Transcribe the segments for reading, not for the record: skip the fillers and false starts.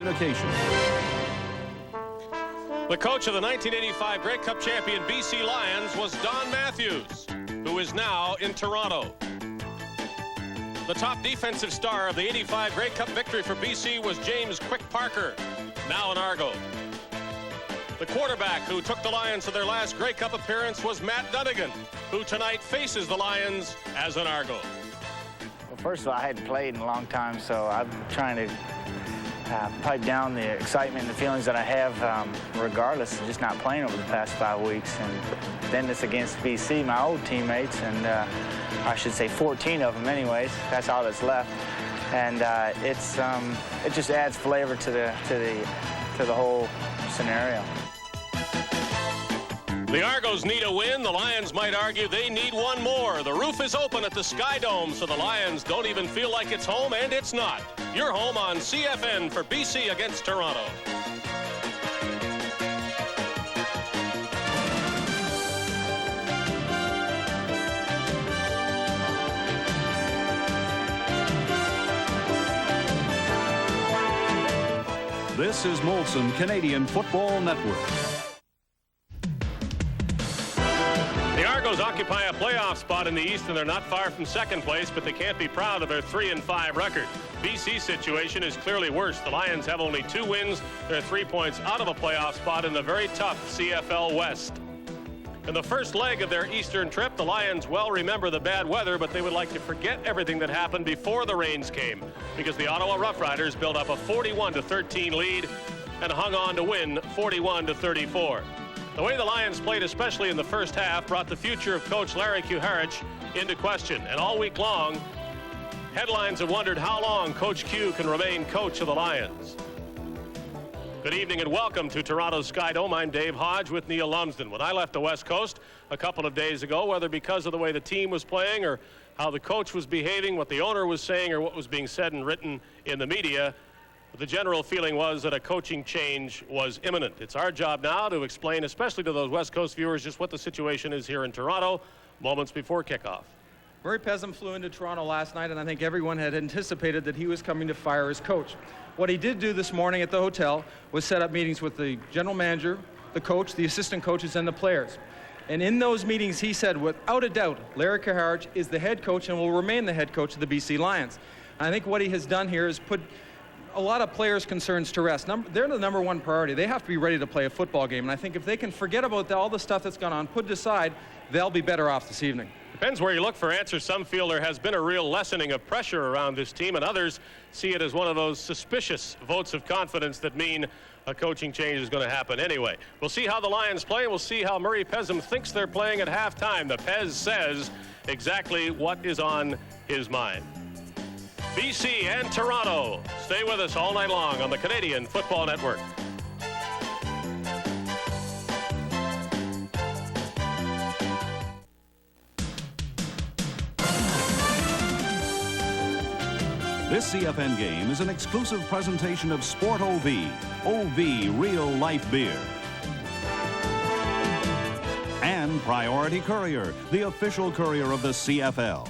Occasion. The coach of the 1985 Grey Cup champion BC Lions was Don Matthews, who is now in Toronto. The top defensive star of the 85 Grey Cup victory for BC was James Quick Parker, now an Argo. The quarterback who took the Lions to their last Grey Cup appearance was Matt Dunnigan, who tonight faces the Lions as an Argo. Well, first of all, I hadn't played in a long time, so I'm trying to pipe down the excitement and the feelings that I have regardless of just not playing over the past 5 weeks. And then it's against BC, my old teammates, and I should say 14 of them anyways. That's all that's left. And it just adds flavor to the whole scenario. The Argos need a win. The Lions might argue they need one more. The roof is open at the Sky Dome, so the Lions don't even feel like it's home, and it's not. You're home on CFN for BC against Toronto. This is Molson Canadian Football Network. The Argos occupy a playoff spot in the East, and they're not far from second place, but they can't be proud of their 3-5 record. BC's situation is clearly worse. The Lions have only 2 wins. They're 3 points out of a playoff spot in the very tough CFL West. In the first leg of their Eastern trip, the Lions well remember the bad weather, but they would like to forget everything that happened before the rains came, because the Ottawa Roughriders built up a 41-13 lead and hung on to win 41-34. The way the Lions played, especially in the first half, brought the future of coach Larry Kuharich into question. And all week long, headlines have wondered how long Coach Q can remain coach of the Lions. Good evening and welcome to Toronto's Sky Dome. I'm Dave Hodge with Neil Lumsden. When I left the West Coast a couple of days ago, whether because of the way the team was playing or how the coach was behaving, what the owner was saying, or what was being said and written in the media, the general feeling was that a coaching change was imminent. It's our job now to explain, especially to those West Coast viewers, just what the situation is here in Toronto moments before kickoff. Murray Pezim flew into Toronto last night, and I think everyone had anticipated that he was coming to fire his coach. What he did do this morning at the hotel was set up meetings with the general manager, the coach, the assistant coaches, and the players. And in those meetings, he said, without a doubt, Larry Kuharich is the head coach and will remain the head coach of the BC Lions. And I think what he has done here is put a lot of players' concerns to rest. They're the number one priority. They have to be ready to play a football game. And I think if they can forget about all the stuff that's gone on, put it aside, they'll be better off this evening. Depends where you look for answers. Some feel there has been a real lessening of pressure around this team, and others see it as one of those suspicious votes of confidence that mean a coaching change is going to happen anyway. We'll see how the Lions play. We'll see how Murray Pezim thinks they're playing at halftime. The Pez says exactly what is on his mind. BC and Toronto. Stay with us all night long on the Canadian Football Network. This CFN game is an exclusive presentation of Sport OV, OV Real Life Beer. And Priority Courier, the official courier of the CFL.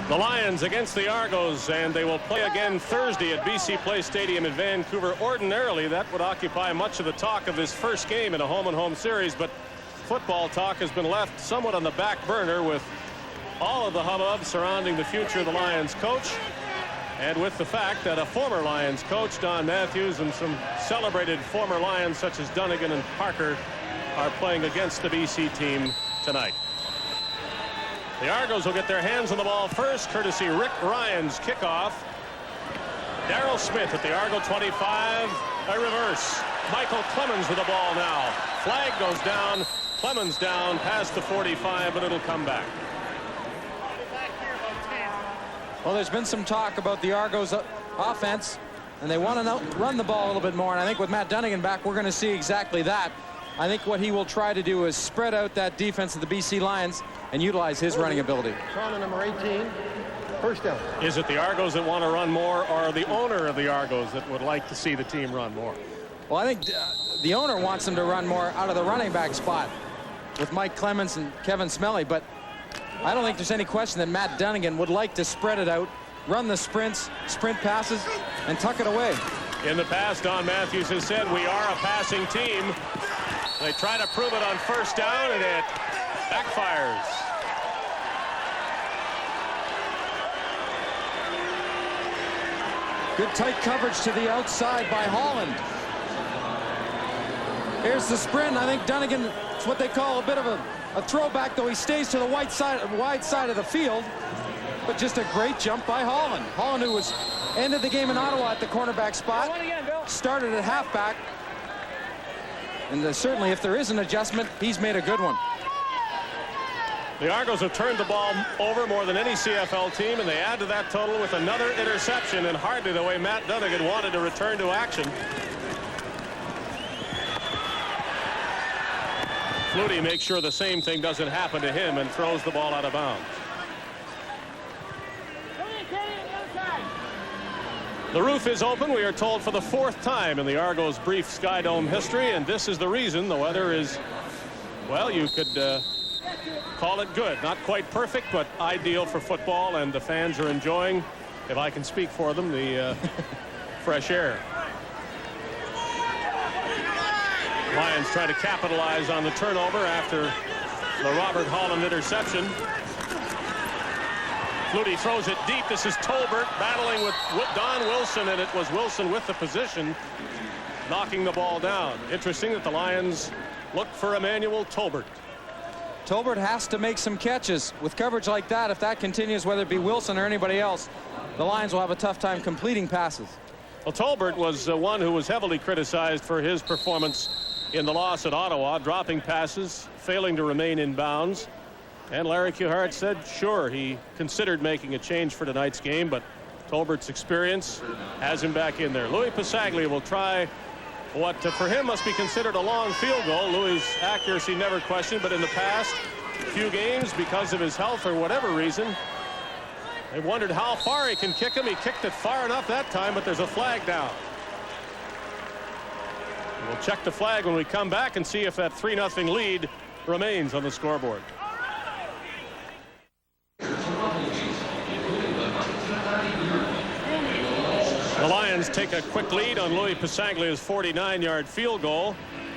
The Lions against the Argos, and they will play again Thursday at BC Place Stadium in Vancouver. Ordinarily, that would occupy much of the talk of this first game in a home-and-home series, but football talk has been left somewhat on the back burner with all of the hubbub surrounding the future of the Lions coach, and with the fact that a former Lions coach, Don Matthews, and some celebrated former Lions such as Dunnigan and Parker are playing against the BC team tonight. The Argos will get their hands on the ball first, courtesy Rick Ryan's kickoff. Darryl Smith at the Argo 25, a reverse. Michael Clemens with the ball now. Flag goes down, Clemens down past the 45, but it'll come back. Well, there's been some talk about the Argos offense, and they want to run the ball a little bit more, and I think with Matt Dunnigan back, we're going to see exactly that. I think what he will try to do is spread out that defense of the BC Lions and utilize his running ability. Toronto number 18. First down. Is it the Argos that want to run more, or the owner of the Argos that would like to see the team run more? Well, I think the owner wants them to run more out of the running back spot with Mike Clemens and Kevin Smelly, but I don't think there's any question that Matt Dunnigan would like to spread it out, run the sprint passes, and tuck it away. In the past, Don Matthews has said we are a passing team. They try to prove it on first down, and it backfires. Good tight coverage to the outside by Holland. Here's the sprint. I think Dunnigan, it's what they call a bit of a throwback, though he stays to the wide side of the field. But just a great jump by Holland. Holland, who was ended the game in Ottawa at the cornerback spot, started at halfback. And certainly, if there is an adjustment, he's made a good one. The Argos have turned the ball over more than any CFL team, and they add to that total with another interception, and hardly the way Matt Dunnigan wanted to return to action. Flutie makes sure the same thing doesn't happen to him and throws the ball out of bounds. The roof is open, we are told, for the 4th time in the Argos' brief Sky Dome history, and this is the reason. The weather is, well, you could call it good. Not quite perfect, but ideal for football, and the fans are enjoying, if I can speak for them, the fresh air. Lions try to capitalize on the turnover after the Robert Holland interception. Flutie throws it deep. This is Tolbert battling with Don Wilson, and it was Wilson with the position, knocking the ball down. Interesting that the Lions look for Emmanuel Tolbert. Tolbert has to make some catches with coverage like that. If that continues, whether it be Wilson or anybody else, the Lions will have a tough time completing passes. Well, Tolbert was one who was heavily criticized for his performance in the loss at Ottawa, dropping passes, failing to remain in bounds. And Larry Kuhart said, sure, he considered making a change for tonight's game, but Tolbert's experience has him back in there. Louis Pasaglia will try what for him must be considered a long field goal. Louis' accuracy never questioned, but in the past few games, because of his health or whatever reason, they wondered how far he can kick him. He kicked it far enough that time, but there's a flag down. We'll check the flag when we come back and see if that 3-0 lead remains on the scoreboard. The Lions take a quick lead on Louis Pasaglia's 49-yard field goal,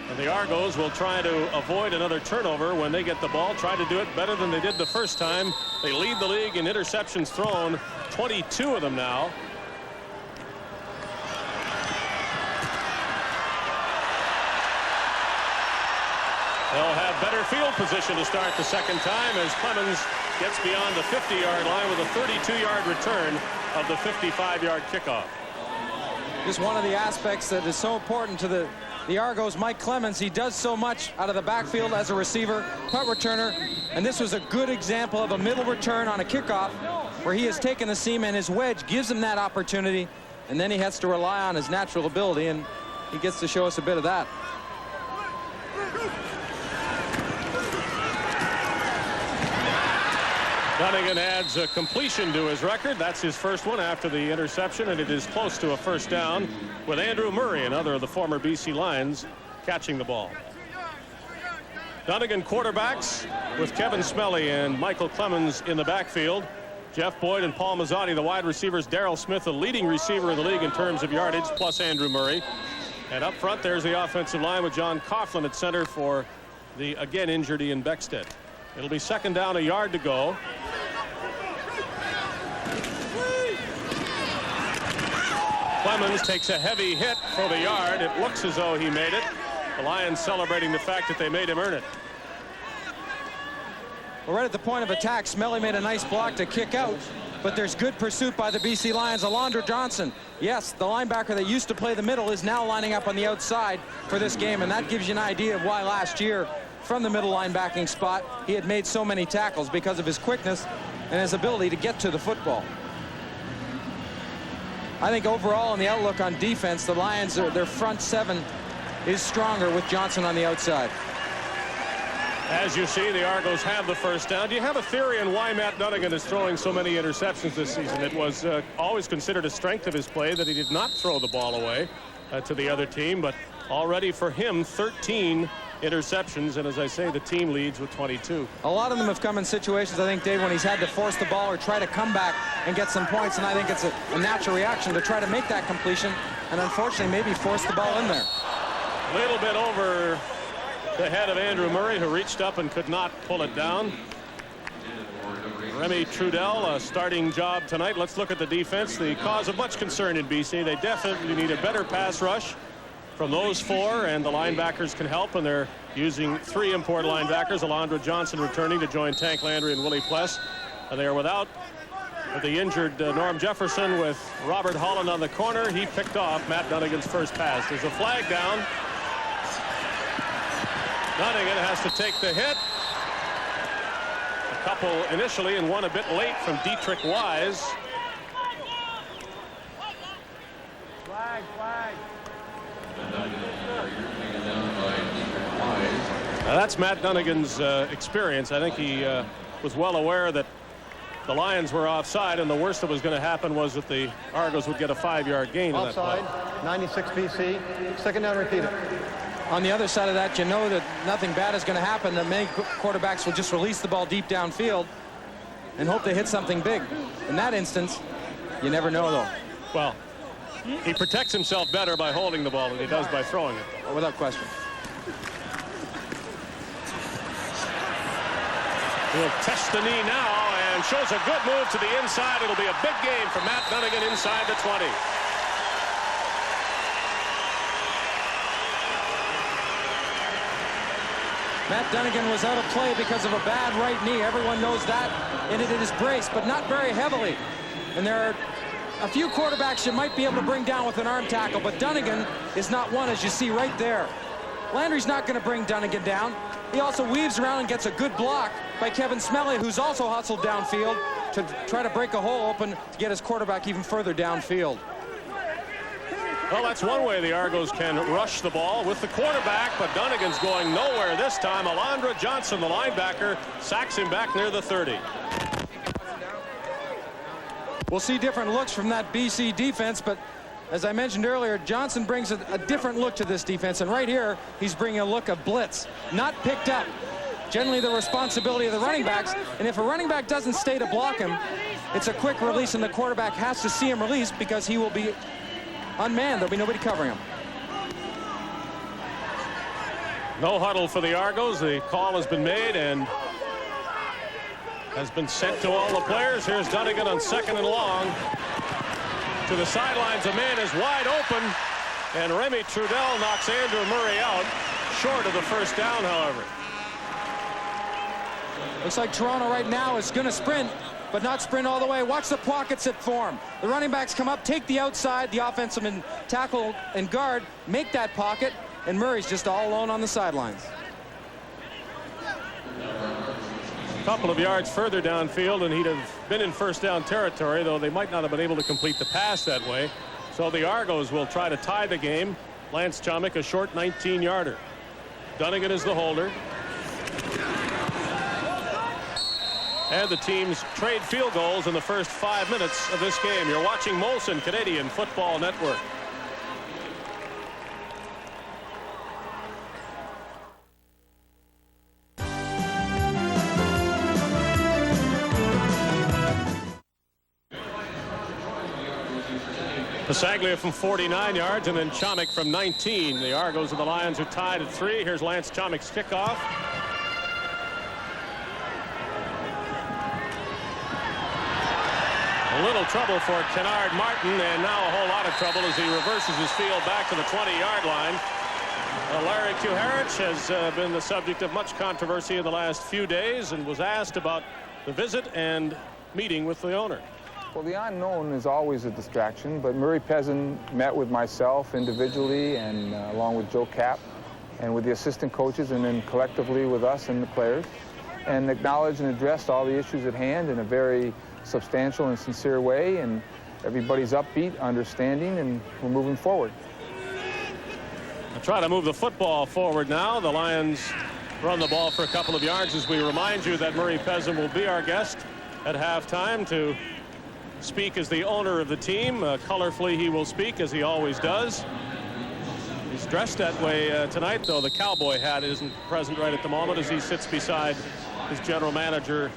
and the Argos will try to avoid another turnover when they get the ball, try to do it better than they did the first time. They lead the league in interceptions thrown, 22 of them now. They'll have better field position to start the second time as Clemens gets beyond the 50-yard line with a 32-yard return of the 55-yard kickoff. Just one of the aspects that is so important to the Argos, Mike Clemens. He does so much out of the backfield as a receiver, punt returner, and this was a good example of a middle return on a kickoff where he has taken the seam, and his wedge gives him that opportunity, and then he has to rely on his natural ability, and he gets to show us a bit of that. Dunnigan adds a completion to his record. That's his first one after the interception, and it is close to a first down with Andrew Murray, another of the former BC Lions, catching the ball. Dunnigan quarterbacks with Kevin Smelly and Michael Clemens in the backfield. Jeff Boyd and Paul Mazzotti, the wide receivers. Darrell Smith, the leading receiver in the league in terms of yardage, plus Andrew Murray. And up front, there's the offensive line with John Coughlin at center for the, again, injured Ian Beckstead. It'll be second down, a yard to go. Clemens takes a heavy hit for the yard. It looks as though he made it. The Lions celebrating the fact that they made him earn it. Well, right at the point of attack, Smelly made a nice block to kick out, but there's good pursuit by the BC Lions. Alondra Johnson, yes, the linebacker that used to play the middle is now lining up on the outside for this game, and that gives you an idea of why last year from the middle linebacking spot he had made so many tackles, because of his quickness and his ability to get to the football. I think overall in the outlook on defense, the Lions, their front seven is stronger with Johnson on the outside. As you see, the Argos have the first down. Do you have a theory on why Matt Dunnigan is throwing so many interceptions this season? It was always considered a strength of his play that he did not throw the ball away to the other team, but already for him 13 interceptions, and as I say, the team leads with 22. A lot of them have come in situations, I think, Dave, when he's had to force the ball or try to come back and get some points, and I think it's a natural reaction to try to make that completion, and unfortunately maybe force the ball in there. A little bit over the head of Andrew Murray, who reached up and could not pull it down. Remy Trudel, a starting job tonight. Let's look at the defense. The cause of much concern in BC. They definitely need a better pass rush from those four, and the linebackers can help, and they're using 3 import linebackers. Alondra Johnson returning to join Tank Landry and Willie Pless. They are without the injured Norm Jefferson, with Robert Holland on the corner. He picked off Matt Dunnigan's first pass. There's a flag down. Dunnigan has to take the hit. A couple initially and one a bit late from Dietrich Wise. Flag. Now that's Matt Dunnigan's experience. I think he was well aware that the Lions were offside, and the worst that was going to happen was that the Argos would get a 5-yard gain. Offside, 96 BC, second down, repeat it. On the other side of that, you know that nothing bad is going to happen, that many quarterbacks will just release the ball deep downfield and hope they hit something big. In that instance, you never know, though. Well, he protects himself better by holding the ball than he does by throwing it. Without question. He'll test the knee now and shows a good move to the inside. It'll be a big game for Matt Dunnigan inside the 20. Matt Dunnigan was out of play because of a bad right knee. Everyone knows that, and it is braced, but not very heavily. And there are a few quarterbacks you might be able to bring down with an arm tackle, but Dunnigan is not one, as you see right there. Landry's not going to bring Dunnigan down. He also weaves around and gets a good block by Kevin Smelly, who's also hustled downfield to try to break a hole open to get his quarterback even further downfield. Well, that's one way the Argos can rush the ball with the quarterback, but Dunnigan's going nowhere this time. Alondra Johnson, the linebacker, sacks him back near the 30. We'll see different looks from that BC defense, but as I mentioned earlier, Johnson brings a different look to this defense, and right here, he's bringing a look of blitz, not picked up. Generally the responsibility of the running backs, and if a running back doesn't stay to block him, it's a quick release, and the quarterback has to see him release because he will be unmanned. There'll be nobody covering him. No huddle for the Argos. The call has been made and has been sent to all the players. Here's Dunnigan on 2nd and long. To the sidelines, a man is wide open, and Remy Trudel knocks Andrew Murray out, short of the first down, however. Looks like Toronto right now is going to sprint, but not sprint all the way. Watch the pockets that form. The running backs come up, take the outside, the offensive and tackle and guard, make that pocket, and Murray's just all alone on the sidelines. A couple of yards further downfield, and he'd have been in first down territory, though they might not have been able to complete the pass that way. So the Argos will try to tie the game. Lance Chomick, a short 19-yarder. Dunnigan is the holder. And the teams trade field goals in the first 5 minutes of this game. You're watching Molson Canadian Football Network. Pasaglia from 49 yards, and then Chomick from 19. The Argos and the Lions are tied at 3. Here's Lance Chomick's kickoff. A little trouble for Kennard Martin, and now a whole lot of trouble as he reverses his field back to the 20-yard line. Larry Kuharich has been the subject of much controversy in the last few days and was asked about the visit and meeting with the owner. Well, the unknown is always a distraction, but Murray Pezin met with myself individually and along with Joe Kapp and with the assistant coaches and then collectively with us and the players, and acknowledged and addressed all the issues at hand in a very substantial and sincere way, and everybody's upbeat, understanding, and we're moving forward. I'll try to move the football forward now. The Lions run the ball for a couple of yards as we remind you that Murray Pezim will be our guest at halftime to speak as the owner of the team. Colorfully he will speak, as he always does. He's dressed that way tonight, though the cowboy hat isn't present right at the moment as he sits beside his general manager,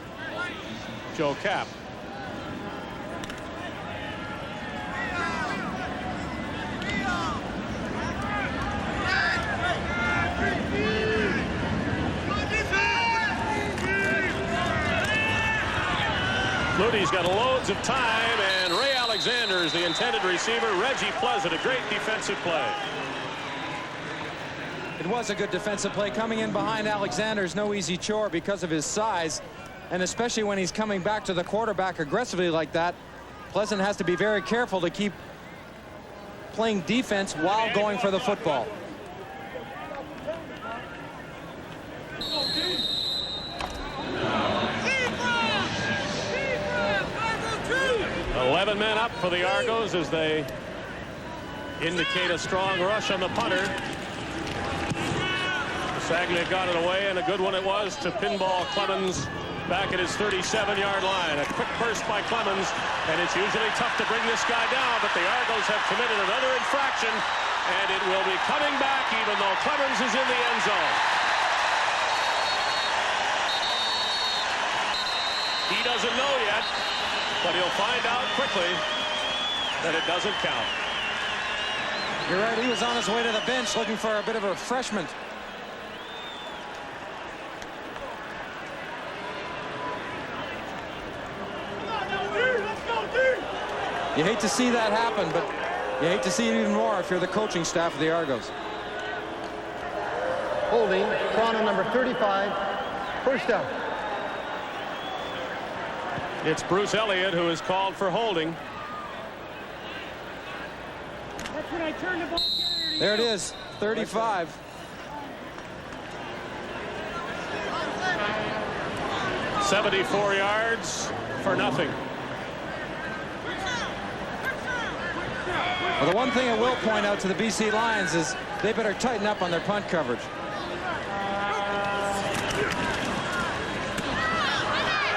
Joe Kapp. Fluty's got loads of time, and Ray Alexander is the intended receiver. Reggie Pleasant, a great defensive play. It was a good defensive play. Coming in behind Alexander is no easy chore because of his size, and especially when he's coming back to the quarterback aggressively like that. Pleasant has to be very careful to keep playing defense while going for the football. 11 men up for the Argos as they indicate a strong rush on the punter. Saglia got it away, and a good one it was to pinball Clemens back at his 37-yard line. A quick burst by Clemens, and it's usually tough to bring this guy down, but the Argos have committed another infraction, and it will be coming back even though Clemens is in the end zone. He doesn't know yet, but he'll find out quickly that it doesn't count. You're right, he was on his way to the bench looking for a bit of refreshment. You hate to see that happen, but you hate to see it even more if you're the coaching staff of the Argos. Holding, Toronto number 35, first down. It's Bruce Elliott who is called for holding. That's when I turn the ball carrier. There it is, 35. $74 yards for nothing. Well, the one thing I will point out to the BC Lions is they better tighten up on their punt coverage.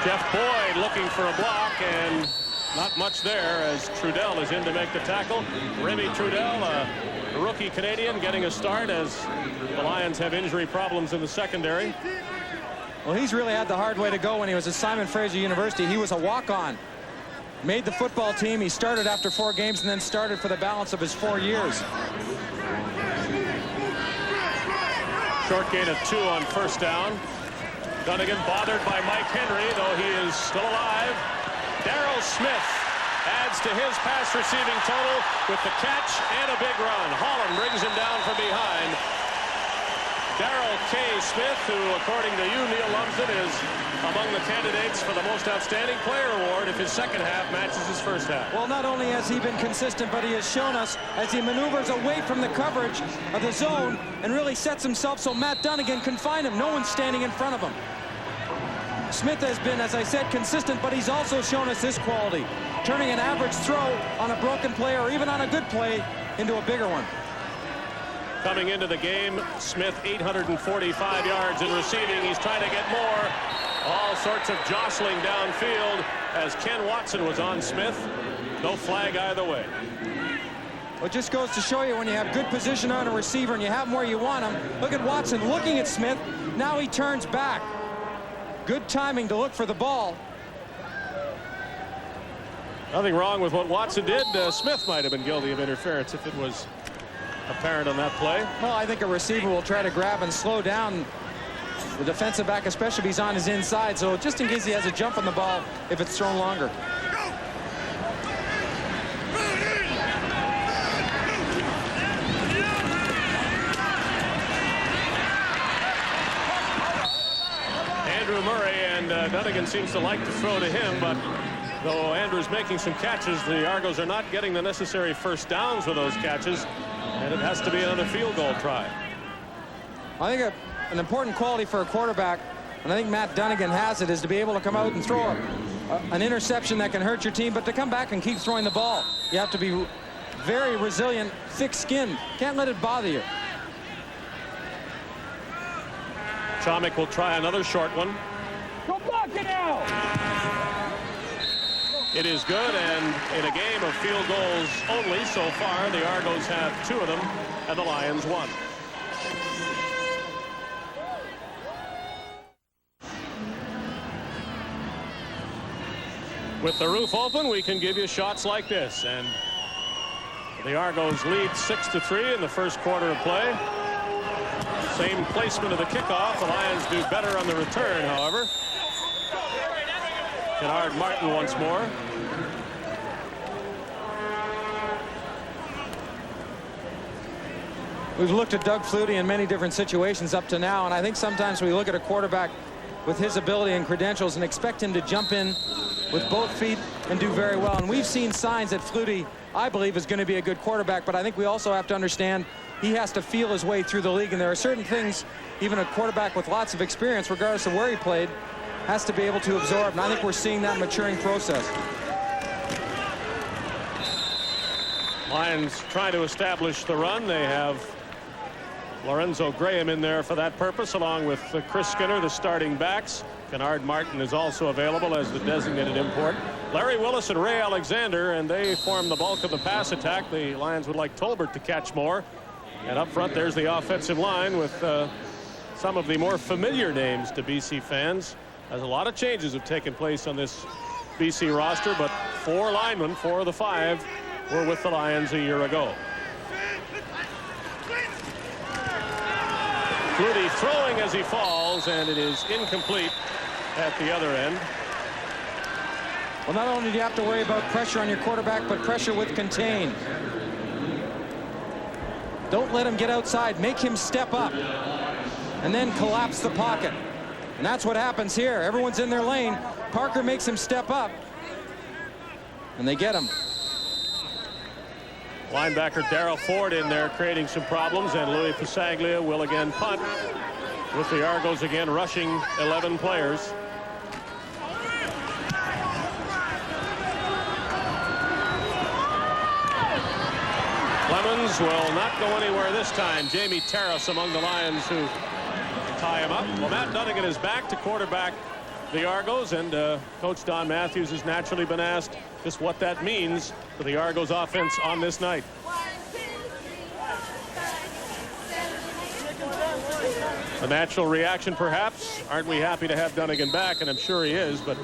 Jeff Boyd looking for a block, and not much there as Trudell is in to make the tackle. Remy Trudell, a rookie Canadian, getting a start as the Lions have injury problems in the secondary. Well, he's really had the hard way to go when he was at Simon Fraser University. He was a walk-on. Made the football team. He started after 4 games and then started for the balance of his 4 years. Short gain of 2 on first down. Dunnigan bothered by Mike Henry, though he is still alive. Darrell Smith adds to his pass receiving total with the catch and a big run. Holland brings him down from behind. Darrell K. Smith, who, according to you, Neil Lumsden, is among the candidates for the most outstanding player award if his second half matches his first half. Well, not only has he been consistent, but he has shown us as he maneuvers away from the coverage of the zone and really sets himself so Matt Dunnigan can find him. No one's standing in front of him. Smith has been, as I said, consistent, but he's also shown us this quality, turning an average throw on a broken play or even on a good play into a bigger one. Coming into the game, Smith 845 yards in receiving. He's trying to get more. All sorts of jostling downfield as Ken Watson was on Smith. No flag either way. Well, it just goes to show you when you have good position on a receiver and you have them where you want them. Look at Watson looking at Smith. Now he turns back. Good timing to look for the ball. Nothing wrong with what Watson did. Smith might have been guilty of interference if it was apparent on that play. Well, I think a receiver will try to grab and slow down the defensive back, especially if he's on his inside. So just in case he has a jump on the ball if it's thrown longer. Andrew Murray, and Dunnigan seems to like to throw to him, but though Andrew's making some catches, the Argos are not getting the necessary first downs with those catches, and it has to be another field goal try. I think an important quality for a quarterback, and I think Matt Dunnigan has it, is to be able to come out and throw an interception that can hurt your team, but to come back and keep throwing the ball. You have to be very resilient, thick-skinned. Can't let it bother you. Chomik will try another short one. Go block it out! It is good, and in a game of field goals only so far, the Argos have 2 of them, and the Lions 1. With the roof open, we can give you shots like this, and the Argos lead 6-3 in the first quarter of play. Same placement of the kickoff. The Lions do better on the return, however. Kennard Martin once more. We've looked at Doug Flutie in many different situations up to now, and I think sometimes we look at a quarterback with his ability and credentials and expect him to jump in with both feet and do very well. And we've seen signs that Flutie, I believe, is going to be a good quarterback, but I think we also have to understand he has to feel his way through the league, and there are certain things even a quarterback with lots of experience, regardless of where he played, has to be able to absorb, and I think we're seeing that maturing process. Lions trying to establish the run. They have Lorenzo Graham in there for that purpose, along with Chris Skinner, the starting backs. Kennard Martin is also available as the designated import. Larry Willis and Ray Alexander, and they form the bulk of the pass attack. The Lions would like Tolbert to catch more. And up front, there's the offensive line with some of the more familiar names to BC fans, as a lot of changes have taken place on this BC roster, but 4 linemen, 4 of the 5, were with the Lions a year ago. Flutie throwing as he falls, and it is incomplete at the other end. Well, not only do you have to worry about pressure on your quarterback, but pressure with contain. Don't let him get outside. Make him step up and then collapse the pocket. And that's what happens here. Everyone's in their lane. Parker makes him step up, and they get him. Linebacker Darryl Ford in there creating some problems, and Louis Pasaglia will again punt, with the Argos again rushing 11 players. Clemens will not go anywhere this time. Jamie Terrace among the Lions who tie him up. Well, Matt Dunnigan is back to quarterback the Argos, and Coach Don Matthews has naturally been asked just what that means for the Argos offense on this night. A natural reaction, perhaps. Aren't we happy to have Dunnigan back? And I'm sure he is, but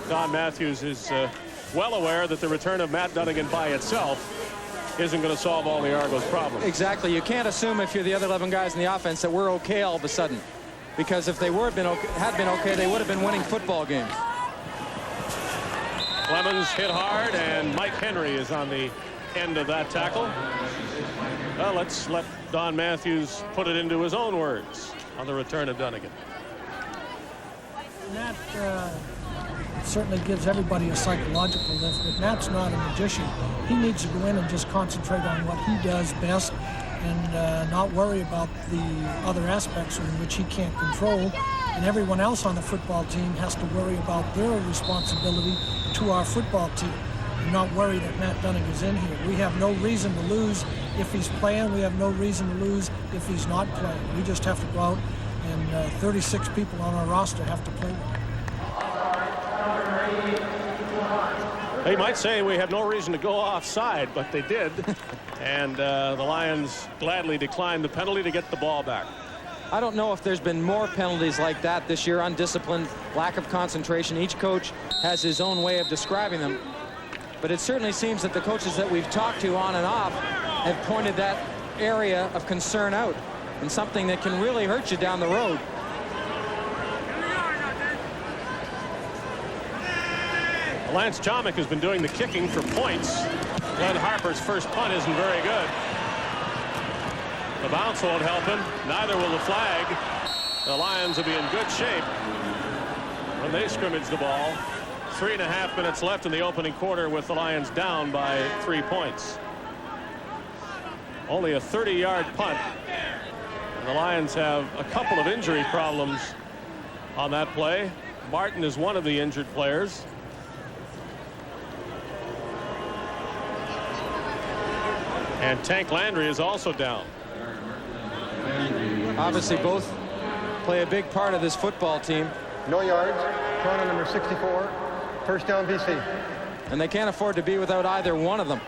Don Matthews is well aware that the return of Matt Dunnigan by itself isn't going to solve all the Argos' problems. Exactly. You can't assume if you're the other 11 guys in the offense that we're okay all of a sudden, because if they had been okay, they would have been winning football games. Clemens hit hard, and Mike Henry is on the end of that tackle. Well, let's let Don Matthews put it into his own words on the return of Dunnigan. Matt certainly gives everybody a psychological lift, but Matt's not a magician. He needs to go in and just concentrate on what he does best and not worry about the other aspects in which he can't control. And everyone else on the football team has to worry about their responsibility to our football team and not worry that Matt Dunnigan is in here. We have no reason to lose if he's playing. We have no reason to lose if he's not playing. We just have to go out, and 36 people on our roster have to play. They might say we have no reason to go offside, but they did. And the Lions gladly declined the penalty to get the ball back. I don't know if there's been more penalties like that this year. Undisciplined, lack of concentration. Each coach has his own way of describing them. But it certainly seems that the coaches that we've talked to on and off have pointed that area of concern out, and something that can really hurt you down the road. Lance Chomik has been doing the kicking for points. Glenn Harper's first punt isn't very good. The bounce won't help him. Neither will the flag. The Lions will be in good shape when they scrimmage the ball. 3.5 minutes left in the opening quarter with the Lions down by 3 points. Only a 30-yard punt. And the Lions have a couple of injury problems on that play. Martin is one of the injured players. And Tank Landry is also down. Obviously both play a big part of this football team. No yards. Toronto number 64. First down, BC. And they can't afford to be without either one of them.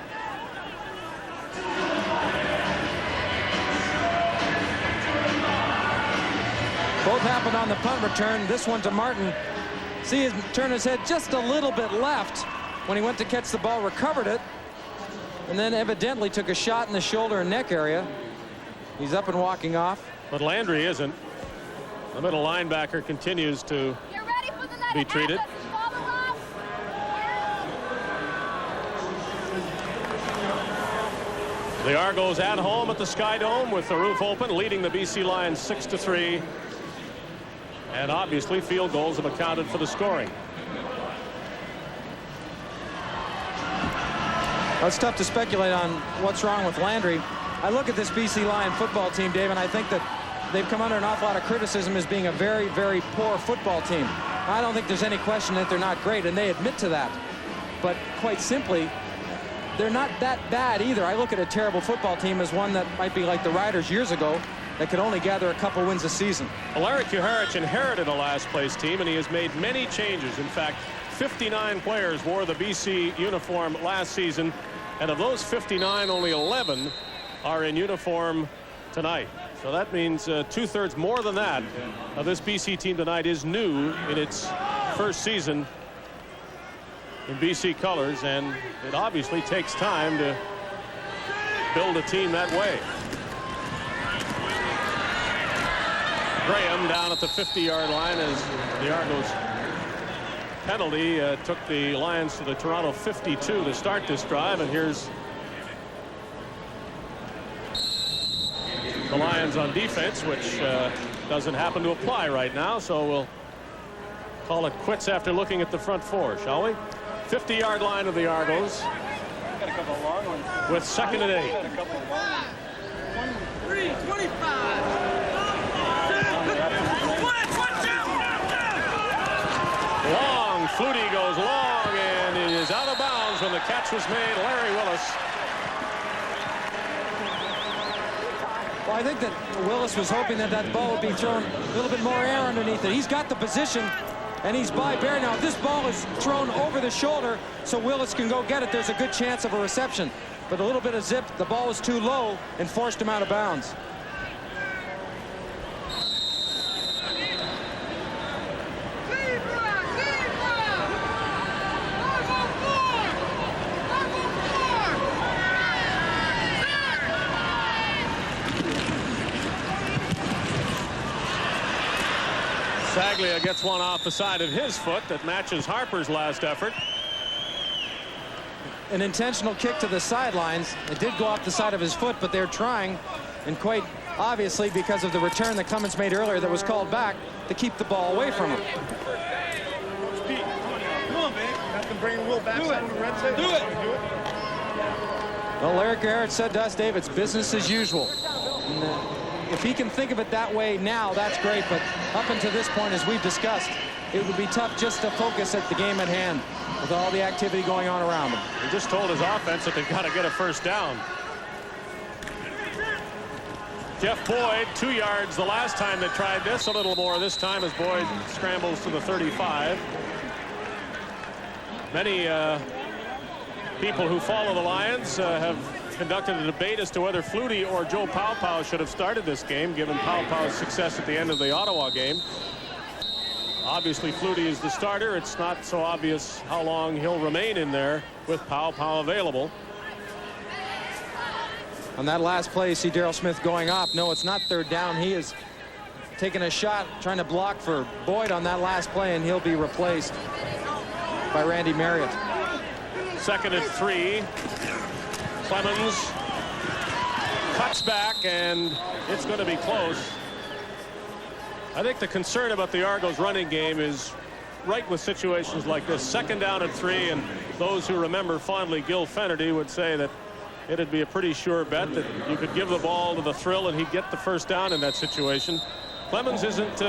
Both happened on the punt return. This one to Martin. See him turn his head just a little bit left when he went to catch the ball, recovered it, and then evidently took a shot in the shoulder and neck area. He's up and walking off. But Landry isn't. The middle linebacker continues to be treated. The Argos at home at the Sky Dome with the roof open, leading the BC Lions 6-3. And obviously field goals have accounted for the scoring. Well, it's tough to speculate on what's wrong with Landry. I look at this BC Lion football team, Dave, and I think that they've come under an awful lot of criticism as being a very, very poor football team. I don't think there's any question that they're not great, and they admit to that. But quite simply, they're not that bad either. I look at a terrible football team as one that might be like the Riders years ago that could only gather a couple wins a season. Well, Eric Juharich inherited a last-place team, and he has made many changes. In fact, 59 players wore the BC uniform last season, and of those 59, only 11 are in uniform tonight. So that means 2/3 more than that of this BC team tonight is new in its first season in BC colors, and it obviously takes time to build a team that way. Graham down at the 50-yard line as the Argos penalty took the Lions to the Toronto 52 to start this drive, and here's the Lions on defense, which doesn't happen to apply right now, so we'll call it quits after looking at the front four, shall we? 50-yard line of the Argos with 2nd and 8. 25. Long, Flutie goes long, and it is out of bounds when the catch was made. Larry Willis. Well, I think that Willis was hoping that that ball would be thrown a little bit more air underneath it. He's got the position, and he's by Bear now. If this ball is thrown over the shoulder so Willis can go get it, there's a good chance of a reception. But a little bit of zip, the ball was too low and forced him out of bounds. Saglia gets one off the side of his foot that matches Harper's last effort. An intentional kick to the sidelines. It did go off the side of his foot, but they're trying, and quite obviously because of the return that Clemens made earlier that was called back, to keep the ball away from him. Come on, man. Have to bring Will back. Do it. Well, Eric Garrett said to us, Dave, it's business as usual. And, if he can think of it that way now, that's great. But up until this point, as we've discussed, it would be tough just to focus at the game at hand with all the activity going on around him. He just told his offense that they've got to get a first down. Jeff Boyd, 2 yards the last time they tried this, a little more this time as Boyd scrambles to the 35. Many people who follow the Lions have conducted a debate as to whether Flutie or Joe Paopao should have started this game, given Paopao's success at the end of the Ottawa game. Obviously, Flutie is the starter. It's not so obvious how long he'll remain in there with Paopao available. On that last play, you see Darryl Smith going off. No, it's not 3rd down. He is taking a shot, trying to block for Boyd on that last play, and he'll be replaced by Randy Marriott. 2nd and 3. Clemens cuts back, and it's going to be close. I think the concern about the Argos running game is right with situations like this. 2nd down and 3, and those who remember fondly Gil Fennerty would say that it'd be a pretty sure bet that you could give the ball to the Thrill and he'd get the first down in that situation. Clemens isn't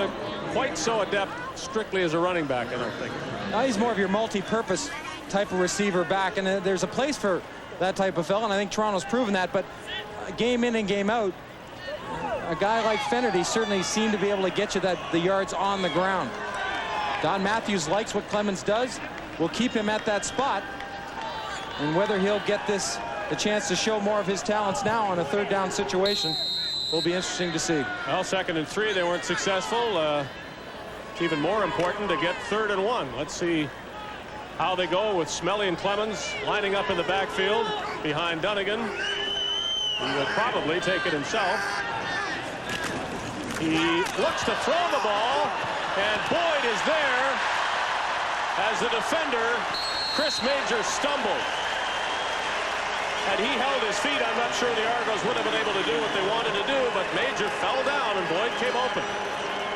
quite so adept strictly as a running back, I don't think. Now he's more of your multi-purpose type of receiver back, and there's a place for that type of fella, and I think Toronto's proven that. But game in and game out, a guy like Fennerty certainly seemed to be able to get you the yards on the ground. Don Matthews likes what Clemens does. We'll keep him at that spot. And whether he'll get the chance to show more of his talents now on a third down situation will be interesting to see. Well, 2nd and 3, they weren't successful. Even more important to get 3rd and 1. Let's see how they go with Smelly and Clemens lining up in the backfield behind Dunnigan. He will probably take it himself. He looks to throw the ball, and Boyd is there as the defender, Chris Major, stumbled. Had he held his feet, I'm not sure the Argos would have been able to do what they wanted to do, but Major fell down and Boyd came open.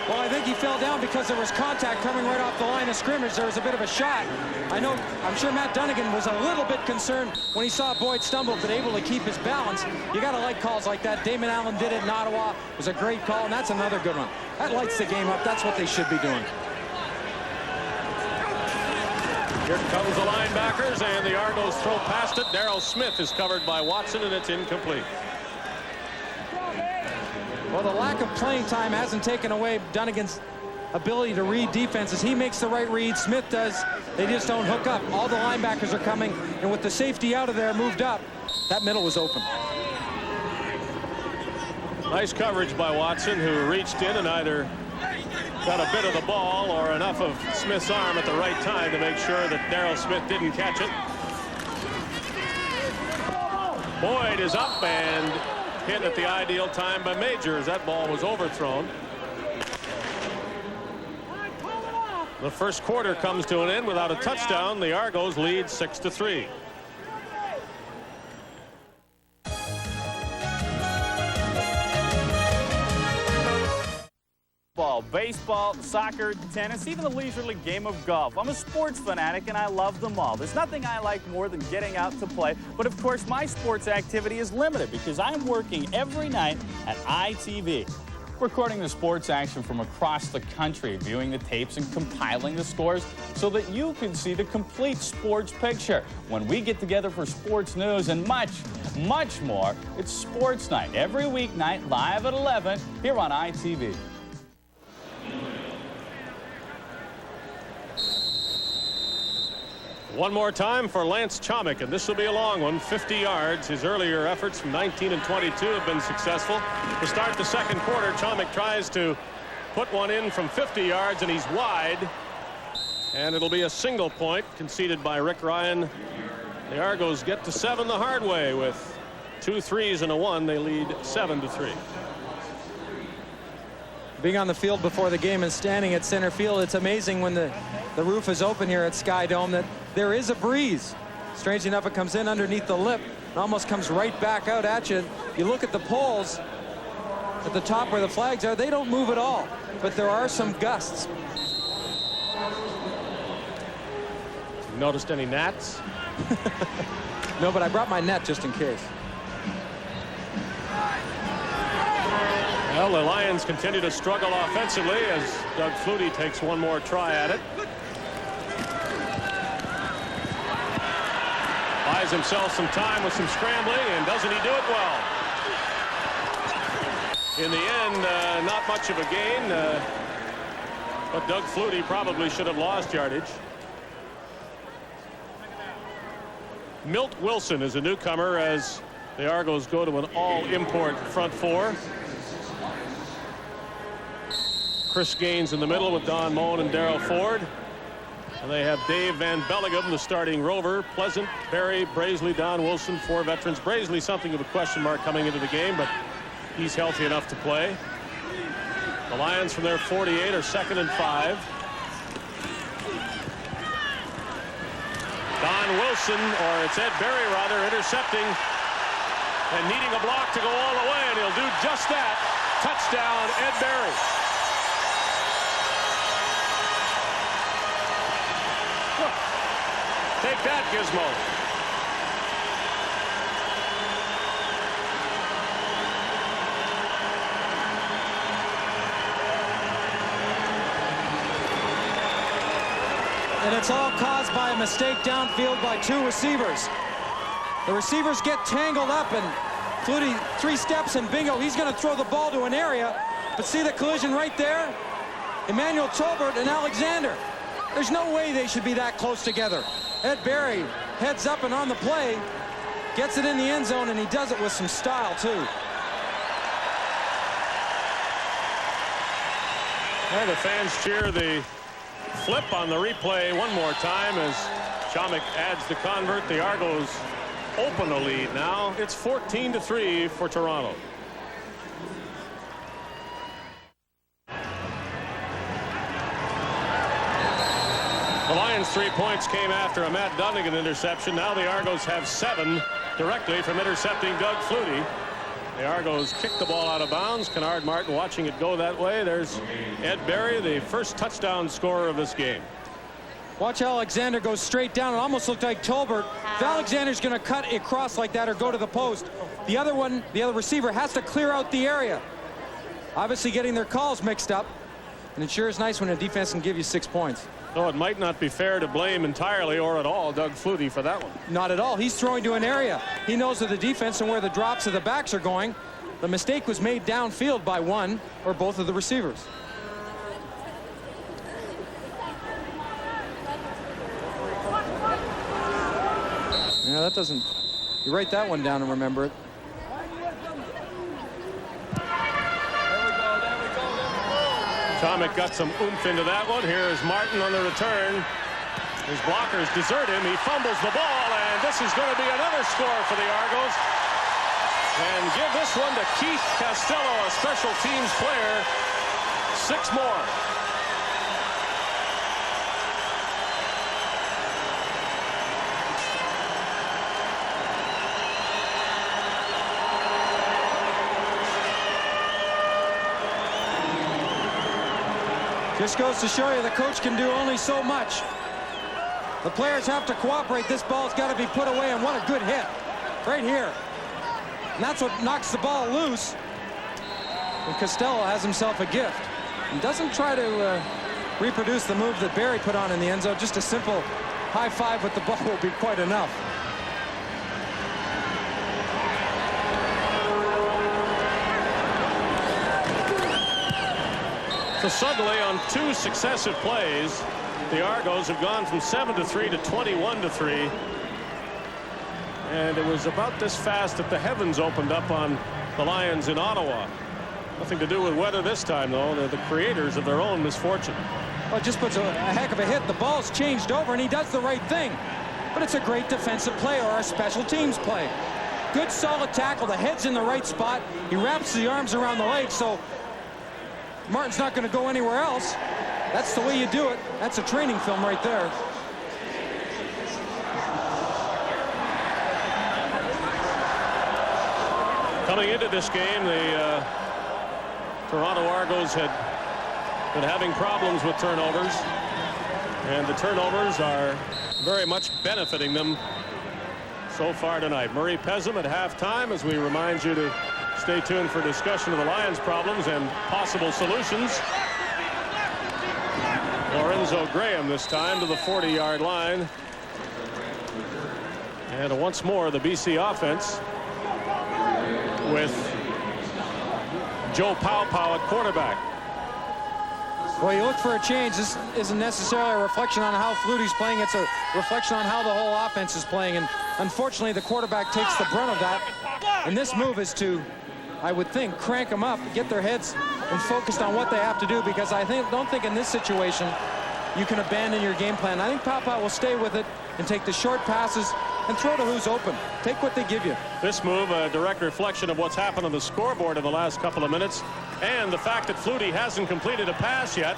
Well, I think he fell down because there was contact coming right off the line of scrimmage. There was a bit of a shot. I'm sure Matt Dunnigan was a little bit concerned when he saw Boyd stumble, but able to keep his balance. You got to like calls like that. Damon Allen did it in Ottawa. It was a great call, and that's another good one. That lights the game up. That's what they should be doing. Here comes the linebackers, and the Argos throw past it. Darrell Smith is covered by Watson, and it's incomplete. Well, the lack of playing time hasn't taken away Dunnigan's ability to read defenses. He makes the right read. Smith does. They just don't hook up. All the linebackers are coming, and with the safety out of there moved up, that middle was open. Nice coverage by Watson, who reached in and either got a bit of the ball or enough of Smith's arm at the right time to make sure that Darrell Smith didn't catch it. Boyd is up and hit at the ideal time by Major as that ball was overthrown. The first quarter comes to an end without a touchdown. The Argos lead 6-3. Baseball, soccer, tennis, even the leisurely game of golf. I'm a sports fanatic and I love them all. There's nothing I like more than getting out to play, but of course my sports activity is limited because I'm working every night at ITV. Recording the sports action from across the country, viewing the tapes and compiling the scores so that you can see the complete sports picture. When we get together for sports news and much, much more, it's Sports Night every weeknight live at 11 here on ITV. One more time for Lance Chomick, and this will be a long one, 50 yards. His earlier efforts from 19 and 22 have been successful. To start the second quarter, Chomick tries to put one in from 50 yards, and he's wide. And it'll be a single point conceded by Rick Ryan. The Argos get to 7 the hard way with 2 threes and a 1. They lead 7-3. Being on the field before the game and standing at center field, it's amazing when the roof is open here at Sky Dome that there is a breeze. Strange enough, it comes in underneath the lip and almost comes right back out at you. You look at the poles at the top where the flags are, they don't move at all, but there are some gusts. Noticed any gnats? No, but I brought my net just in case. Well, the Lions continue to struggle offensively as Doug Flutie takes one more try at it. Buys himself some time with some scrambling, and doesn't he do it well? In the end, not much of a gain, but Doug Flutie probably should have lost yardage. Milt Wilson is a newcomer as the Argos go to an all-import front four. Chris Gaines in the middle with Don Moen and Darryl Ford. And they have Dave Van Belleghem, the starting rover. Pleasant, Barry, Braisley, Don Wilson, 4 veterans. Braisley, something of a question mark coming into the game, but he's healthy enough to play. The Lions from their 48 are 2nd and 5. Don Wilson, or it's Ed Barry rather, intercepting and needing a block to go all the way, and he'll do just that. Touchdown, Ed Barry. Take that, Gizmo. And it's all caused by a mistake downfield by 2 receivers. The receivers get tangled up, and Flutie 3 steps and bingo, he's going to throw the ball to an area. But see the collision right there? Emmanuel Tolbert and Alexander. There's no way they should be that close together. Ed Berry heads up and on the play, gets it in the end zone, and he does it with some style too. And the fans cheer the flip on the replay one more time as Chomik adds the convert. The Argos open a lead now. It's 14-3 for Toronto. The Lions' 3 points came after a Matt Dunnigan interception. Now the Argos have 7 directly from intercepting Doug Flutie. The Argos kicked the ball out of bounds. Kennard Martin watching it go that way. There's Ed Berry, the first touchdown scorer of this game. Watch Alexander go straight down. It almost looked like Tolbert. If Alexander's going to cut across like that or go to the post, the other receiver has to clear out the area. Obviously getting their calls mixed up. And it sure is nice when a defense can give you 6 points. So it might not be fair to blame entirely or at all Doug Flutie for that one. Not at all. He's throwing to an area. He knows of the defense and where the drops of the backs are going. The mistake was made downfield by one or both of the receivers. Yeah, that doesn't... You write that one down and remember it. Chomik got some oomph into that one. Here's Martin on the return. His blockers desert him. He fumbles the ball, and this is going to be another score for the Argos. And give this one to Keith Costello, a special teams player. 6 more. Just goes to show you the coach can do only so much. The players have to cooperate. This ball's got to be put away, and what a good hit right here. And that's what knocks the ball loose. And Costello has himself a gift. He doesn't try to reproduce the move that Berry put on in the end zone. Just a simple high five with the ball will be quite enough. So suddenly on 2 successive plays, the Argos have gone from 7-3 to 21-3. And it was about this fast that the heavens opened up on the Lions in Ottawa. Nothing to do with weather this time, though. They're the creators of their own misfortune. Well, it just puts a heck of a hit. The ball's changed over, and he does the right thing. But it's a great defensive play or a special teams play. Good, solid tackle. The head's in the right spot. He wraps the arms around the legs, so Martin's not going to go anywhere else. That's the way you do it. That's a training film right there. Coming into this game, the Toronto Argos had been having problems with turnovers, and the turnovers are very much benefiting them so far tonight. Murray Pezim at halftime, as we remind you to stay tuned for discussion of the Lions' problems and possible solutions. Lorenzo Graham this time to the 40-yard line. And once more the BC offense with Joe Paopao at quarterback. Well, you look for a change. This isn't necessarily a reflection on how Flutie's playing. It's a reflection on how the whole offense is playing. And unfortunately, the quarterback takes the brunt of that. And this move is to, I would think, crank them up, get their heads and focused on what they have to do, because I don't think in this situation you can abandon your game plan. I think Paopao will stay with it and take the short passes and throw to who's open. Take what they give you. This move a direct reflection of what's happened on the scoreboard in the last couple of minutes, and the fact that Flutie hasn't completed a pass yet.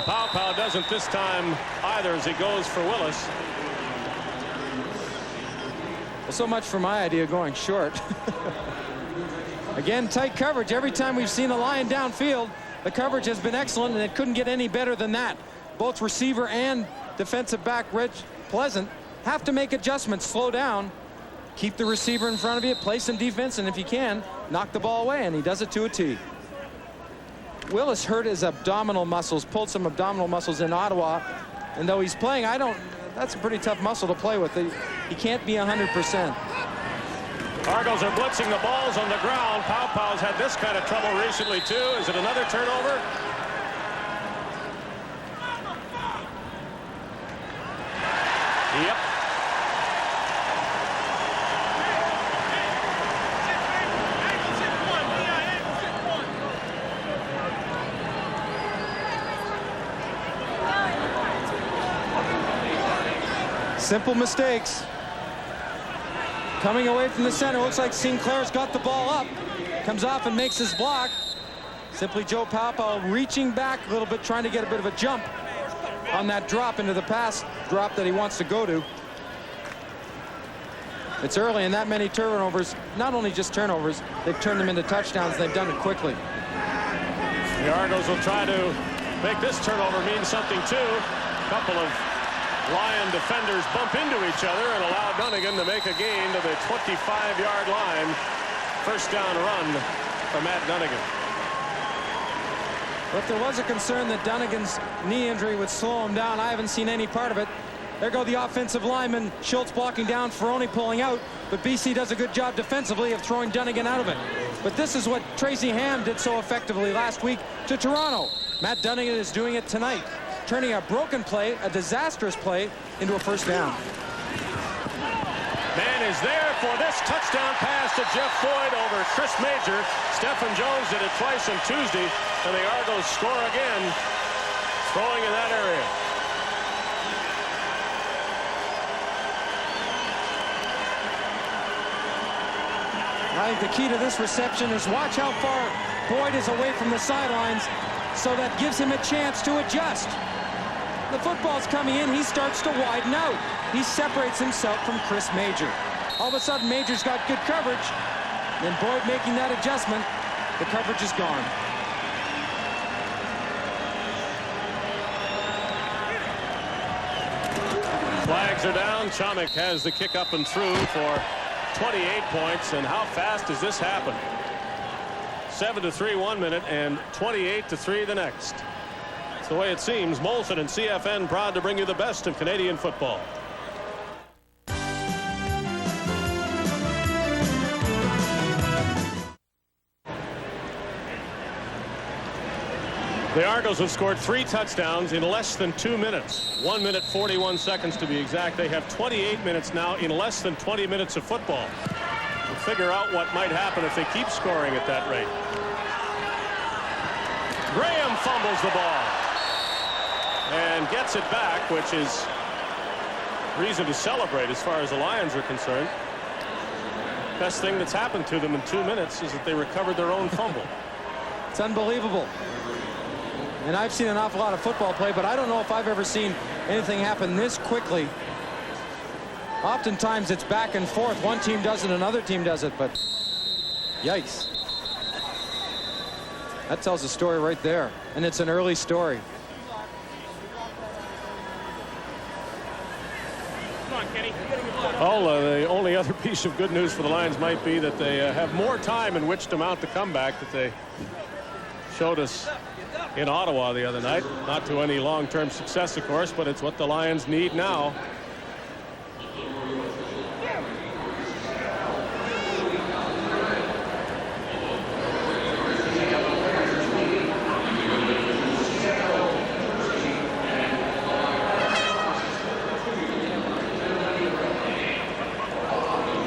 Paopao doesn't this time either as he goes for Willis. Well, so much for my idea going short. Again, tight coverage. Every time we've seen a Lion downfield, the coverage has been excellent, and it couldn't get any better than that. Both receiver and defensive back Reg Pleasant have to make adjustments, slow down, keep the receiver in front of you, play some defense, and if you can, knock the ball away, and he does it to a T. Willis hurt his abdominal muscles, pulled some abdominal muscles in Ottawa, and though he's playing, that's a pretty tough muscle to play with. He can't be 100%. Argos are blitzing the balls on the ground. Pow's had this kind of trouble recently, too. Is it another turnover? Yep. Simple mistakes. Coming away from the center, looks like Sinclair's got the ball up. Comes off and makes his block. Simply Joe Powell reaching back a little bit, trying to get a bit of a jump on that drop into the pass drop that he wants to go to. It's early, and that many turnovers, not only just turnovers, they've turned them into touchdowns. They've done it quickly. The Argos will try to make this turnover mean something, too. A couple of Lion defenders bump into each other and allow Dunnigan to make a gain to the 25-yard line. First down run for Matt Dunnigan. But there was a concern that Dunnigan's knee injury would slow him down. I haven't seen any part of it. There go the offensive linemen. Schultz blocking down, Ferroni pulling out. But BC does a good job defensively of throwing Dunnigan out of it. But this is what Tracy Ham did so effectively last week to Toronto. Matt Dunnigan is doing it tonight, turning a broken play, a disastrous play, into a first down. Man is there for this touchdown pass to Jeff Boyd over Chris Major. Stephen Jones did it twice on Tuesday, and the Argos score again, throwing in that area. I think the key to this reception is watch how far Boyd is away from the sidelines, so that gives him a chance to adjust. The football's coming in, he starts to widen out. He separates himself from Chris Major. All of a sudden, Major's got good coverage. Then Boyd making that adjustment, the coverage is gone. Flags are down. Chomik has the kick up and through for 28 points. And how fast does this happen? 7-3 1 minute and 28-3 the next. It's the way it seems. Molson and CFN proud to bring you the best of Canadian football. The Argos have scored 3 touchdowns in less than 2 minutes. 1 minute 41 seconds to be exact. They have 28 minutes now in less than 20 minutes of football. We'll figure out what might happen if they keep scoring at that rate. Graham fumbles the ball and gets it back, which is reason to celebrate as far as the Lions are concerned. Best thing that's happened to them in 2 minutes is that they recovered their own fumble. It's unbelievable. And I've seen an awful lot of football play, but I don't know if I've ever seen anything happen this quickly. Oftentimes it's back and forth. One team does it, another team does it, but yikes. That tells a story right there, and it's an early story. Come on, Kenny. Oh, the only other piece of good news for the Lions might be that they have more time in which to mount the comeback that they showed us in Ottawa the other night. Not to any long-term success, of course, but it's what the Lions need now.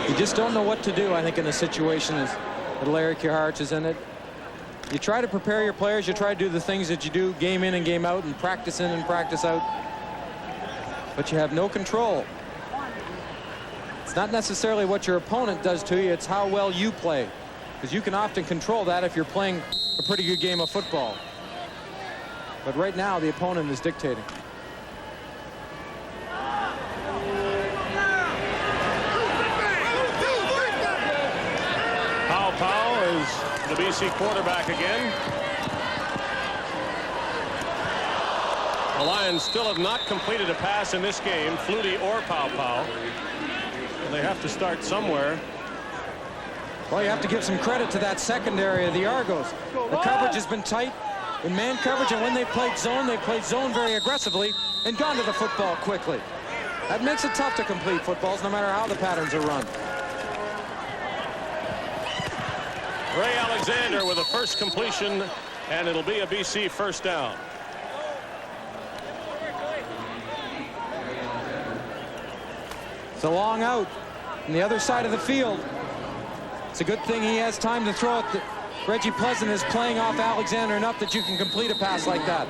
You just don't know what to do, I think, in a situation as Larry Kiharich is in it. You try to prepare your players. You try to do the things that you do game in and game out and practice in and practice out. But you have no control. It's not necessarily what your opponent does to you. It's how well you play. Because you can often control that if you're playing a pretty good game of football. But right now, the opponent is dictating. Powell is the BC quarterback again. The Lions still have not completed a pass in this game, Flutie or Powell. And they have to start somewhere. Well, you have to give some credit to that secondary of the Argos. The coverage has been tight in man coverage, and when they played zone very aggressively and gone to the football quickly. That makes it tough to complete footballs no matter how the patterns are run. Ray Alexander with a first completion, and it'll be a BC first down. It's a long out on the other side of the field. It's a good thing he has time to throw it. Reggie Pleasant is playing off Alexander enough that you can complete a pass like that,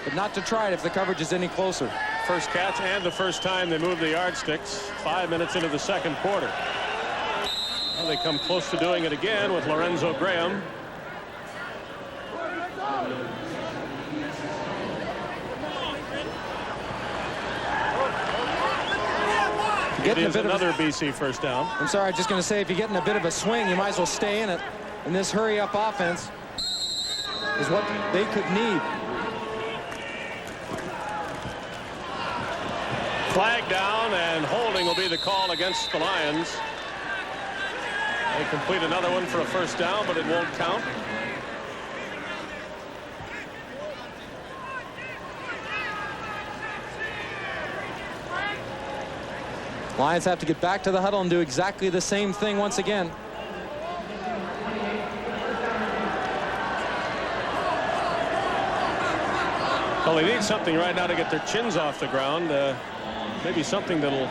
but not to try it if the coverage is any closer. First catch and the first time they move the yardsticks 5 minutes into the second quarter. Well, they come close to doing it again with Lorenzo Graham. Getting a bit another BC first down. I'm sorry, I'm just going to say, if you're getting a bit of a swing, you might as well stay in it. And this hurry-up offense is what they could need. Flag down, and holding will be the call against the Lions. They complete another one for a first down, but it won't count. Lions have to get back to the huddle and do exactly the same thing once again. Well, they need something right now to get their chins off the ground. Maybe something that'll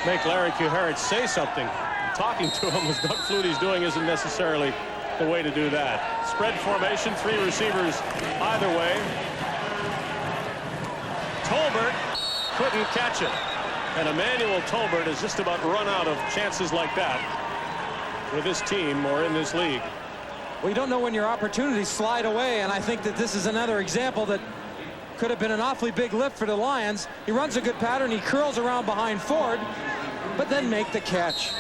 make Larry Kuharich say something. Talking to him, as Doug Flutie's doing, isn't necessarily the way to do that. Spread formation, 3 receivers either way. Tolbert couldn't catch it. And Emmanuel Tolbert has just about run out of chances like that with this team or in this league. Well, you don't know when your opportunities slide away, and I think that this is another example that could have been an awfully big lift for the Lions. He runs a good pattern, he curls around behind Ford, but then make the catch.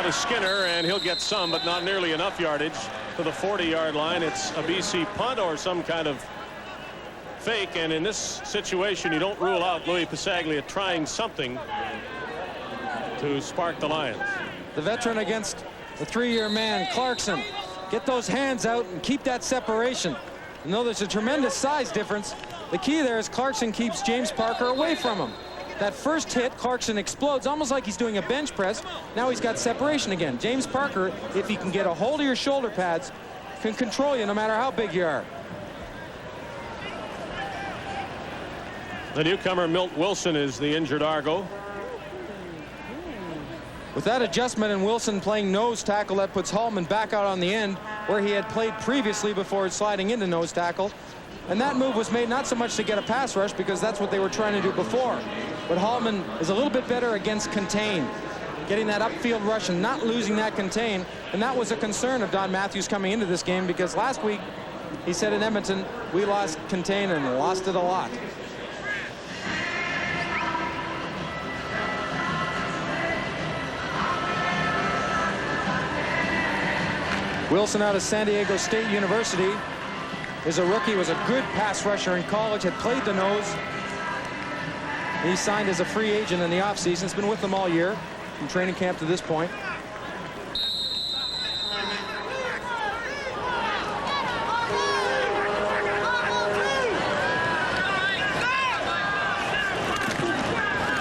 To Skinner, and he'll get some, but not nearly enough yardage to the 40-yard line. It's a BC punt or some kind of fake, and in this situation you don't rule out Louis Pasaglia trying something to spark the Lions. The veteran against the 3-year man, Clarkson. Get those hands out and keep that separation. You know, there's a tremendous size difference. The key there is Clarkson keeps James Parker away from him. That first hit, Clarkson explodes, almost like he's doing a bench press. Now he's got separation again. James Parker, if he can get a hold of your shoulder pads, can control you no matter how big you are. The newcomer, Milt Wilson, is the injured Argo. With that adjustment and Wilson playing nose tackle, that puts Hallman back out on the end where he had played previously before sliding into nose tackle. And that move was made not so much to get a pass rush, because that's what they were trying to do before. But Hallman is a little bit better against contain, getting that upfield rush and not losing that contain. And that was a concern of Don Matthews coming into this game, because last week he said in Edmonton, we lost contain and lost it a lot. Wilson out of San Diego State University is a rookie, was a good pass rusher in college, had played the nose. He signed as a free agent in the offseason. He's been with them all year from training camp to this point.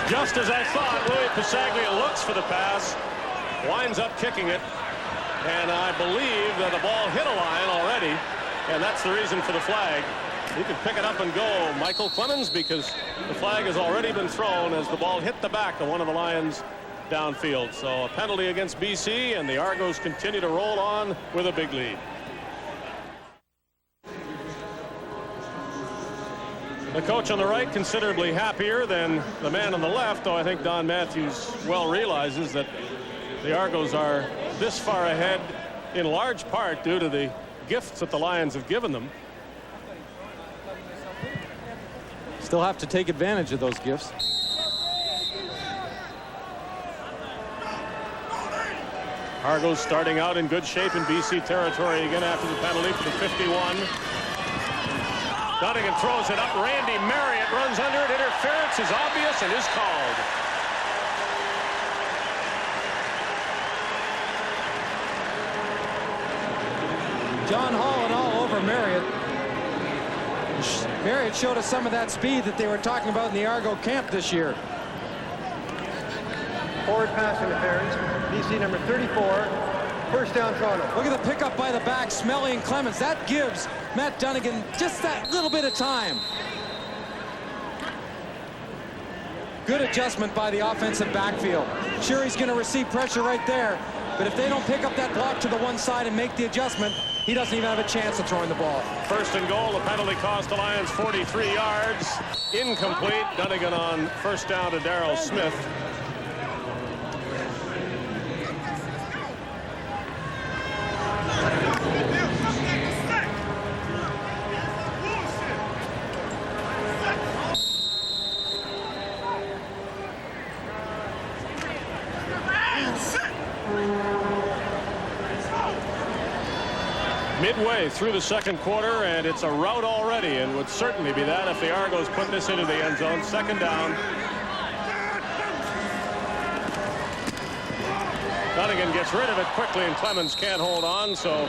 Just as I thought, Louis Pasaglia looks for the pass, winds up kicking it, and I believe that the ball hit a line already, and that's the reason for the flag. You can pick it up and go, Michael Clemens, because the flag has already been thrown as the ball hit the back of one of the Lions downfield. So a penalty against BC, and the Argos continue to roll on with a big lead. The coach on the right considerably happier than the man on the left, though I think Don Matthews well realizes that the Argos are this far ahead in large part due to the gifts that the Lions have given them. Still have to take advantage of those gifts. Argos starting out in good shape in BC territory again after the penalty for the 51. Dunnigan throws it up. Randy Marriott runs under it. Interference is obvious and is called. John Hall and all over Marriott. Marriott showed us some of that speed that they were talking about in the Argo camp this year. Forward pass interference. BC number 34. First down, Toronto. Look at the pickup by the back, Smelly and Clemens. That gives Matt Dunnigan just that little bit of time. Good adjustment by the offensive backfield. Sure, he's going to receive pressure right there, but if they don't pick up that block to the one side and make the adjustment, he doesn't even have a chance of throwing the ball. First and goal. The penalty cost the Lions 43 yards. Incomplete. Dunnigan on first down to Darrell Smith. Midway through the second quarter, and it's a rout already, and would certainly be that if the Argos put this into the end zone. Second down. Dunnigan gets rid of it quickly, and Clemens can't hold on, so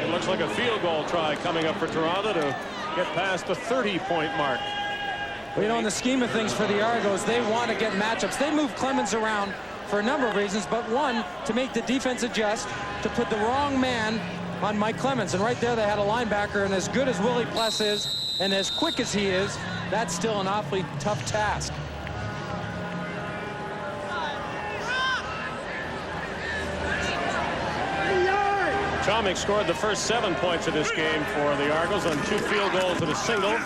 it looks like a field goal try coming up for Toronto to get past the 30-point mark. Well, you know, in the scheme of things for the Argos, they want to get matchups. They move Clemens around for a number of reasons, but one, to make the defense adjust, to put the wrong man on Mike Clemens. And right there they had a linebacker, and as good as Willie Pless is and as quick as he is, that's still an awfully tough task. Chomik scored the first 7 points of this game for the Argos on 2 field goals and a single.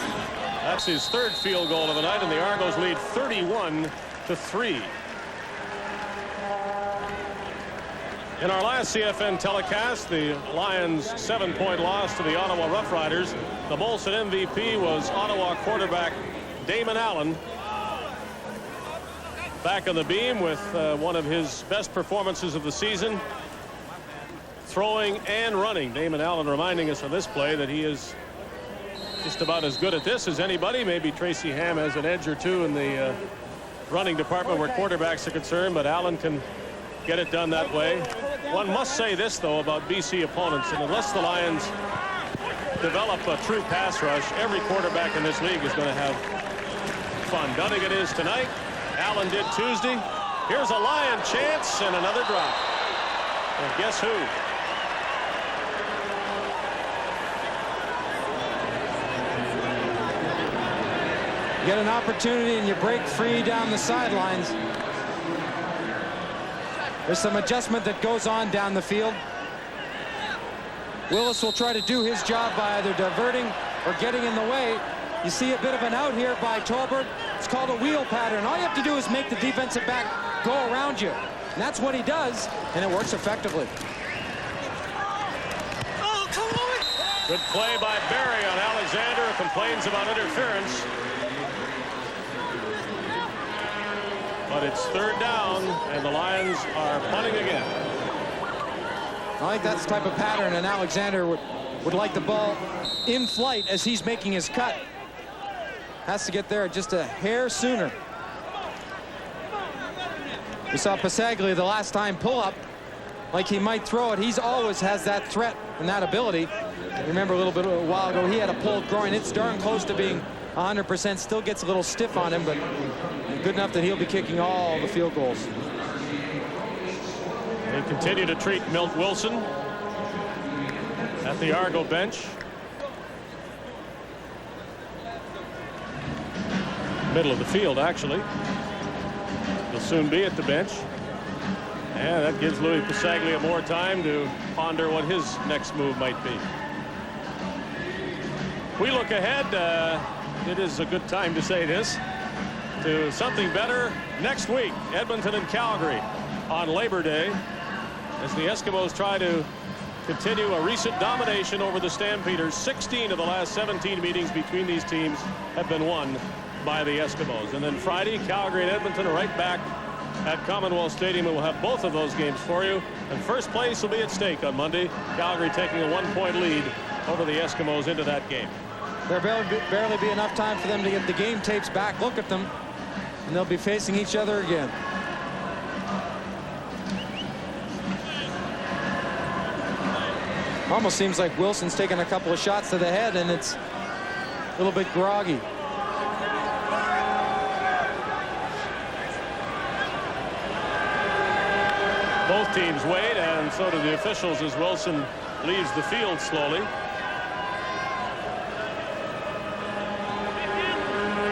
That's his 3rd field goal of the night, and the Argos lead 31-3. In our last CFN telecast, the Lions' 7-point loss to the Ottawa Roughriders. The Molson MVP was Ottawa quarterback Damon Allen. Back on the beam with one of his best performances of the season. Throwing and running. Damon Allen reminding us on this play that he is just about as good at this as anybody. Maybe Tracy Ham has an edge or two in the running department where quarterbacks are concerned, but Allen can get it done that way. One must say this, though, about BC opponents, and unless the Lions develop a true pass rush, every quarterback in this league is going to have fun. Dunnigan is tonight. Allen did Tuesday. Here's a Lion chance and another drop. And guess who? You get an opportunity and you break free down the sidelines. There's some adjustment that goes on down the field. Willis will try to do his job by either diverting or getting in the way. You see a bit of an out here by Tolbert. It's called a wheel pattern. All you have to do is make the defensive back go around you. And that's what he does, and it works effectively. Oh, come on! Good play by Barry on Alexander, who complains about interference. But it's 3rd down, and the Lions are punting again. I think that's the type of pattern, and Alexander would like the ball in flight as he's making his cut. Has to get there just a hair sooner. We saw Pasaglia the last time pull up like he might throw it. He's always has that threat and that ability. Remember a while ago, he had a pulled groin. It's darn close to being 100%. Still gets a little stiff on him, but good enough that he'll be kicking all the field goals. They continue to treat Milt Wilson at the Argo bench. Middle of the field, actually. He'll soon be at the bench. And that gives Louis Pasaglia more time to ponder what his next move might be. We look ahead. It is a good time to say this. To something better next week. Edmonton and Calgary on Labor Day as the Eskimos try to continue a recent domination over the Stampeders. 16 of the last 17 meetings between these teams have been won by the Eskimos. And then Friday, Calgary and Edmonton are right back at Commonwealth Stadium, and we'll have both of those games for you. And first place will be at stake on Monday. Calgary taking a 1-point lead over the Eskimos into that game. There'll barely be enough time for them to get the game tapes back, look at them, and they'll be facing each other again. Almost seems like Wilson's taking a couple of shots to the head, and it's a little bit groggy. Both teams wait, and so do the officials as Wilson leaves the field slowly.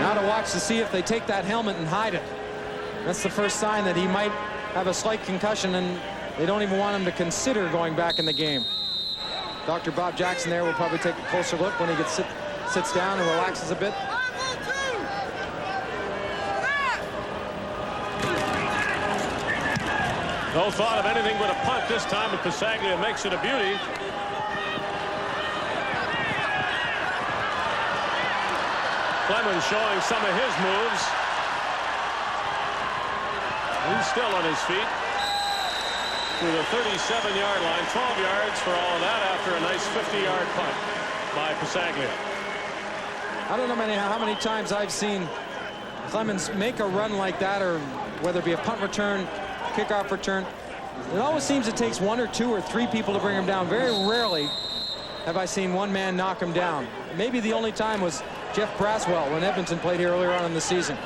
Now to watch to see if they take that helmet and hide it. That's the first sign that he might have a slight concussion, and they don't even want him to consider going back in the game. Dr. Bob Jackson there will probably take a closer look when he sits down and relaxes a bit. No thought of anything but a punt this time, but Passaglia makes it a beauty. Clemens showing some of his moves. He's still on his feet to the 37-yard line, 12 yards for all of that after a nice 50-yard punt by Passaglia. I don't know how many times I've seen Clemens make a run like that, or whether it be a punt return, kickoff return. It always seems it takes 1 or 2 or 3 people to bring him down. Very rarely have I seen one man knock him down. Maybe the only time was Jeff Braswell when Edmonton played here earlier on in the season.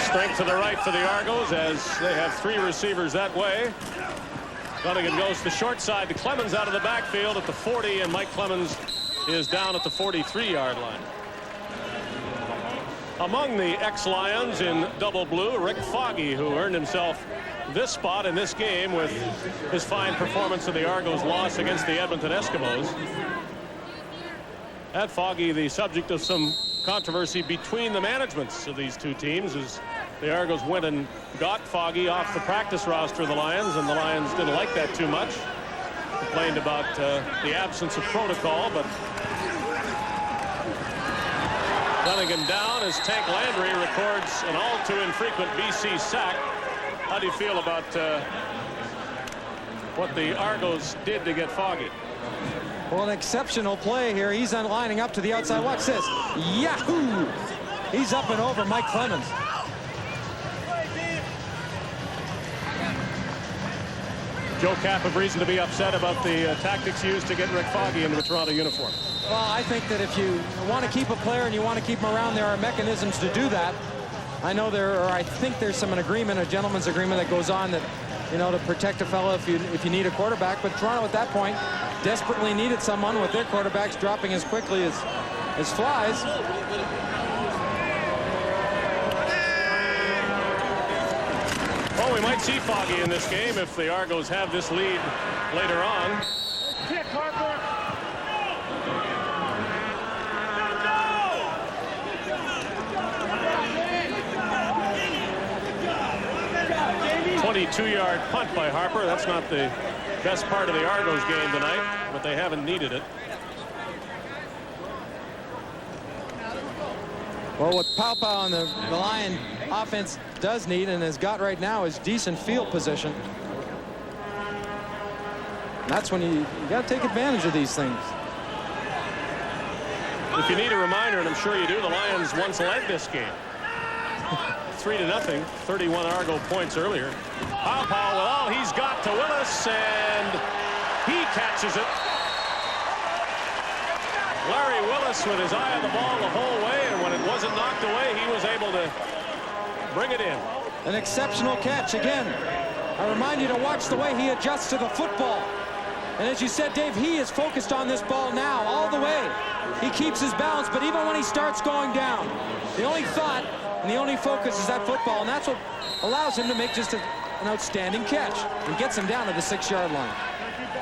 Strength to the right for the Argos as they have 3 receivers that way. Gunnigan goes to the short side to Clemens out of the backfield at the 40, and Mike Clemens is down at the 43-yard line. Among the ex-Lions in double blue, Rick Foggy, who earned himself this spot in this game with his fine performance in the Argos' loss against the Edmonton Eskimos. At Foggy, the subject of some controversy between the managements of these two teams, as the Argos went and got Foggy off the practice roster of the Lions, and the Lions didn't like that too much. Complained about the absence of protocol, but Gunnigan down as Tank Landry records an all too infrequent BC sack. How do you feel about what the Argos did to get Foggy? Well, an exceptional play here. He's lining up to the outside. Watch this. Yahoo! He's up and over Mike Clemens. Joe Kapp have reason to be upset about the tactics used to get Rick Foggy into the Toronto uniform. Well, I think that if you want to keep a player and you want to keep him around, there are mechanisms to do that. I know I think there's an agreement, a gentleman's agreement that goes on that, to protect a fellow if you need a quarterback. But Toronto at that point desperately needed someone with their quarterbacks dropping as quickly as flies. Well, we might see Foggy in this game if the Argos have this lead later on. Kick, Harper. 22-yard punt by Harper. That's not the best part of the Argos game tonight, but they haven't needed it. Well, what Pau on the Lion offense does need and has got right now is decent field position. That's when you got to take advantage of these things. If you need a reminder, and I'm sure you do, the Lions once led this game 3-0, 31 Argo points earlier. Pau with all he's got to Willis, and he catches it. Larry Willis with his eye on the ball the whole way, and when it wasn't knocked away, he was able to bring it in. An exceptional catch again. I remind you to watch the way he adjusts to the football. And as you said, Dave, he is focused on this ball now all the way. He keeps his balance, but even when he starts going down, the only thought and the only focus is that football, and that's what allows him to make just an outstanding catch and gets him down to the 6-yard line.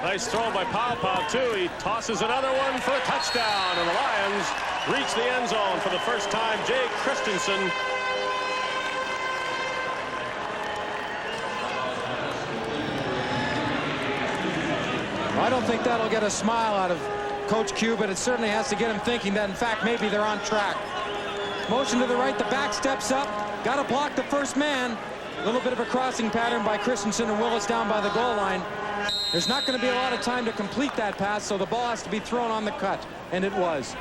Nice throw by Pau, too. He tosses another one for a touchdown, and the Lions reach the end zone for the first time. Jay Christensen. I don't think that'll get a smile out of Coach Q, but it certainly has to get him thinking that, in fact, maybe they're on track. Motion to the right, the back steps up. Got to block the first man. A little bit of a crossing pattern by Christensen and Willis down by the goal line. There's not going to be a lot of time to complete that pass, so the ball has to be thrown on the cut, and it was.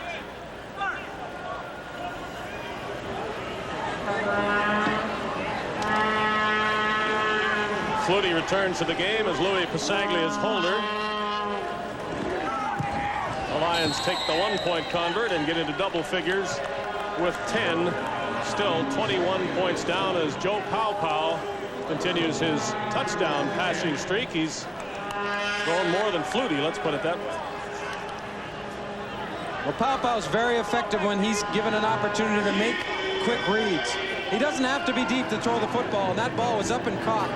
Flutie returns to the game as Louis Pasaglia is holder. The Lions take the 1-point convert and get into double figures with 10. Still 21 points down as Joe Paopao continues his touchdown passing streak. He's thrown more than Flutie, let's put it that way. Well, Paopau's very effective when he's given an opportunity to make quick reads. He doesn't have to be deep to throw the football, and that ball was up and caught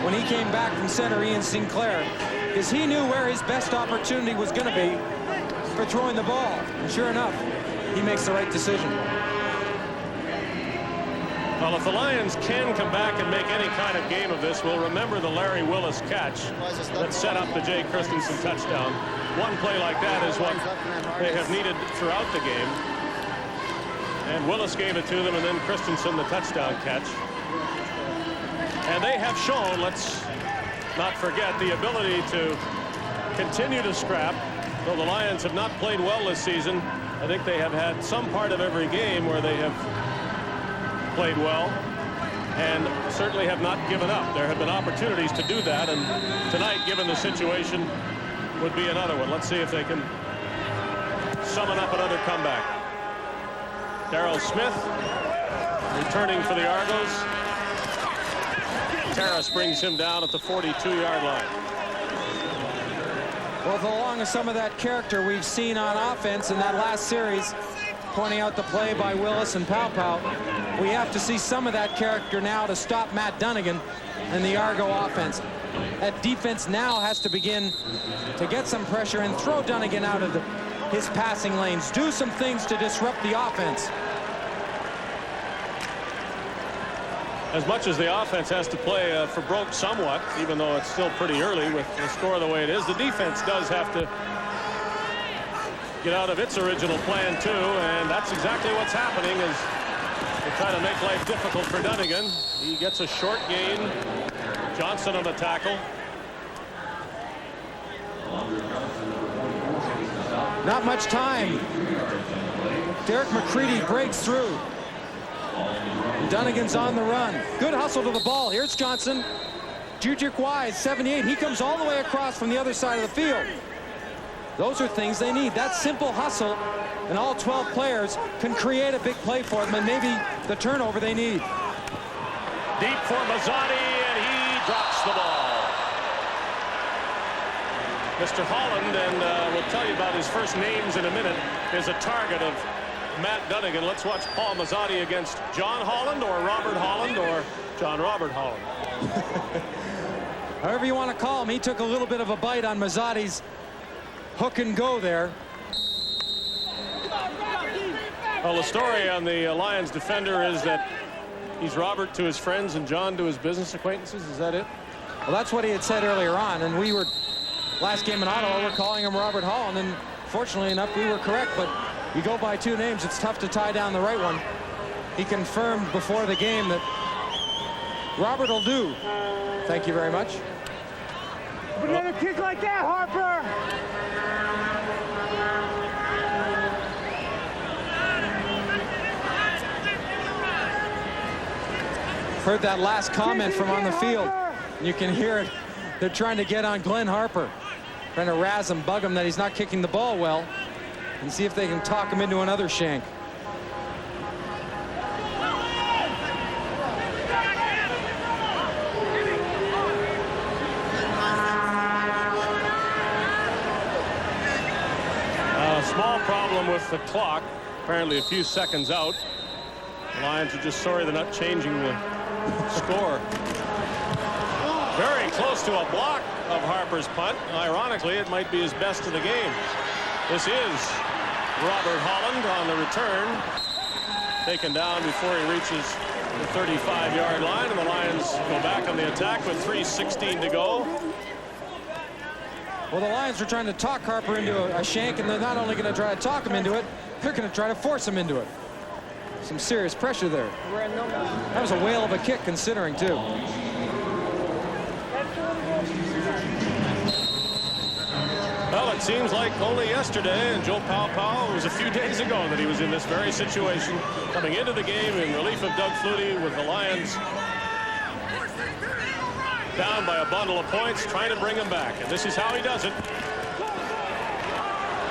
when he came back from center, Ian Sinclair, because he knew where his best opportunity was going to be for throwing the ball. And sure enough, he makes the right decision. Well, if the Lions can come back and make any kind of game of this, we'll remember the Larry Willis catch that set up the Jay Christensen touchdown. One play like that is what they have needed throughout the game. And Willis gave it to them, and then Christensen the touchdown catch. And they have shown, let's not forget, the ability to continue to scrap. Though the Lions have not played well this season, I think they have had some part of every game where they have played well and certainly have not given up. There have been opportunities to do that, and tonight, given the situation, would be another one. Let's see if they can summon up another comeback. Darrell Smith returning for the Argos. Terrace brings him down at the 42-yard line. Well, along with some of that character we've seen on offense in that last series, pointing out the play by Willis and Paopao, we have to see some of that character now to stop Matt Dunnigan and the Argo offense. That defense now has to begin to get some pressure and throw Dunnigan out of his passing lanes. Do some things to disrupt the offense. As much as the offense has to play for broke somewhat, even though it's still pretty early with the score the way it is, the defense does have to get out of its original plan too, and that's exactly what's happening as they try to make life difficult for Dunnigan. He gets a short gain. Johnson on the tackle. Not much time. Derek McCready breaks through. Dunnigan's on the run. Good hustle to the ball. Here's Johnson. Jujic Wise, 78. He comes all the way across from the other side of the field. Those are things they need. That simple hustle, and all 12 players can create a big play for them, and maybe the turnover they need. Deep for Mazzotti, and he drops the ball. Mr. Holland, and we'll tell you about his first names in a minute, is a target of Matt Dunnigan. Let's watch Paul Mazzotti against John Holland or Robert Holland or John Robert Holland. However you want to call him, he took a little bit of a bite on Mazzotti's hook and go there. Well, the story on the Lions defender is that he's Robert to his friends and John to his business acquaintances. Is that it? Well, that's what he had said earlier on, and we were, last game in Ottawa, we're calling him Robert Holland, and fortunately enough, we were correct, but you go by two names, it's tough to tie down the right one. He confirmed before the game that Robert will do. Thank you very much. We're gonna kick like that, Harper! Heard that last comment from on the field. You can hear it. They're trying to get on Glenn Harper, trying to razz him, bug him that he's not kicking the ball well, and see if they can talk him into another shank. Small problem with the clock, apparently a few seconds out. The Lions are just sorry they're not changing the score. Very close to a block of Harper's punt. Ironically, it might be his best of the game. This is Robert Holland on the return. Taken down before he reaches the 35-yard line, and the Lions go back on the attack with 3:16 to go. Well, the Lions are trying to talk Harper into a shank, and they're not only going to try to talk him into it, they're going to try to force him into it. Some serious pressure there. That was a whale of a kick, considering, too. Well, it seems like only yesterday, and Joe Paopao, it was a few days ago that he was in this very situation, coming into the game in relief of Doug Flutie with the Lions down by a bundle of points, trying to bring him back. And this is how he does it.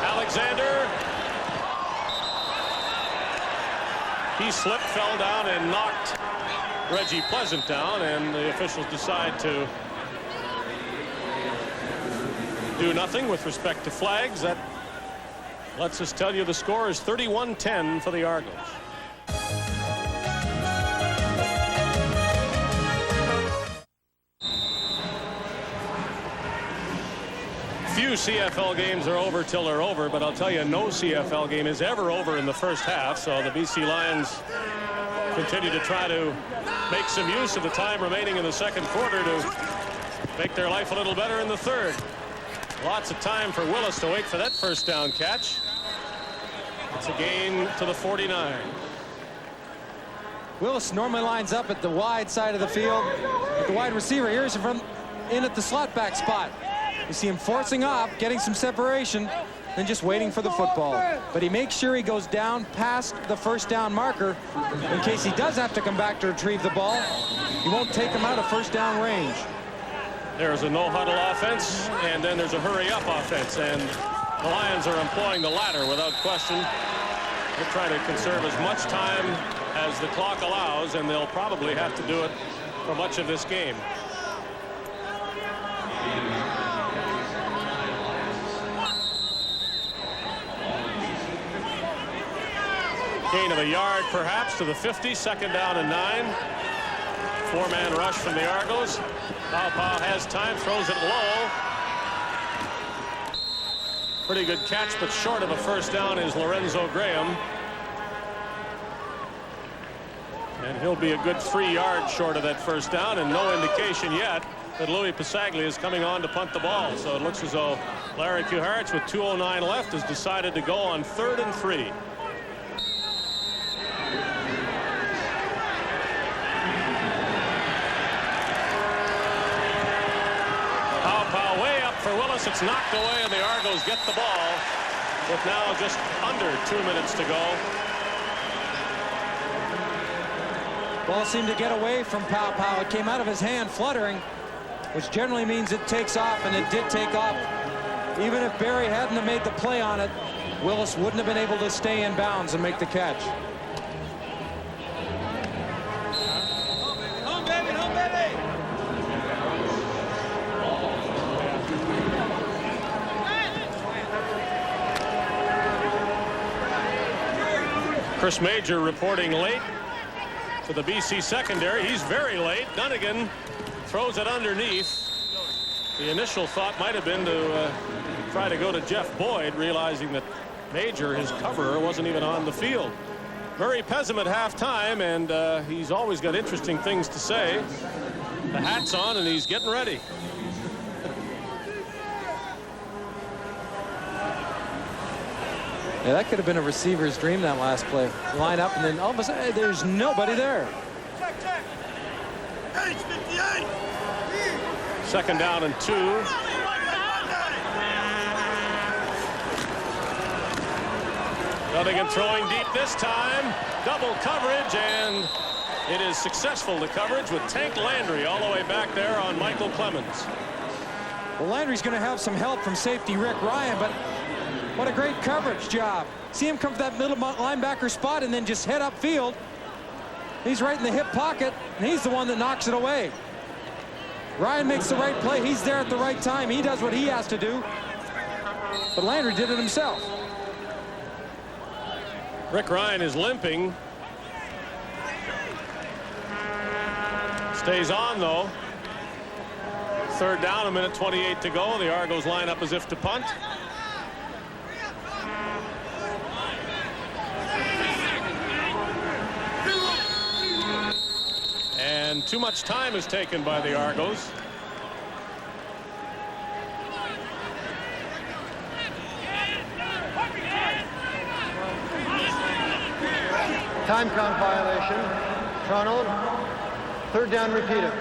Alexander. He slipped, fell down, and knocked Reggie Pleasant down, and the officials decide to do nothing with respect to flags. That lets us tell you the score is 31-10 for the Argos. Few CFL games are over till they're over, but I'll tell you, no CFL game is ever over in the first half. So the BC Lions continue to try to make some use of the time remaining in the second quarter to make their life a little better in the third. Lots of time for Willis to wait for that first down catch. It's a gain to the 49. Willis normally lines up at the wide side of the field with the wide receiver. Here's him from in at the slot back spot. You see him forcing up, getting some separation, then just waiting for the football. But he makes sure he goes down past the first down marker in case he does have to come back to retrieve the ball. He won't take him out of first down range. There's a no-huddle offense, and then there's a hurry-up offense, and the Lions are employing the latter without question. They're trying to conserve as much time as the clock allows, and they'll probably have to do it for much of this game. Gain of a yard, perhaps, to the 50. Second down and 9. Four-man rush from the Argos. Pau has time, throws it low. Pretty good catch, but short of a first down is Lorenzo Graham. And he'll be a good 3 yards short of that first down, and no indication yet that Louis Pasaglia is coming on to punt the ball. So it looks as though Larry Kuharich, with 2:09 left, has decided to go on 3rd and 3. Way up for Willis. It's knocked away, and the Argos get the ball with now just under 2 minutes to go. Ball seemed to get away from Pau. It came out of his hand fluttering, which generally means it takes off, and it did take off. Even if Barry hadn't have made the play on it, Willis wouldn't have been able to stay in bounds and make the catch. Home, baby, home, baby. Chris Major reporting late to the BC secondary. He's very late. Dunnigan throws it underneath. The initial thought might have been to try to go to Jeff Boyd, realizing that Major, his coverer, wasn't even on the field. Murray Pezim at halftime, and he's always got interesting things to say. The hat's on, and he's getting ready. Yeah, that could have been a receiver's dream, that last play. Line up, and then all of a sudden, there's nobody there. Check. H 58. Second down and 2. Dunnigan throwing deep this time. Double coverage, and it is successful, the coverage, with Tank Landry all the way back there on Michael Clemens. Well, Landry's going to have some help from safety Rick Ryan, but what a great coverage job. See him come to that middle linebacker spot and then just head upfield. He's right in the hip pocket, and he's the one that knocks it away. Ryan makes the right play. He's there at the right time. He does what he has to do. But Landry did it himself. Rick Ryan is limping. Stays on, though. Third down, 1:28 to go. The Argos line up as if to punt. And too much time is taken by the Argos. Time count violation. Toronto, third down repeated.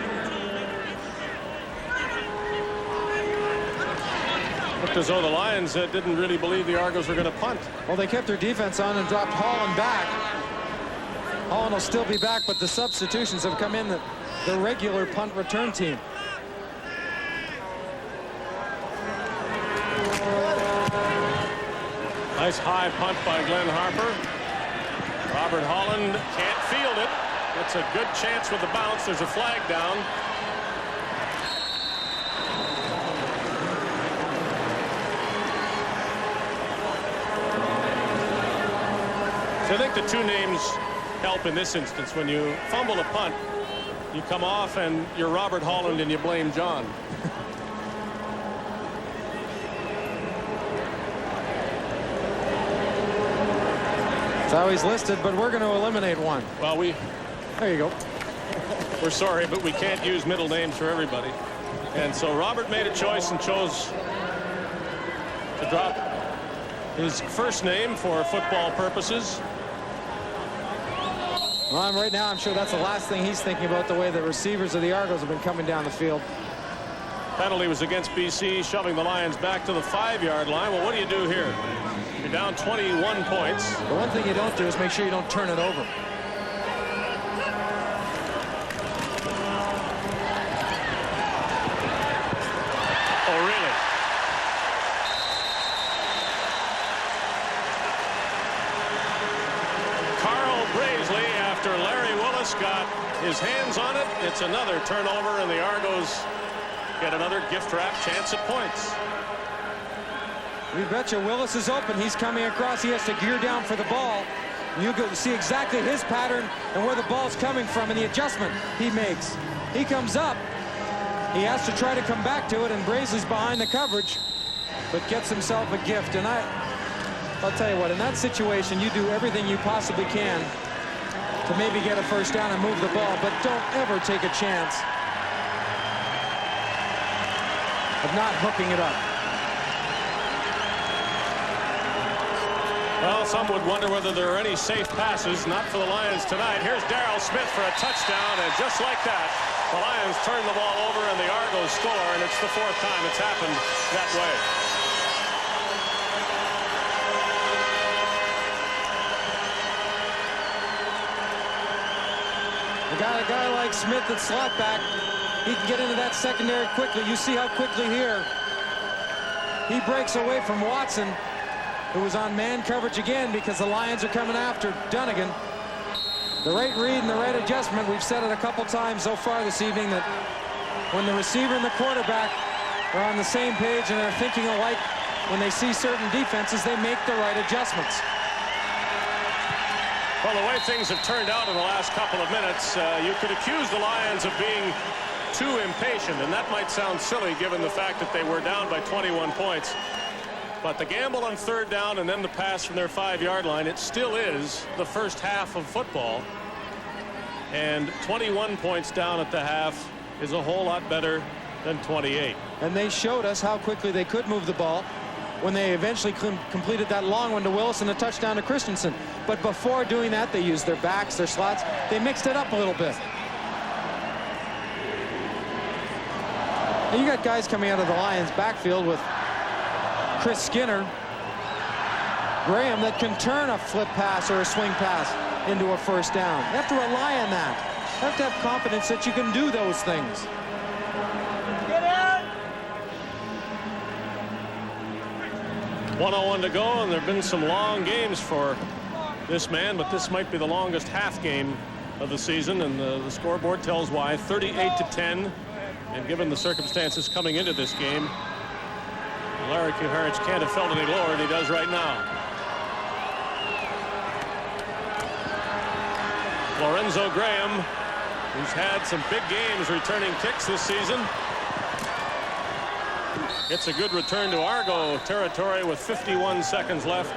Looked as though the Lions didn't really believe the Argos were going to punt. Well, they kept their defense on and dropped Holland back. Holland will still be back, but the substitutions have come in, the regular punt return team. Nice high punt by Glenn Harper. Robert Holland can't field it. It's a good chance with the bounce. There's a flag down. So I think the two names help in this instance. When you fumble a punt, you come off and you're Robert Holland and you blame John. It's how he's listed, but we're going to eliminate one. Well, there you go. We're sorry, but we can't use middle names for everybody. And so Robert made a choice and chose to drop his first name for football purposes. Well, right now, I'm sure that's the last thing he's thinking about, the way the receivers of the Argos have been coming down the field. Penalty was against BC, shoving the Lions back to the 5-yard line. Well, what do you do here? You're down 21 points. The one thing you don't do is make sure you don't turn it over. Oh, really? Carl Brazeley, after Larry Willis got his hands on it, it's another turnover, and the Argos get another gift wrap chance at points. You betcha Willis is open. He's coming across. He has to gear down for the ball. You can see exactly his pattern and where the ball's coming from and the adjustment he makes. He comes up. He has to try to come back to it, and Brazeley's behind the coverage, but gets himself a gift. And I'll tell you what, in that situation, you do everything you possibly can to maybe get a first down and move the ball, but don't ever take a chance of not hooking it up. Well, some would wonder whether there are any safe passes. Not for the Lions tonight. Here's Darrell Smith for a touchdown, and just like that, the Lions turn the ball over and the Argos score, and it's the 4th time it's happened that way. A guy like Smith at slot back, he can get into that secondary quickly. You see how quickly here he breaks away from Watson, who was on man coverage again because the Lions are coming after Dunnigan. The right read and the right adjustment, we've said it a couple times so far this evening, that when the receiver and the quarterback are on the same page and they're thinking alike, when they see certain defenses, they make the right adjustments. Well, the way things have turned out in the last couple of minutes, you could accuse the Lions of being too impatient, and that might sound silly given the fact that they were down by 21 points. But the gamble on 3rd down and then the pass from their 5-yard line, it still is the first half of football. And 21 points down at the half is a whole lot better than 28. And they showed us how quickly they could move the ball when they eventually completed that long one to Willis and the touchdown to Christensen. But before doing that, they used their backs, their slots. They mixed it up a little bit. And you got guys coming out of the Lions backfield with Chris Skinner, Graham, that can turn a flip pass or a swing pass into a first down. You have to rely on that. You have to have confidence that you can do those things. 1:01 to go, and there have been some long games for this man, but this might be the longest half game of the season, and the scoreboard tells why. 38-10, and given the circumstances coming into this game, Larry Kuharich can't have felt any lower than he does right now. Lorenzo Graham, who's had some big games returning kicks this season, gets a good return to Argo territory with 51 seconds left.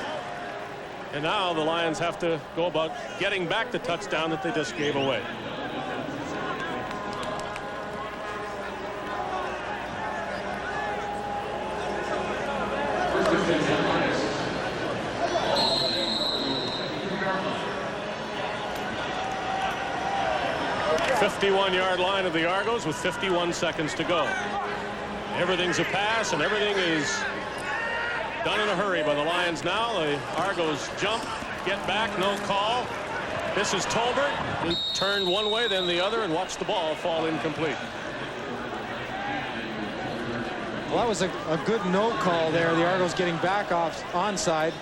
And now the Lions have to go about getting back the touchdown that they just gave away. The 51-yard line of the Argos with 51 seconds to go. Everything's a pass, and everything is done in a hurry by the Lions now. The Argos jump, get back, no call. This is Tolbert. He turned one way, then the other, and watched the ball fall incomplete. Well, that was a good no call there. The Argos getting back off onside.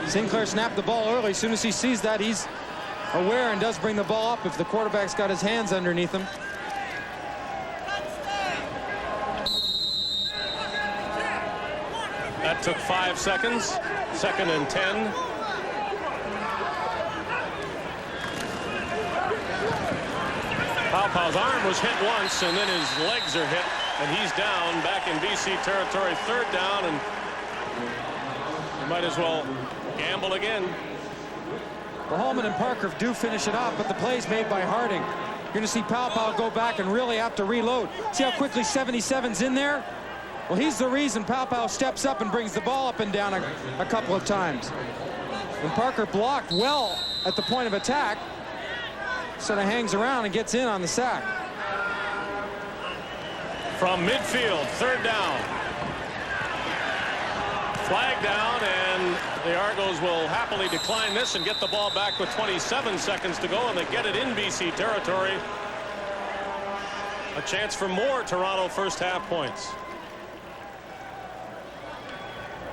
Sinclair snapped the ball early. As soon as he sees that, he's aware and does bring the ball up if the quarterback's got his hands underneath him. That took 5 seconds. 2nd and 10. Paopau's arm was hit once, and then his legs are hit, and he's down back in BC territory. 3rd down, and you might as well gamble again. Well, Holman and Parker do finish it off, but the play's made by Harding. You're going to see Paopau go back and really have to reload. See how quickly 77's in there? Well, he's the reason Paopau steps up and brings the ball up and down a couple of times. And Parker blocked well at the point of attack. Sort of hangs around and gets in on the sack. From midfield, 3rd down. Flag down, and the Argos will happily decline this and get the ball back with 27 seconds to go, and they get it in BC territory. A chance for more Toronto first half points.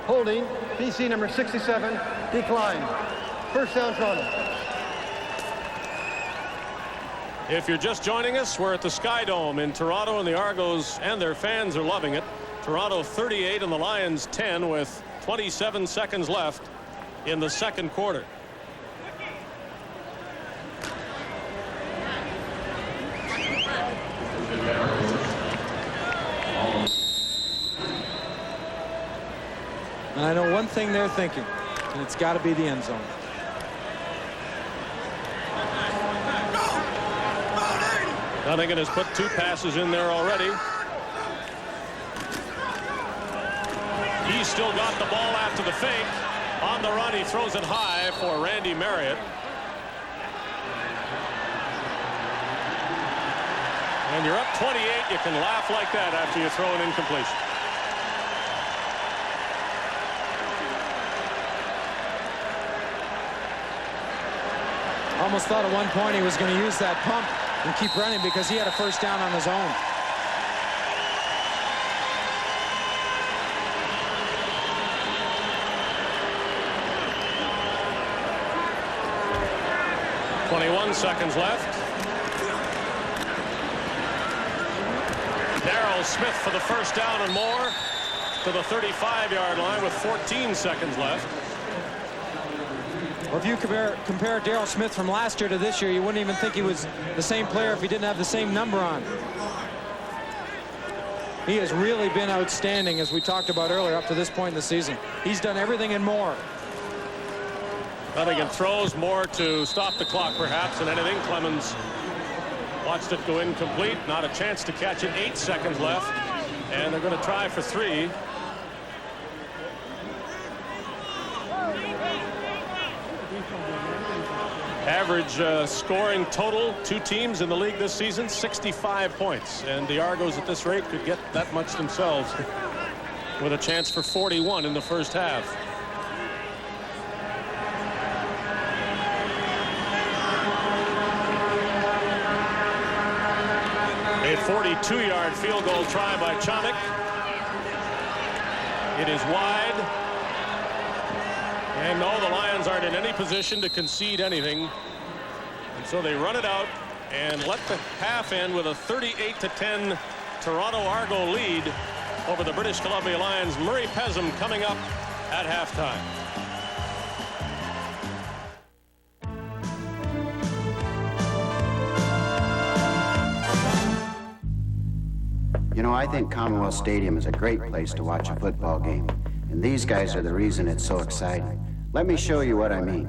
Holding, BC number 67, decline. 1st down, Toronto. If you're just joining us, we're at the Sky Dome in Toronto, and the Argos and their fans are loving it. Toronto 38 and the Lions 10 with 27 seconds left in the 2nd quarter. And I know one thing they're thinking, and it's got to be the end zone. Dunnigan has put 2 passes in there already. He's still got the ball after the fake. On the run, he throws it high for Randy Marriott. And you're up 28. You can laugh like that after you throw an incompletion. Almost thought at one point he was going to use that pump and keep running because he had a 1st down on his own. .21 seconds left. Darrell Smith for the 1st down and more to the 35-yard line with 14 seconds left. Well, if you compare Darrell Smith from last year to this year, you wouldn't even think he was the same player if he didn't have the same number on. He has really been outstanding, as we talked about earlier, up to this point in the season. He's done everything and more. Dunnigan throws more to stop the clock, perhaps, than anything. Clemens watched it go incomplete. Not a chance to catch it. 8 seconds left, and they're going to try for 3. Average scoring total, 2 teams in the league this season, 65 points. And the Argos at this rate could get that much themselves with a chance for 41 in the first half. A 42-yard field goal try by Chomik. It is wide. And no, the Lions aren't in any position to concede anything. And so they run it out and let the half end with a 38-10 Toronto Argo lead over the British Columbia Lions. Murray Pezem coming up at halftime. You know, I think Commonwealth Stadium is a great place to watch a football game. And these guys are the reason it's so exciting. Let me show you what I mean.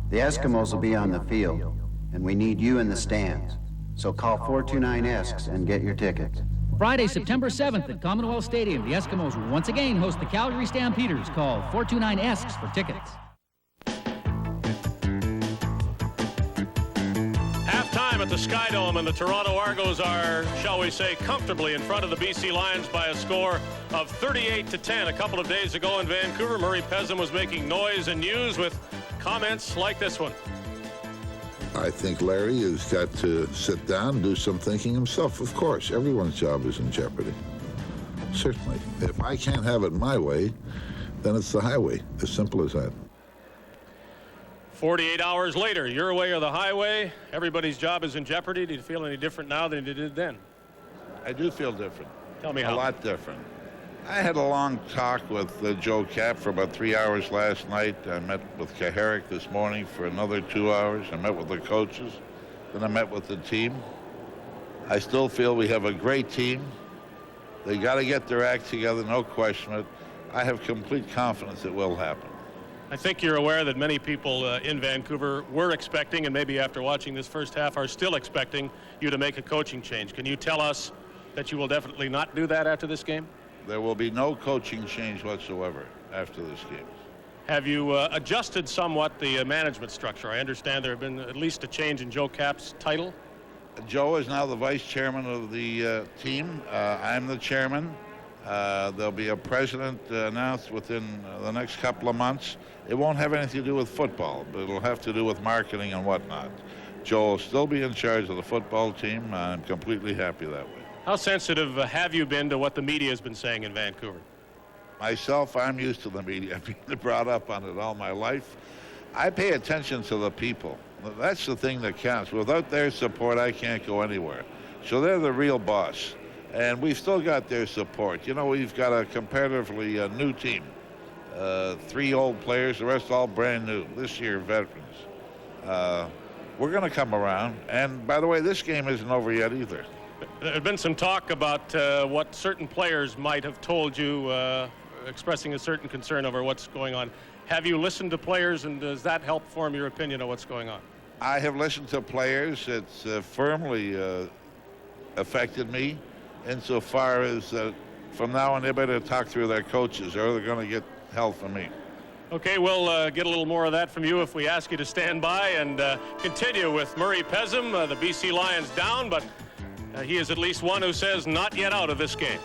The Eskimos will be on the field, and we need you in the stands. So call 429-ESKS and get your tickets. Friday, September 7th at Commonwealth Stadium, the Eskimos once again host the Calgary Stampeders. Call 429-ESKS for tickets. At the Sky Dome, and the Toronto Argos are, shall we say, comfortably in front of the BC Lions by a score of 38-10. A couple of days ago in Vancouver, Murray Pezem was making noise and news with comments like this one. I think Larry has got to sit down and do some thinking himself. Of course, everyone's job is in jeopardy. Certainly. If I can't have it my way, then it's the highway. As simple as that. 48 hours later, your way or the highway, everybody's job is in jeopardy. Do you feel any different now than you did then? I do feel different. Tell me how. A lot different. I had a long talk with Joe Cap for about 3 hours last night. I met with Kaharick this morning for another 2 hours. I met with the coaches. Then I met with the team. I still feel we have a great team. They got to get their act together, no question it. I have complete confidence it will happen. I think you're aware that many people in Vancouver were expecting, and maybe after watching this first half are still expecting you to make a coaching change. Can you tell us that you will definitely not do that after this game? There will be no coaching change whatsoever after this game. Have you adjusted somewhat the management structure? I understand there have been at least a change in Joe Cap's title. Joe is now the vice chairman of the team. I'm the chairman. There'll be a president announced within the next couple of months. It won't have anything to do with football, but it'll have to do with marketing and whatnot. Joe will still be in charge of the football team. I'm completely happy that way. How sensitive have you been to what the media has been saying in Vancouver? Myself, I'm used to the media. I've been brought up on it all my life. I pay attention to the people. That's the thing that counts. Without their support, I can't go anywhere. So they're the real boss. And we've still got their support. You know, we've got a comparatively new team. 3 old players, the rest all brand new. This year, veterans. We're going to come around. And by the way, this game isn't over yet either. There had been some talk about what certain players might have told you, expressing a certain concern over what's going on. Have you listened to players, and does that help form your opinion of what's going on? I have listened to players. It's firmly affected me insofar as from now on they better talk through their coaches or they're going to get hell from me. Okay, we'll get a little more of that from you if we ask you to stand by and continue with Murray Pezim. The BC Lions down, but he is at least one who says not yet out of this game.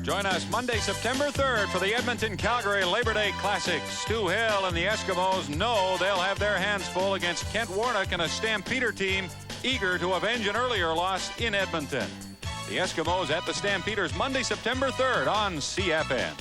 Join us Monday, September 3rd for the Edmonton-Calgary Labor Day Classic. Stu Hill and the Eskimos know they'll have their hands full against Kent Warnock and a Stampeder team eager to avenge an earlier loss in Edmonton. The Eskimos at the Stampeders Monday, September 3rd on CFN.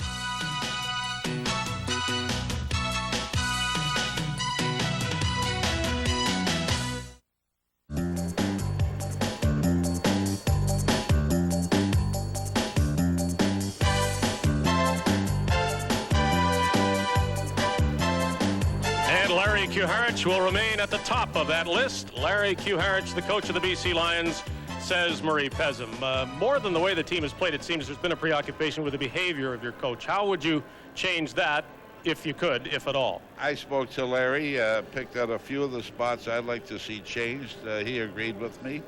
Kuharich will remain at the top of that list. Larry Kuharich, the coach of the BC Lions, says Murray Pezim. More than the way the team has played, it seems there's been a preoccupation with the behavior of your coach. How would you change that, if you could, if at all? I spoke to Larry, picked out a few of the spots I'd like to see changed. He agreed with me.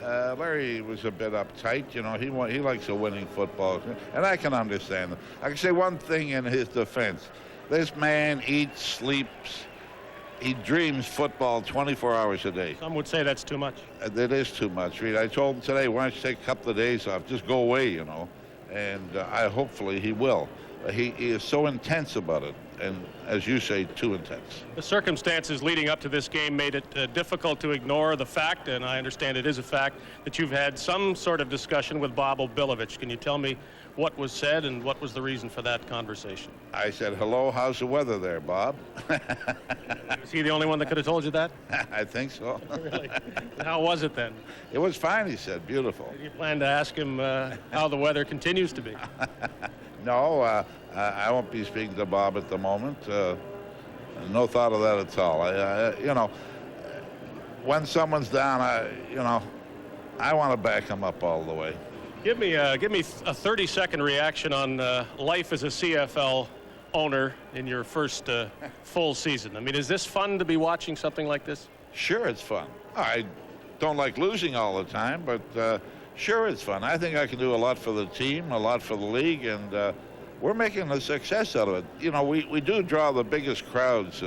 Larry was a bit uptight. You know, he likes a winning football, and I can understand that. I can say one thing in his defense. This man eats, sleeps, he dreams football 24 hours a day. Some would say that's too much. It is too much, Reed. I told him today, why don't you take a couple of days off? Just go away, you know. And hopefully he will. He is so intense about it. And as you say, too intense. The circumstances leading up to this game made it difficult to ignore the fact, and I understand it is a fact, that you've had some sort of discussion with Bob Obilovich. Can you tell me what was said and what was the reason for that conversation? I said, hello, how's the weather there, Bob? Is he the only one that could have told you that? I think so. Really? How was it then? It was fine, he said, beautiful. Did you plan to ask him how the weather continues to be? No, I won't be speaking to Bob at the moment. No thought of that at all. You know, when someone's down, I want to back him up all the way. Give me a 30-second reaction on life as a CFL owner in your first full season. I mean, is this fun to be watching something like this? Sure, it's fun. I don't like losing all the time, but sure, it's fun. I think I can do a lot for the team, a lot for the league, and we're making a success out of it. You know, we do draw the biggest crowds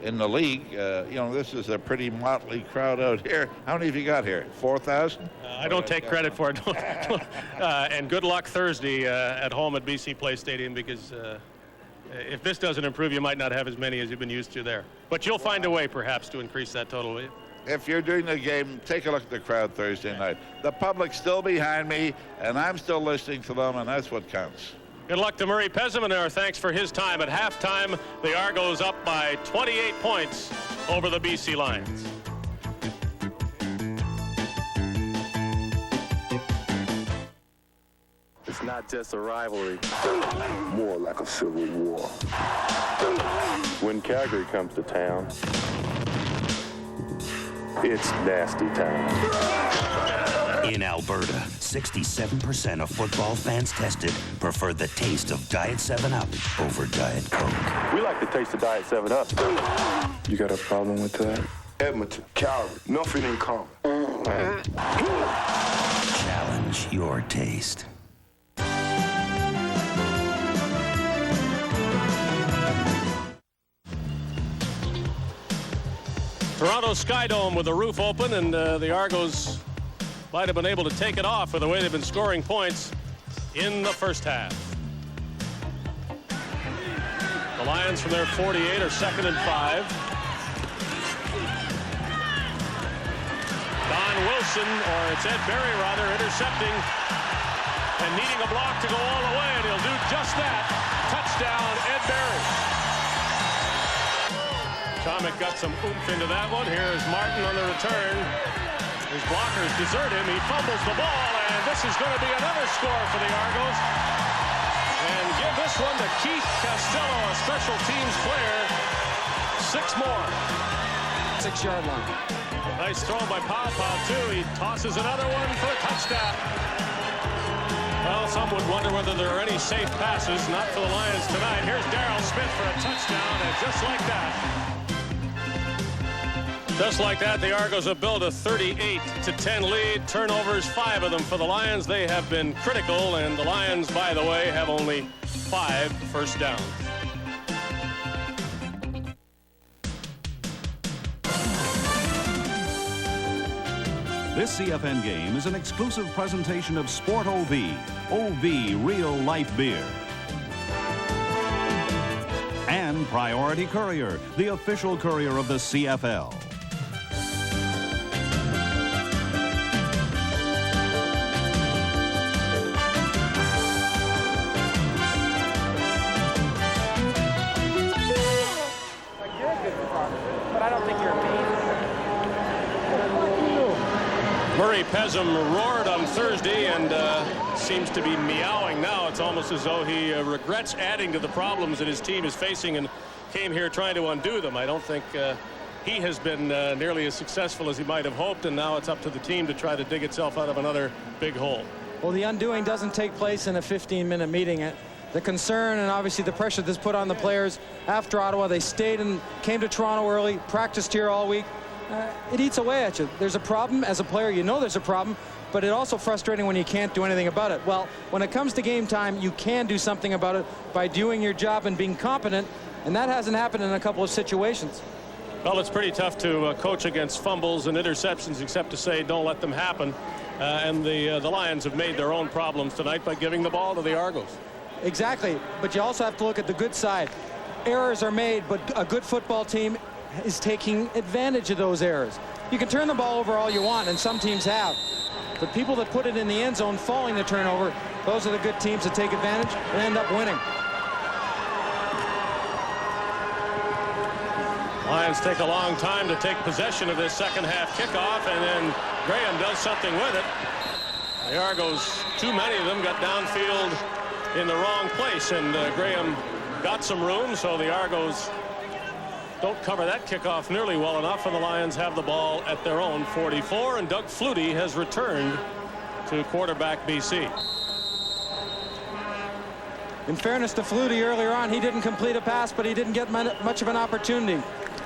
in the league. You know, this is a pretty motley crowd out here. How many have you got here? 4,000? I don't take credit for it. And good luck Thursday at home at BC Place Stadium, because if this doesn't improve, you might not have as many as you've been used to there. But you'll find a way, perhaps, to increase that total, will you? If you're doing the game, take a look at the crowd Thursday night. The public's still behind me, and I'm still listening to them, and that's what counts. Good luck to Murray Pezim, and our thanks for his time. At halftime, the Argos up by 28 points over the BC Lions. It's not just a rivalry, more like a civil war. When Calgary comes to town, it's nasty town. In Alberta, 67% of football fans tested prefer the taste of Diet 7-Up over Diet Coke. We like the taste of Diet 7-Up. You got a problem with that? Edmonton, Calgary, nothing in common. Challenge your taste. Toronto Skydome with the roof open, and the Argos might have been able to take it off with the way they've been scoring points in the first half. The Lions from their 48 are 2nd and 5. Don Wilson, or it's Ed Berry rather, intercepting and needing a block to go all the way, and he'll do just that. Touchdown, Ed Berry. Tomic got some oomph into that one. Here is Martin on the return. His blockers desert him. He fumbles the ball, and this is going to be another score for the Argos. And give this one to Keith Costello, a special teams player. 6 more. 6-yard line. Nice throw by Pau, too. He tosses another one for a touchdown. Well, some would wonder whether there are any safe passes. Not for the Lions tonight. Here's Darryl Smith for a touchdown, and just like that. Just like that, the Argos have built a 38-10 lead. Turnovers, 5 of them for the Lions. They have been critical, and the Lions, by the way, have only 5 first downs. This CFN game is an exclusive presentation of Sport OV, OV Real Life Beer. And Priority Courier, the official courier of the CFL. Murray Pezim roared on Thursday and seems to be meowing now. It's almost as though he regrets adding to the problems that his team is facing and came here trying to undo them. I don't think he has been nearly as successful as he might have hoped, and now it's up to the team to try to dig itself out of another big hole. Well, the undoing doesn't take place in a 15-minute meeting. The concern and obviously the pressure that's put on the players after Ottawa, they stayed and came to Toronto early, practiced here all week. It eats away at you. There's a problem as a player. You know there's a problem, but it's also frustrating when you can't do anything about it. Well, when it comes to game time, you can do something about it by doing your job and being competent, and that hasn't happened in a couple of situations. Well, it's pretty tough to coach against fumbles and interceptions, except to say don't let them happen. And the Lions have made their own problems tonight by giving the ball to the Argos. Exactly, but you also have to look at the good side. Errors are made, but a good football team is taking advantage of those errors. You can turn the ball over all you want, and some teams have. But people that put it in the end zone following the turnover, those are the good teams that take advantage and end up winning. Lions take a long time to take possession of this second half kickoff, and then Graham does something with it. The Argos, too many of them, got downfield in the wrong place, and Graham got some room, so the Argos don't cover that kickoff nearly well enough, and the Lions have the ball at their own 44, and Doug Flutie has returned to quarterback BC. In fairness to Flutie, earlier on, he didn't complete a pass, but he didn't get much of an opportunity.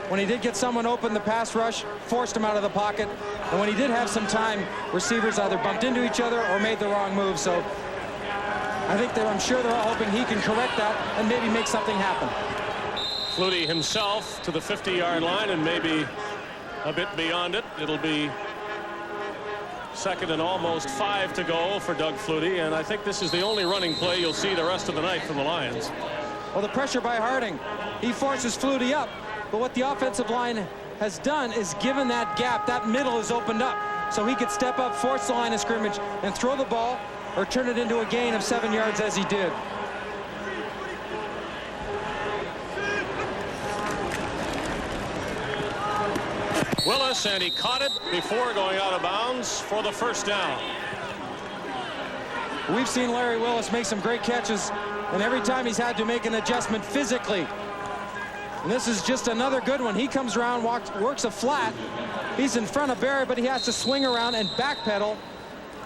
When he did get someone open, the pass rush forced him out of the pocket, and when he did have some time, receivers either bumped into each other or made the wrong move. So I think I'm sure they're all hoping he can correct that and maybe make something happen. Flutie himself to the 50-yard line and maybe a bit beyond it. It'll be second and almost 5 to go for Doug Flutie, and I think this is the only running play you'll see the rest of the night from the Lions. Well, the pressure by Harding, he forces Flutie up, but what the offensive line has done is given that gap. That middle is opened up so he could step up, force the line of scrimmage, and throw the ball or turn it into a gain of 7 yards as he did. Willis, and he caught it before going out of bounds for the first down. We've seen Larry Willis make some great catches, and every time he's had to make an adjustment physically. And this is just another good one. He comes around, works a flat. He's in front of Barry, but he has to swing around and backpedal,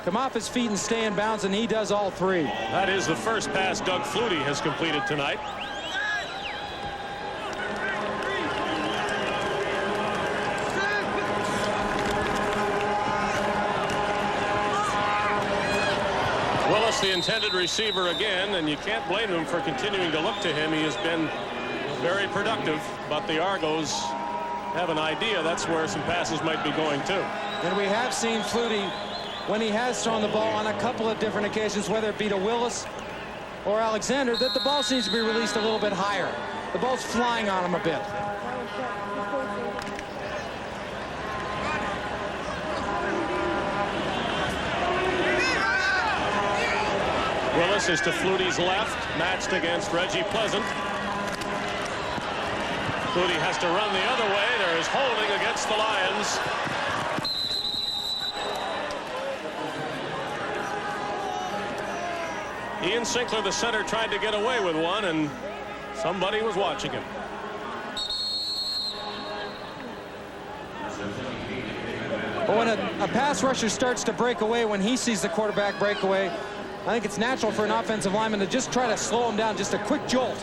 come off his feet and stay in bounds, and he does all three. That is the first pass Doug Flutie has completed tonight. Willis, the intended receiver again, and you can't blame him for continuing to look to him. He has been very productive, but the Argos have an idea that's where some passes might be going to. And we have seen Flutie, when he has thrown the ball on a couple of different occasions, whether it be to Willis or Alexander, that the ball seems to be released a little bit higher. The ball's flying on him a bit. Willis is to Flutie's left, matched against Reggie Pleasant. Flutie has to run the other way. There is holding against the Lions. Ian Sinkler, the center, tried to get away with one, and somebody was watching him. But when a pass rusher starts to break away, when he sees the quarterback break away, I think it's natural for an offensive lineman to just try to slow him down, just a quick jolt.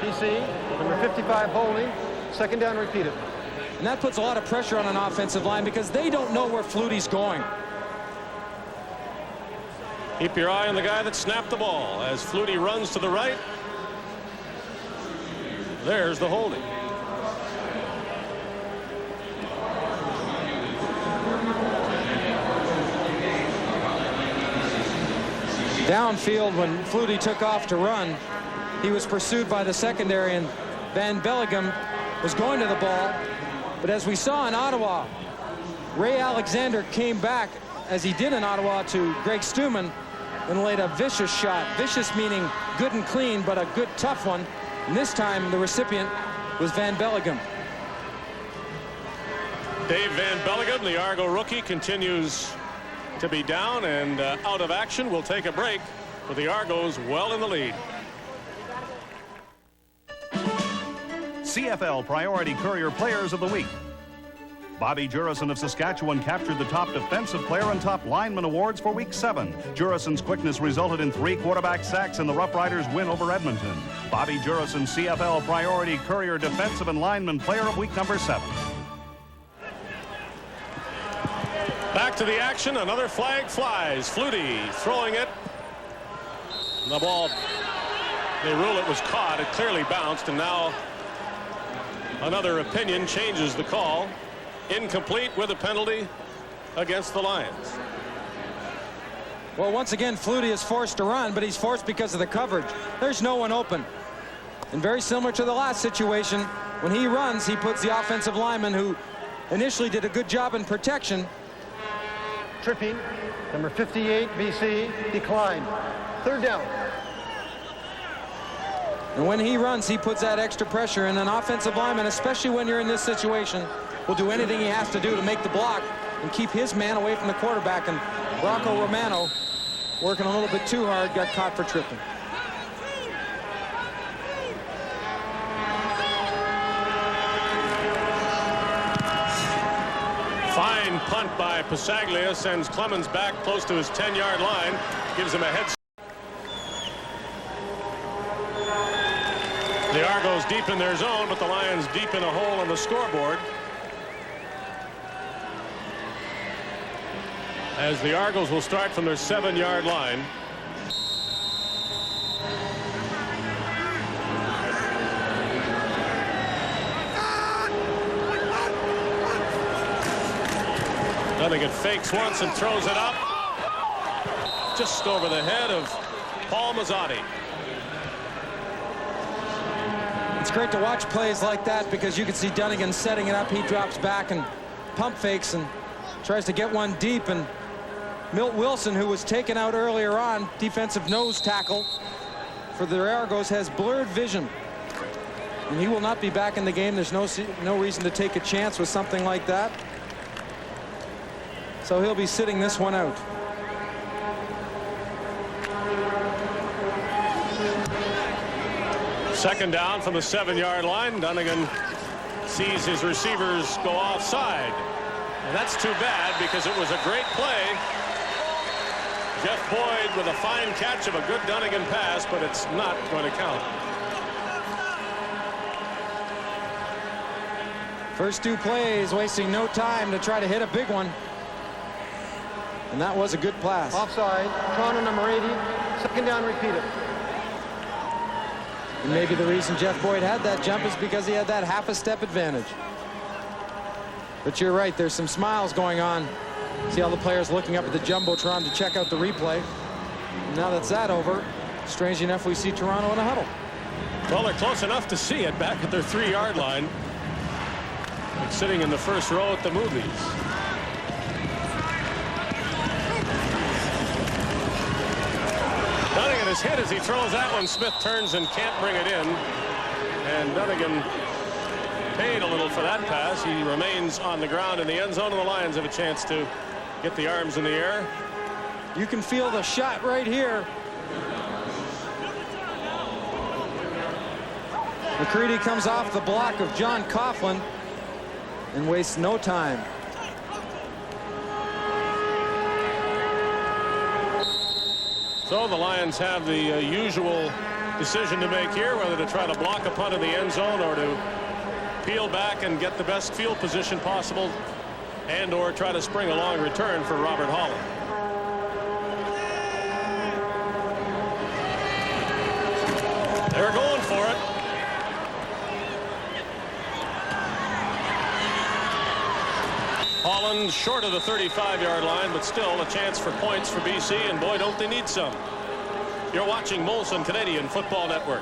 PC, number 55 holding, second down repeated. And that puts a lot of pressure on an offensive line because they don't know where Flutie's going. Keep your eye on the guy that snapped the ball as Flutie runs to the right. There's the holding. Downfield, when Flutie took off to run, he was pursued by the secondary, and Van Belleghem was going to the ball. But as we saw in Ottawa, Ray Alexander came back, as he did in Ottawa, to Greg Stuman and laid a vicious shot. Vicious meaning good and clean, but a good tough one. And this time the recipient was Van Belleghem. Dave Van Belleghem, the Argo rookie, continues to be down and out of action. We'll take a break with the Argos well in the lead. CFL Priority Courier Players of the Week. Bobby Jurison of Saskatchewan captured the top defensive player and top lineman awards for Week 7. Jurison's quickness resulted in 3 quarterback sacks in the Rough Riders' win over Edmonton. Bobby Jurison, CFL Priority Courier Defensive and Lineman Player of Week number 7. Back to the action. Another flag flies. Flutie throwing it. The ball, they rule it was caught. It clearly bounced, and now another opinion changes the call. Incomplete with a penalty against the Lions. Well, once again, Flutie is forced to run, but he's forced because of the coverage. There's no one open. And very similar to the last situation, when he runs, he puts the offensive lineman, who initially did a good job in protection. Tripping, number 58, BC, declined. Third down. And when he runs, he puts that extra pressure, and an offensive lineman, especially when you're in this situation, will do anything he has to do to make the block and keep his man away from the quarterback. And Rocco Romano, working a little bit too hard, got caught for tripping. Fine punt by Pasaglia sends Clemens back close to his 10-yard line, gives him a head. The Argos deep in their zone, but the Lions deep in a hole on the scoreboard. As the Argos will start from their 7-yard line. Dunnigan fakes once and throws it up. Just over the head of Paul Mazzotti. It's great to watch plays like that because you can see Dunnigan setting it up. He drops back and pump fakes and tries to get one deep. And Milt Wilson, who was taken out earlier on, defensive nose tackle for the Argos, has blurred vision. And he will not be back in the game. There's no reason to take a chance with something like that. So he'll be sitting this one out. Second down from the 7-yard line. Dunnigan sees his receivers go offside. And that's too bad because it was a great play. Jeff Boyd with a fine catch of a good Dunnigan pass, but it's not going to count. First two plays, wasting no time to try to hit a big one. And that was a good pass. Offside, Toronto number 80, second down repeated. And maybe the reason Jeff Boyd had that jump is because he had that half a step advantage. But you're right, there's some smiles going on. See all the players looking up at the Jumbotron to check out the replay. And now that's that over, strangely enough, we see Toronto in a huddle. Well, they're close enough to see it back at their 3-yard line. Like sitting in the first row at the movies. Dunnigan is hit as he throws that one. Smith turns and can't bring it in. And Dunnigan paid a little for that pass. He remains on the ground in the end zone, and the Lions have a chance to get the arms in the air. You can feel the shot right here. McCready comes off the block of John Coughlin and wastes no time. So the Lions have the usual decision to make here, whether to try to block a punt in the end zone or to peel back and get the best field position possible, and or try to spring a long return for Robert Holland. They're going for it. Holland short of the 35-yard line, but still a chance for points for BC, and boy, don't they need some. You're watching Molson Canadian Football Network.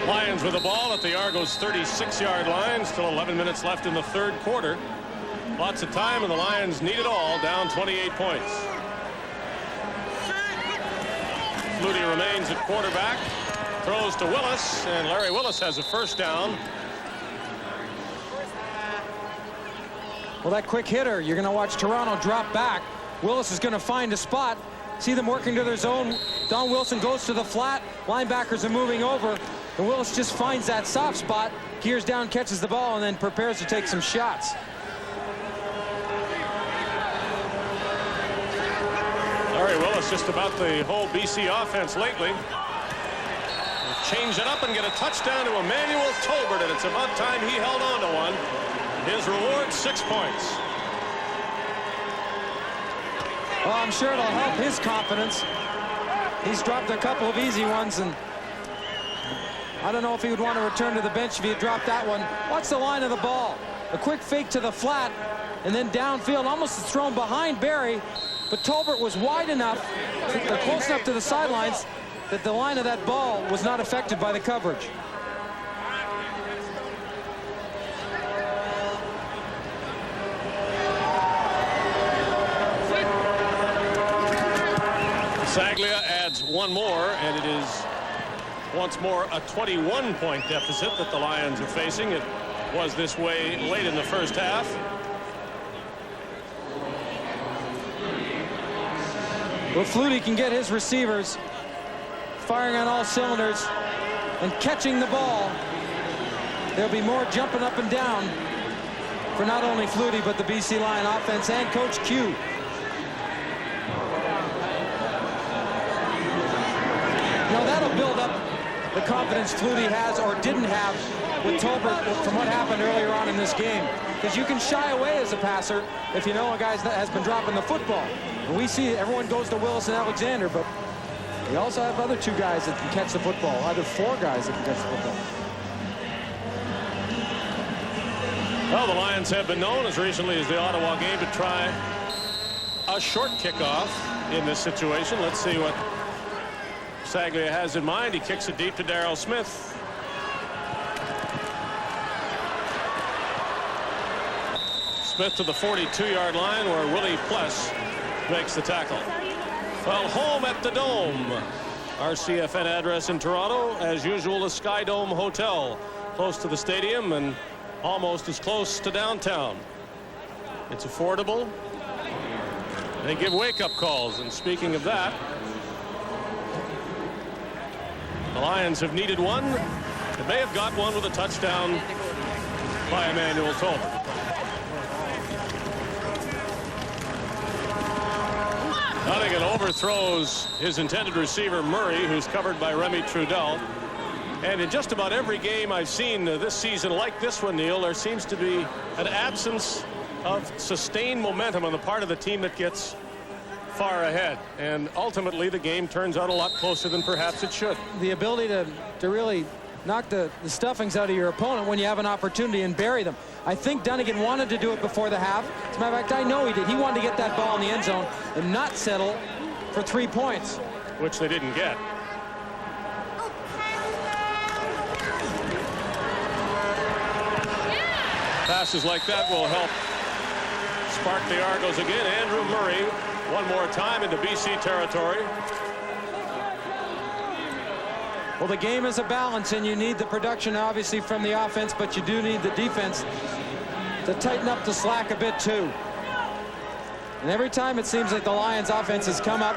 Lions with the ball at the Argos 36-yard line. Still 11 minutes left in the third quarter. Lots of time, and the Lions need it all, down 28 points. Flutie remains at quarterback, throws to Willis, and Larry Willis has a first down. Well, that quick hitter, you're going to watch Toronto drop back. Willis is going to find a spot. See them working to their zone. Don Wilson goes to the flat. Linebackers are moving over, and Willis just finds that soft spot, gears down, catches the ball, and then prepares to take some shots. Larry Willis just about the whole BC offense lately. Change it up and get a touchdown to Emmanuel Tolbert, and it's about time he held on to one. His reward, 6 points. Well, I'm sure it'll help his confidence. He's dropped a couple of easy ones, and I don't know if he would want to return to the bench if he had dropped that one. Watch the line of the ball. A quick fake to the flat, and then downfield, almost thrown behind Barry. But Tolbert was wide enough, close enough to the sidelines, that the line of that ball was not affected by the coverage. Saglia adds one more, and it is once more a 21-point deficit that the Lions are facing. It was this way late in the first half. Well, Flutie can get his receivers firing on all cylinders and catching the ball. There'll be more jumping up and down for not only Flutie, but the BC Lion offense and Coach Q. Now that'll build up the confidence Flutie has or didn't have with Tolbert from what happened earlier on in this game. Because you can shy away as a passer if you know a guy that has been dropping the football. And we see everyone goes to Willis and Alexander, but we also have other two guys that can catch the football, other four guys that can catch the football. Well, the Lions have been known as recently as the Ottawa game to try a short kickoff in this situation. Let's see what Saglia has in mind. He kicks it deep to Darryl Smith. Smith to the 42-yard line where Willie Pless makes the tackle. Well, home at the Dome. Our CFN address in Toronto, as usual, the Sky Dome Hotel, close to the stadium and almost as close to downtown. It's affordable. They give wake-up calls, and speaking of that, the Lions have needed one. They may have got one with a touchdown by Emmanuel Tolbert. Dunnigan overthrows his intended receiver Murray, who's covered by Remy Trudel. And in just about every game I've seen this season like this one, Neil, there seems to be an absence of sustained momentum on the part of the team that gets far ahead. And ultimately the game turns out a lot closer than perhaps it should. The ability to really knock the stuffings out of your opponent when you have an opportunity and bury them. I think Dunnigan wanted to do it before the half. As a matter of fact, I know he did. He wanted to get that ball in the end zone and not settle for 3 points. Which they didn't get. Passes like that will help spark the Argos again. Andrew Murray one more time into BC territory. Well, the game is a balance, and you need the production, obviously, from the offense, but you do need the defense to tighten up the slack a bit, too. And every time it seems like the Lions' offense has come up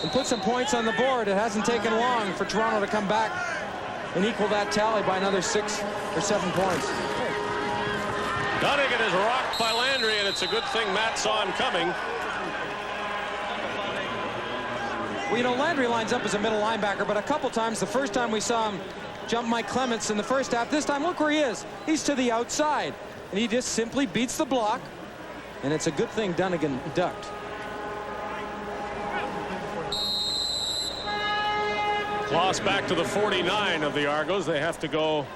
and put some points on the board, it hasn't taken long for Toronto to come back and equal that tally by another 6 or 7 points. Dunnigan is rocked by Landry, and it's a good thing Matt saw him coming. Well, you know, Landry lines up as a middle linebacker, but a couple times, the first time we saw him jump Mike Clements in the first half, this time, look where he is. He's to the outside, and he just simply beats the block, and it's a good thing Dunnigan ducked. Loss back to the 49 of the Argos. They have to go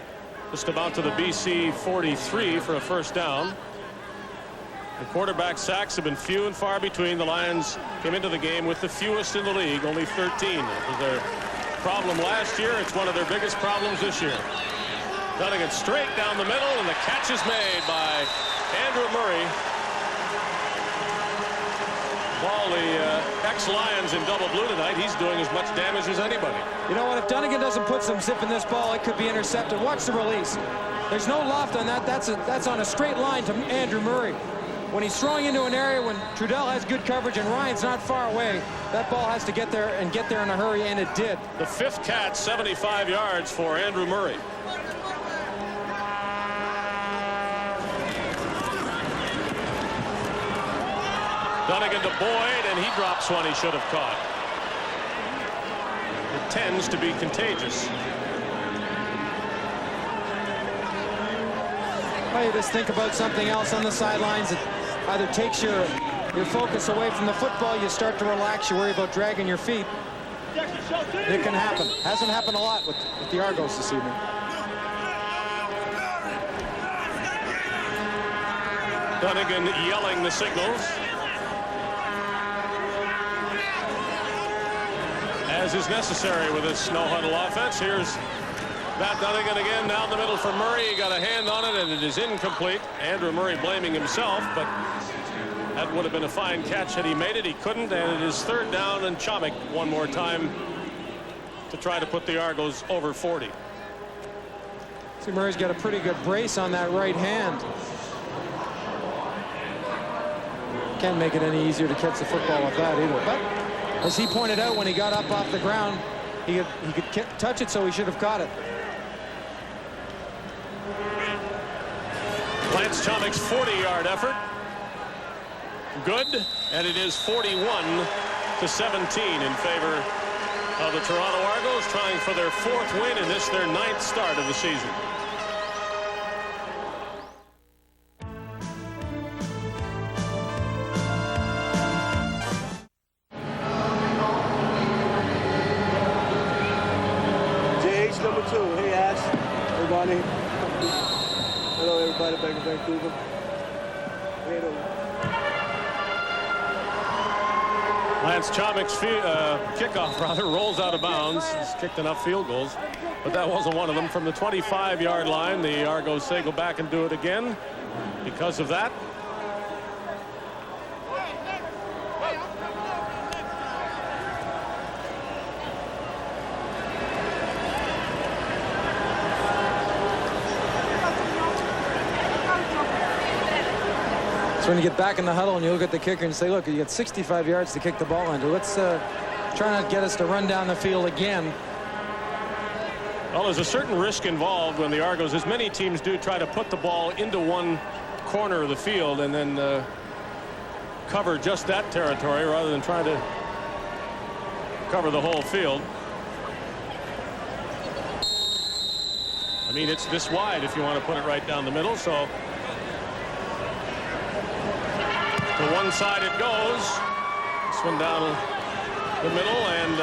just about to the BC 43 for a first down. The quarterback sacks have been few and far between. The Lions came into the game with the fewest in the league, only 13. It was their problem last year. It's one of their biggest problems this year. Dunnigan straight down the middle, and the catch is made by Andrew Murray. All the ex-Lions in double blue tonight, he's doing as much damage as anybody. You know what? If Dunnigan doesn't put some zip in this ball, it could be intercepted. Watch the release. There's no loft on that. That's on a straight line to Andrew Murray. When he's throwing into an area when Trudel has good coverage and Ryan's not far away, that ball has to get there and get there in a hurry, and it did. The fifth catch, 75 yards for Andrew Murray. Dunnigan to Boyd, and he drops one he should have caught. It tends to be contagious. Well, you just think about something else on the sidelines. It either takes your focus away from the football, you start to relax, you worry about dragging your feet. It can happen. Hasn't happened a lot with the Argos this evening. Dunnigan yelling the signals. As is necessary with this snow huddle offense. Here's Matt Dunnigan again down the middle for Murray. He got a hand on it, and it is incomplete. Andrew Murray blaming himself, but that would have been a fine catch had he made it. He couldn't, and it is third down and Chomik one more time to try to put the Argos over 40. See, Murray's got a pretty good brace on that right hand. Can't make it any easier to catch the football with that either. But as he pointed out when he got up off the ground, he could touch it, so he should have caught it. Lance Chomik's 40-yard effort. Good, and it is 41-17 in favor of the Toronto Argos. Argos trying for their 4th win in this, their 9th start of the season. JH number 2. Hey, Ash. Hey, Bonnie. Hello, everybody back in Vancouver. Lance Chomik's kickoff rolls out of bounds. He's kicked enough field goals, but that wasn't one of them. From the 25-yard line, the Argos say go back and do it again because of that. So when you get back in the huddle and you look at the kicker and say, look, you got 65 yards to kick the ball under. Let's try not to get us to run down the field again. Well, there's a certain risk involved when the Argos, as many teams do, try to put the ball into one corner of the field and then cover just that territory rather than trying to cover the whole field. I mean, it's this wide if you want to put it right down the middle, so to one side it goes. This one down the middle, and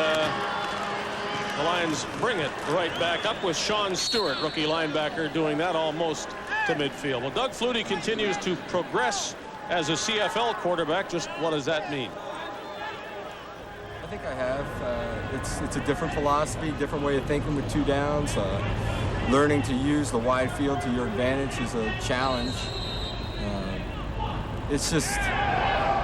the Lions bring it right back up with Sean Stewart, rookie linebacker, doing that almost to midfield. Well, Doug Flutie continues to progress as a CFL quarterback. Just what does that mean? I think I have. It's a different philosophy, different way of thinking with 2 downs. Learning to use the wide field to your advantage is a challenge. It's just,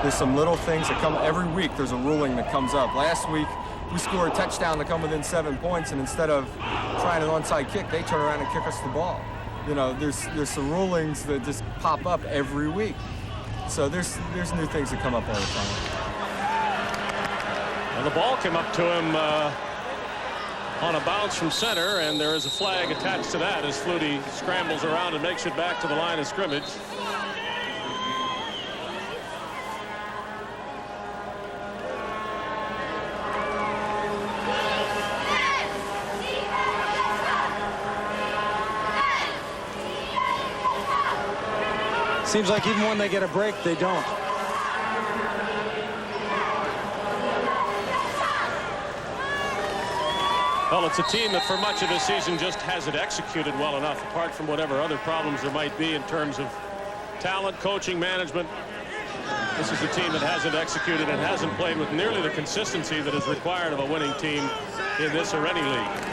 there's some little things that come every week. There's a ruling that comes up. Last week, we scored a touchdown to come within 7 points, and instead of trying an onside kick, they turn around and kick us the ball. You know, there's some rulings that just pop up every week. So there's new things that come up all the time. And the ball came up to him on a bounce from center, and there is a flag attached to that as Flutie scrambles around and makes it back to the line of scrimmage. Seems like even when they get a break, they don't. Well, it's a team that for much of the season just hasn't executed well enough, apart from whatever other problems there might be in terms of talent, coaching, management. This is a team that hasn't executed and hasn't played with nearly the consistency that is required of a winning team in this or any league.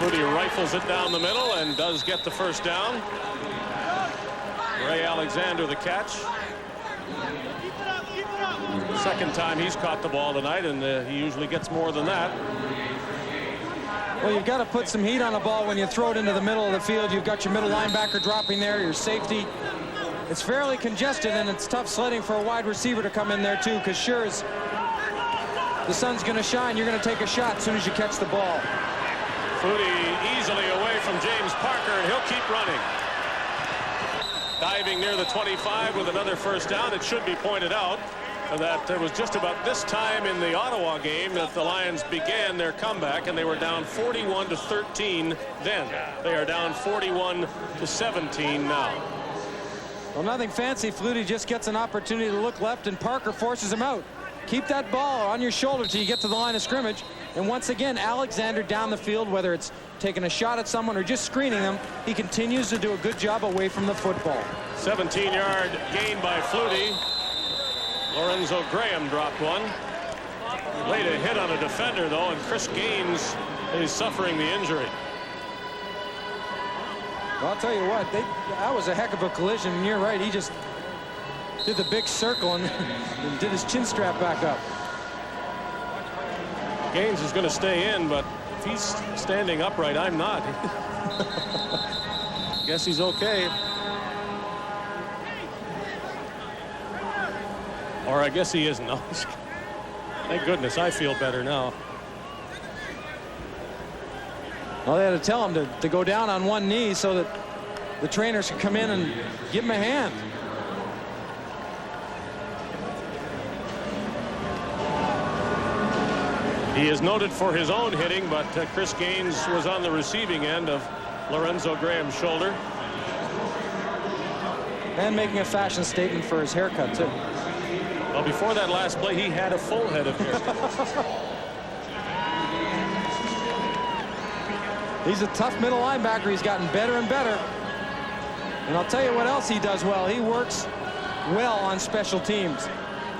Flutie rifles it down the middle and does get the first down. Ray Alexander the catch. Second time he's caught the ball tonight, and he usually gets more than that. Well, you've got to put some heat on the ball when you throw it into the middle of the field. You've got your middle linebacker dropping there, your safety. It's fairly congested, and it's tough sledding for a wide receiver to come in there too, because sure as the sun's going to shine, you're going to take a shot as soon as you catch the ball. Flutie easily away from James Parker, and he'll keep running. Diving near the 25 with another first down. It should be pointed out that it was just about this time in the Ottawa game that the Lions began their comeback, and they were down 41-13 then. They are down 41-17 now. Well, nothing fancy. Flutie just gets an opportunity to look left, and Parker forces him out. Keep that ball on your shoulder till you get to the line of scrimmage. And once again, Alexander down the field, whether it's taking a shot at someone or just screening them, he continues to do a good job away from the football. 17-yard gain by Flutie. Lorenzo Graham dropped one. Laid a hit on a defender, though, and Chris Gaines is suffering the injury. Well, I'll tell you what, that was a heck of a collision, and you're right. He just did the big circle and did his chin strap back up. Gaines is going to stay in, but if he's standing upright, I'm not. Guess he's okay. Or I guess he isn't. No. Thank goodness, I feel better now. Well, they had to tell him to go down on one knee so that the trainers could come in and give him a hand. He is noted for his own hitting, but Chris Gaines was on the receiving end of Lorenzo Graham's shoulder. And making a fashion statement for his haircut, too. Well, before that last play, he had a full head of hair. He's a tough middle linebacker. He's gotten better and better. And I'll tell you what else he does well. He works well on special teams.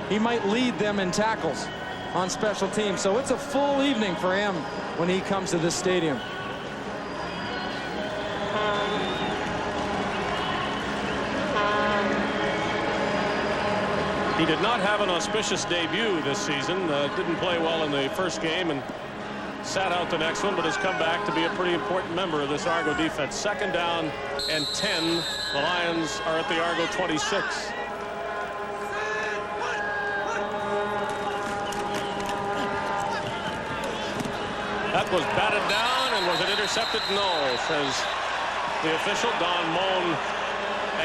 He might lead them in tackles on special teams. So it's a full evening for him when he comes to this stadium. He did not have an auspicious debut this season. Didn't play well in the first game and sat out the next one, but has come back to be a pretty important member of this Argo defense. 2nd down and 10. The Lions are at the Argo 26. That was batted down, and was it intercepted? No, says the official. Don Moan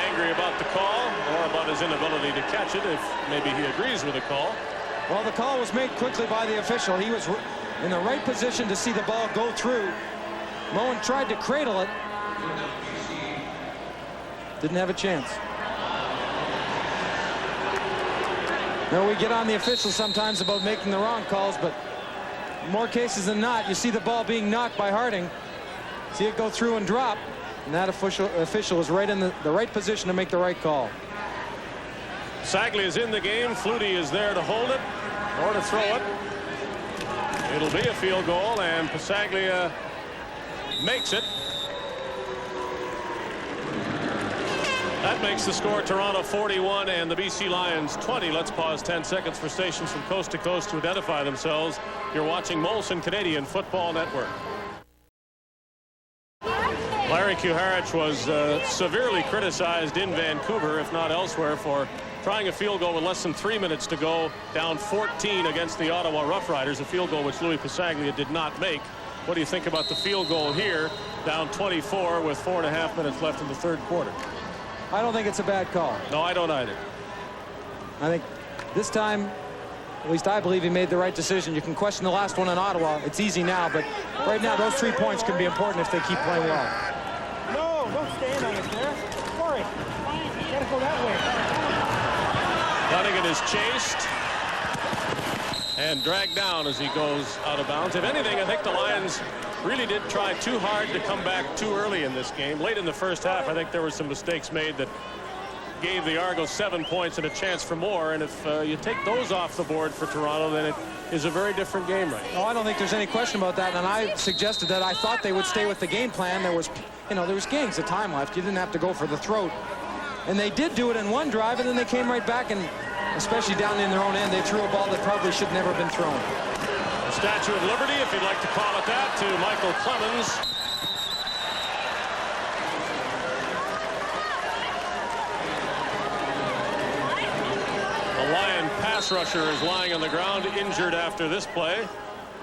angry about the call, or about his inability to catch it, if maybe he agrees with the call. Well, the call was made quickly by the official. He was in the right position to see the ball go through. Moan tried to cradle it. Didn't have a chance. Now, we get on the officials sometimes about making the wrong calls, but more cases than not, you see the ball being knocked by Harding. See it go through and drop, and that official is right in the right position to make the right call. Sagley is in the game. Flutie is there to hold it or to throw it. It'll be a field goal, and Pasaglia makes it. That makes the score Toronto 41 and the BC Lions 20. Let's pause 10 seconds for stations from coast to coast to identify themselves. You're watching Molson Canadian Football Network. Larry Kuharich was severely criticized in Vancouver, if not elsewhere, for trying a field goal with less than 3 minutes to go, down 14 against the Ottawa Roughriders, a field goal which Louis Pasaglia did not make. What do you think about the field goal here, down 24 with 4.5 minutes left in the third quarter? I don't think it's a bad call. No, I don't either. I think this time, at least I believe he made the right decision. You can question the last one in Ottawa. It's easy now, but right now those 3 points can be important if they keep playing well. No, don't stand on it there. Sorry. You gotta go that way. Dunnigan is chased and dragged down as he goes out of bounds. If anything, I think the Lions really did try too hard to come back too early in this game. Late in the first half, I think there were some mistakes made that gave the Argos 7 points and a chance for more. And if you take those off the board for Toronto, then it is a very different game right now. Oh, I don't think there's any question about that. And I suggested that I thought they would stay with the game plan. There was, there was games of time left. You didn't have to go for the throat. And they did do it in one drive, and then they came right back, and especially down in their own end, they threw a ball that probably should never have been thrown. The Statue of Liberty, if you'd like to call it that, to Michael Clemens. The Lion pass rusher is lying on the ground, injured after this play.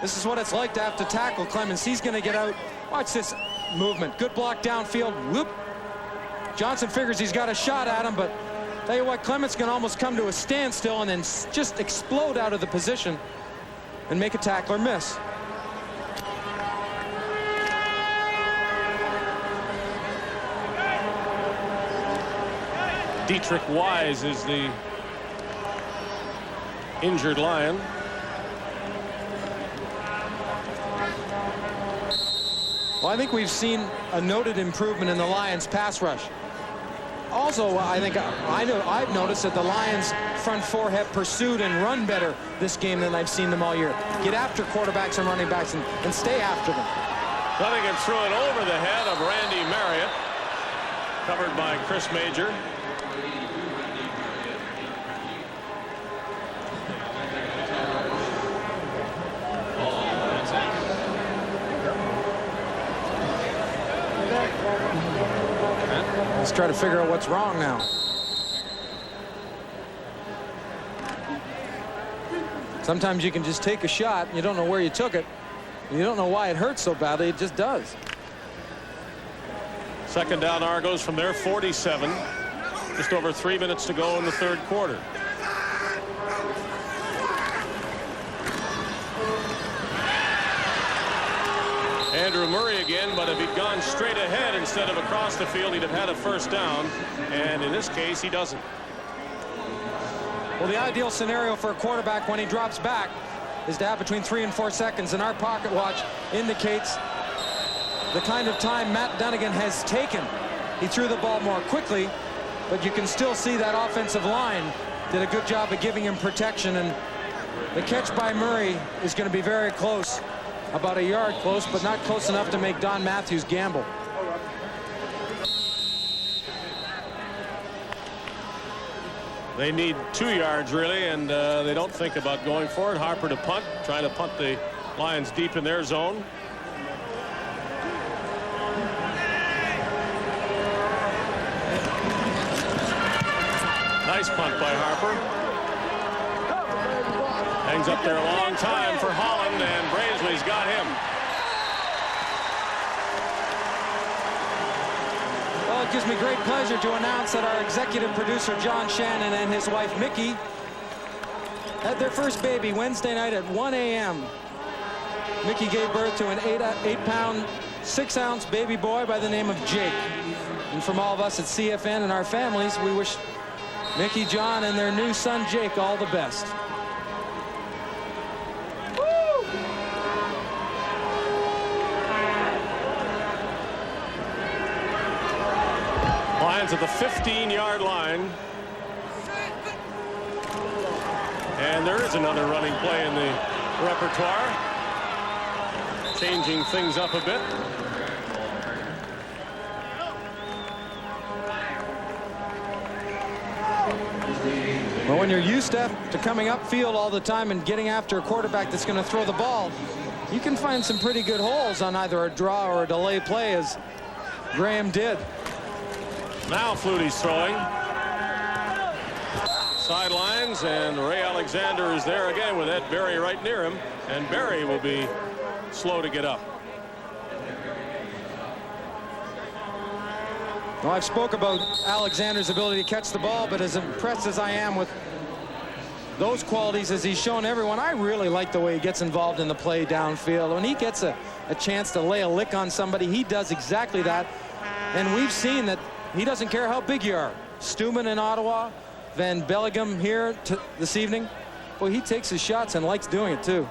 This is what it's like to have to tackle Clemens. He's going to get out. Watch this movement. Good block downfield. Whoop. Johnson figures he's got a shot at him, but tell you what, Clemens can almost come to a standstill and then just explode out of the position and make a tackler miss. Dietrich Wise is the injured Lion. Well, I think we've seen a noted improvement in the Lions pass rush. Also, I think I've noticed that the Lions front four have pursued and run better this game than I've seen them all year. Get after quarterbacks and running backs and stay after them. Dunnigan threw it over the head of Randy Marriott, covered by Chris Major. Let's try to figure out what's wrong now. Sometimes you can just take a shot and you don't know where you took it. You don't know why it hurts so badly. It just does. Second down Argos from their 47. Just over 3 minutes to go in the third quarter. Andrew Murray again, but if he'd gone straight ahead instead of across the field, he'd have had a first down, and in this case, he doesn't. Well, the ideal scenario for a quarterback when he drops back is to have between 3 and 4 seconds, and our pocket watch indicates the kind of time Matt Dunnigan has taken. He threw the ball more quickly, but you can still see that offensive line did a good job of giving him protection, and the catch by Murray is going to be very close, about a yard close, but not close enough to make Don Matthews gamble. They need 2 yards, really, and they don't think about going for it. Harper to punt, trying to punt the Lions deep in their zone. Nice punt by Harper. Hangs up there a long time for Holland, and Brazeley's got him. Well, it gives me great pleasure to announce that our executive producer, John Shannon, and his wife, Mickey, had their first baby Wednesday night at 1 a.m. Mickey gave birth to an 8-pound, 6-ounce baby boy by the name of Jake. And from all of us at CFN and our families, we wish Mickey, John, and their new son, Jake, all the best. Lions at the 15-yard line. And there is another running play in the repertoire. Changing things up a bit. Well, when you're used to coming upfield all the time and getting after a quarterback that's going to throw the ball, you can find some pretty good holes on either a draw or a delay play, as Graham did. Now Flutie's throwing. Sidelines, and Ray Alexander is there again with Ed Berry right near him, and Berry will be slow to get up. Well, I've spoke about Alexander's ability to catch the ball, but as impressed as I am with those qualities as he's shown everyone, I really like the way he gets involved in the play downfield. When he gets a chance to lay a lick on somebody, he does exactly that. And we've seen that he doesn't care how big you are. Stuman in Ottawa, Van Bellingham here this evening. Well, he takes his shots and likes doing it too.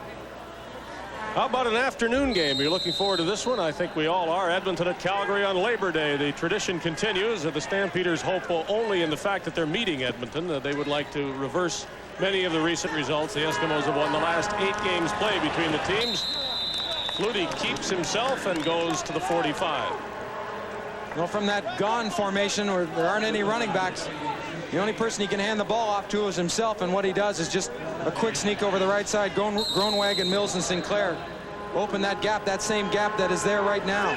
How about an afternoon game? You're looking forward to this one? I think we all are. Edmonton at Calgary on Labor Day. The tradition continues. The Stampeders hope only in the fact that they're meeting Edmonton. They would like to reverse many of the recent results. The Eskimos have won the last 8 games played between the teams. Flutie keeps himself and goes to the 45. Well, from that gone formation where there aren't any running backs, the only person he can hand the ball off to is himself, and what he does is just a quick sneak over the right side. Groenewegen, Mills, and Sinclair open that gap, that same gap that is there right now.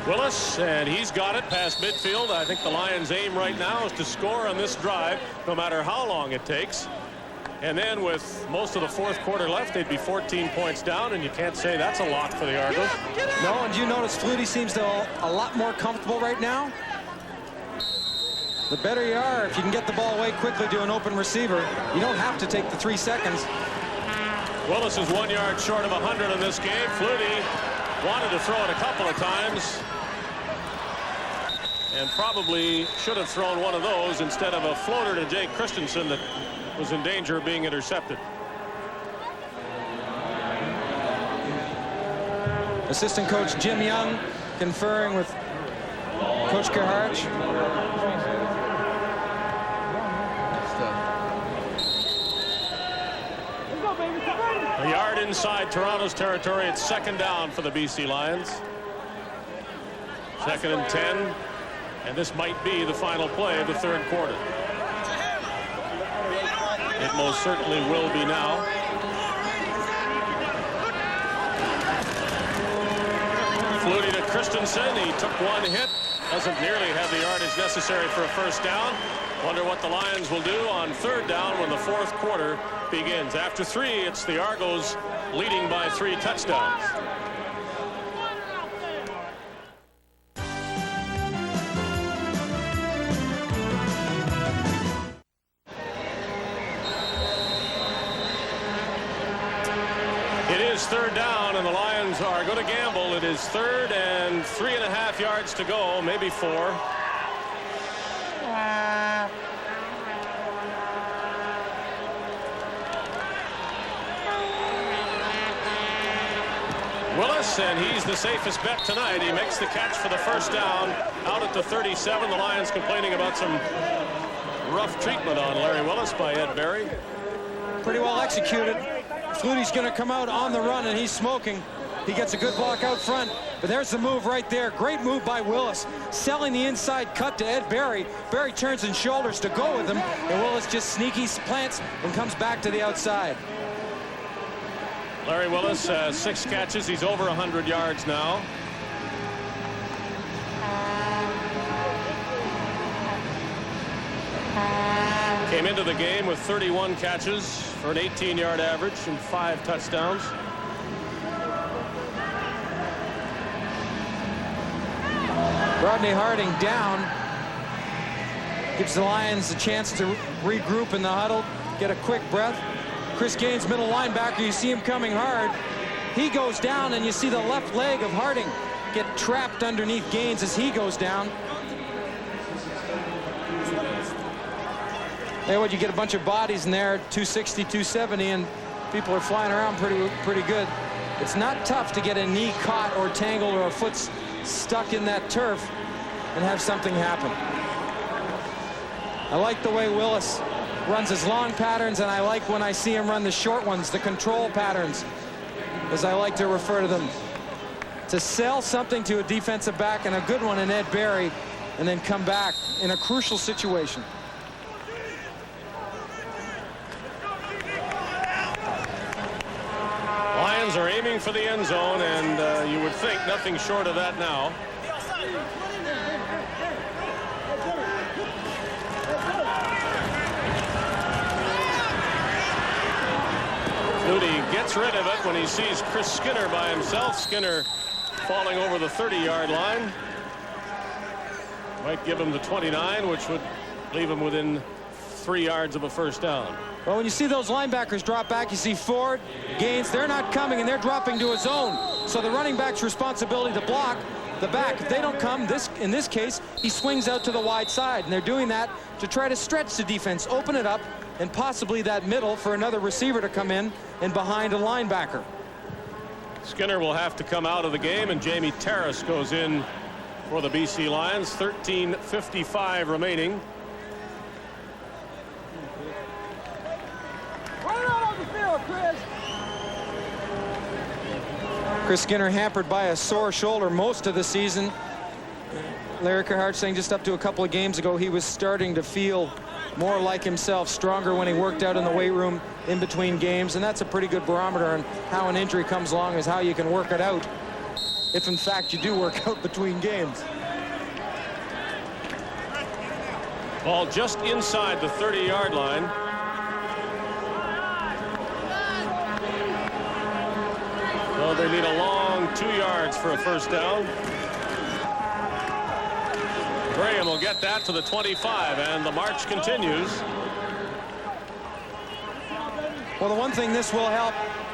Willis, and he's got it past midfield. I think the Lions' aim right now is to score on this drive, no matter how long it takes. And then with most of the fourth quarter left, they'd be 14 points down, and you can't say that's a lock for the Argos. No, and you notice Flutie seems to a lot more comfortable right now. The better you are, if you can get the ball away quickly to an open receiver, you don't have to take the 3 seconds. Willis is 1 yard short of 100 in this game. Flutie wanted to throw it a couple of times and probably should have thrown one of those instead of a floater to Jake Christensen that was in danger of being intercepted. Assistant coach Jim Young conferring with Coach Gerhardt. A yard inside Toronto's territory. It's second down for the BC Lions. 2nd and 10. And this might be the final play of the third quarter. It most certainly will be now. Flutie to Christensen. He took one hit. Doesn't nearly have the yardage necessary for a first down. Wonder what the Lions will do on third down when the fourth quarter begins. After 3, it's the Argos leading by 3 touchdowns. It is is third down, and the Lions are going to gamble. It is third and 3.5 yards to go, maybe 4. Willis, and he's the safest bet tonight. He makes the catch for the first down out at the 37. The Lions complaining about some rough treatment on Larry Willis by Ed Berry. Pretty well executed. Flutie's going to come out on the run, and he's smoking. He gets a good block out front, but there's the move right there. Great move by Willis, selling the inside cut to Ed Berry. Berry turns and shoulders to go with him, and Willis just sneaky plants and comes back to the outside. Larry Willis has 6 catches. He's over 100 yards now. Came into the game with 31 catches for an 18-yard average and 5 touchdowns. Rodney Harding down. Gives the Lions a chance to regroup in the huddle, get a quick breath. Chris Gaines, middle linebacker, you see him coming hard. He goes down, and you see the left leg of Harding get trapped underneath Gaines as he goes down. There, what you get a bunch of bodies in there, 260, 270, and people are flying around pretty good. It's not tough to get a knee caught or tangled or a foot stuck in that turf and have something happen. I like the way Willis runs his long patterns, and I like when I see him run the short ones, the control patterns, as I like to refer to them. To sell something to a defensive back, and a good one in Ed Berry, and then come back in a crucial situation. Lions are aiming for the end zone, and you would think nothing short of that now. Flutie gets rid of it when he sees Chris Skinner by himself. Skinner falling over the 30-yard line. Might give him the 29, which would leave him within 3 yards of a first down. Well, when you see those linebackers drop back, you see Ford, Gaines, they're not coming, and they're dropping to a zone. So the running back's responsibility to block the back. If they don't come, in this case, he swings out to the wide side, and they're doing that to try to stretch the defense, open it up, and possibly that middle for another receiver to come in and behind a linebacker. Skinner will have to come out of the game, and Jamie Terrace goes in for the BC Lions. 13:55 remaining. Chris Skinner hampered by a sore shoulder most of the season. Larry Carhart saying just up to a couple of games ago he was starting to feel more like himself, stronger when he worked out in the weight room in between games, and that's a pretty good barometer on how an injury comes along, is how you can work it out, if in fact you do work out between games. Ball just inside the 30-yard line. Well, they need a long 2 yards for a first down. Graham will get that to the 25, and the march continues. Well, the one thing this will help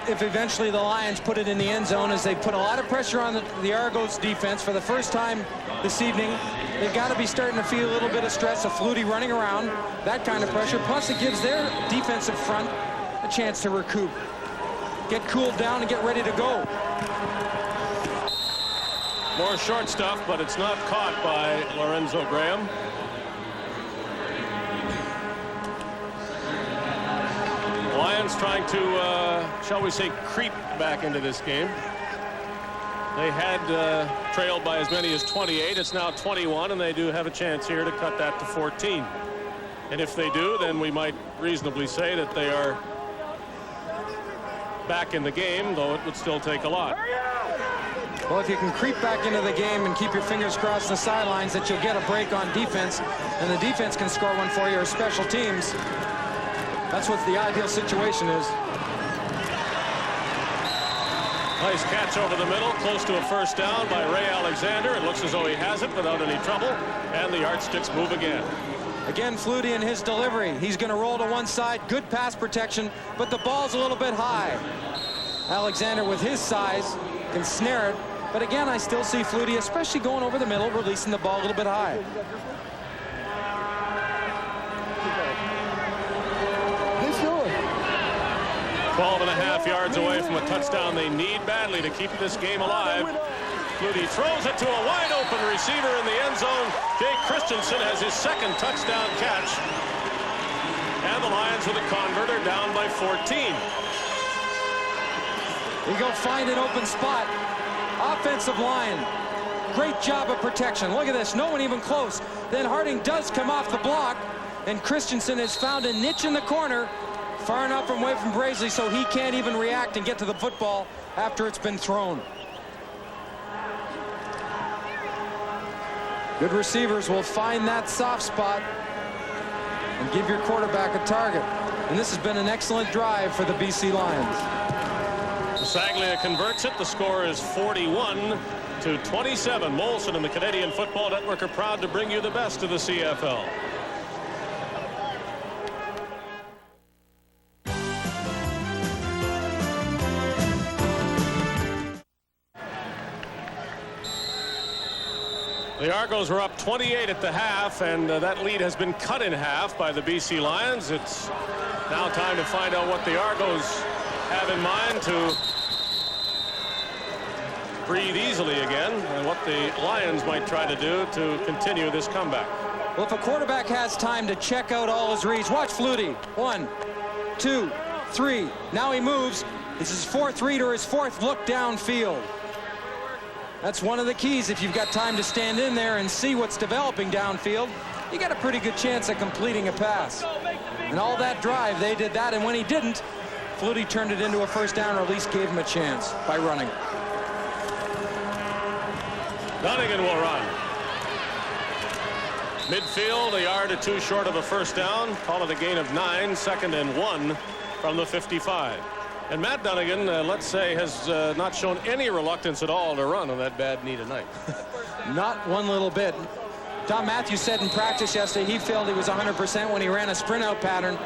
if eventually the Lions put it in the end zone is they put a lot of pressure on the Argos defense for the first time this evening. They've got to be starting to feel a little bit of stress of Flutie running around, that kind of pressure. Plus it gives their defensive front a chance to recoup, get cooled down and get ready to go. More short stuff, but it's not caught by Lorenzo Graham. Lions trying to, shall we say, creep back into this game. They had trailed by as many as 28. It's now 21, and they do have a chance here to cut that to 14. And if they do, then we might reasonably say that they are back in the game, though it would still take a lot. Well, if you can creep back into the game and keep your fingers crossed the sidelines that you'll get a break on defense, and the defense can score one for you, or special teams, that's what the ideal situation is. Nice catch over the middle, close to a first down by Ray Alexander. It looks as though he has it without any trouble, and the yardsticks move again. Again, Flutie in his delivery. He's going to roll to one side. Good pass protection, but the ball's a little bit high. Alexander, with his size, can snare it. But again, I still see Flutie, especially going over the middle, releasing the ball a little bit high. He's doing. 12.5 yards away from a touchdown they need badly to keep this game alive. Flutie throws it to a wide-open receiver in the end zone. Jake Christensen has his second touchdown catch. And the Lions with a converter down by 14. You go find an open spot. Offensive line. Great job of protection. Look at this. No one even close. Then Harding does come off the block. And Christensen has found a niche in the corner far enough away from Brazeley so he can't even react and get to the football after it's been thrown. Good receivers will find that soft spot and give your quarterback a target. And this has been an excellent drive for the BC Lions. Saglia converts it. The score is 41-27. Molson and the Canadian Football Network are proud to bring you the best of the CFL. The Argos were up 28 at the half, and that lead has been cut in half by the BC Lions. It's now time to find out what the Argos have in mind to breathe easily again, and what the Lions might try to do to continue this comeback. Well, if a quarterback has time to check out all his reads, watch Flutie. 1, 2, 3. Now he moves. This is his fourth read or his fourth look downfield. That's one of the keys. If you've got time to stand in there and see what's developing downfield, you got a pretty good chance at completing a pass. And all that drive, they did that, and when he didn't, Flutie turned it into a first down, or at least gave him a chance by running. Dunnigan will run. Midfield, a yard or two short of a first down. Call it a gain of 9, 2nd and 1 from the 55. And Matt Dunnigan, let's say, has not shown any reluctance at all to run on that bad knee tonight. Not one little bit. Tom Matthews said in practice yesterday he felt he was 100% when he ran a sprint out pattern.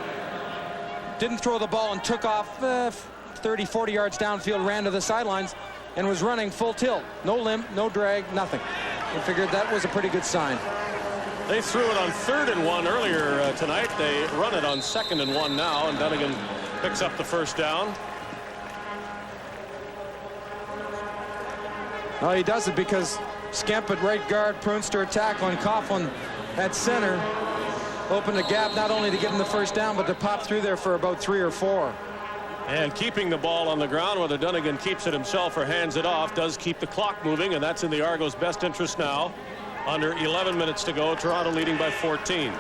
Didn't throw the ball and took off 30, 40 yards downfield, ran to the sidelines, and was running full tilt. No limp, no drag, nothing. We figured that was a pretty good sign. They threw it on 3rd and 1 earlier tonight. They run it on 2nd and 1 now, and Dunnigan picks up the first down. Oh, he does it because Skemp at right guard, Prunster at tackle, and Coughlin at center opened a gap not only to get him the first down, but to pop through there for about 3 or 4. And keeping the ball on the ground, whether Dunnigan keeps it himself or hands it off, does keep the clock moving, and that's in the Argos' best interest now. Under 11 minutes to go, Toronto leading by 14.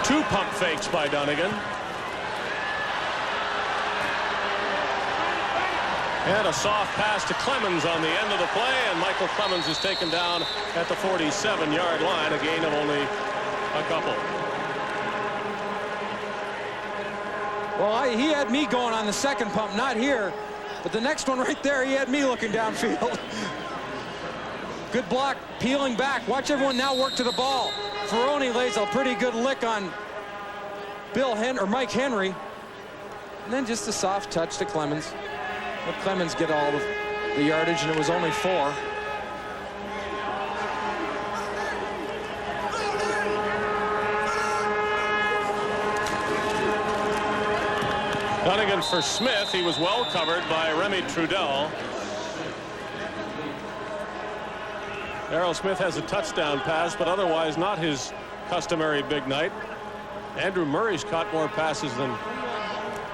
Two pump fakes by Dunnigan. And a soft pass to Clemens on the end of the play, and Michael Clemens is taken down at the 47-yard line, a gain of only a couple. Well, he had me going on the second pump, not here, but the next one right there, he had me looking downfield. Good block, peeling back. Watch everyone now work to the ball. Ferroni lays a pretty good lick on Mike Henry, and then just a soft touch to Clemens. Let Clemens get all of the yardage, and it was only 4. Dunnigan for Smith. He was well covered by Remy Trudel. Darrell Smith has a touchdown pass, but otherwise not his customary big night. Andrew Murray's caught more passes than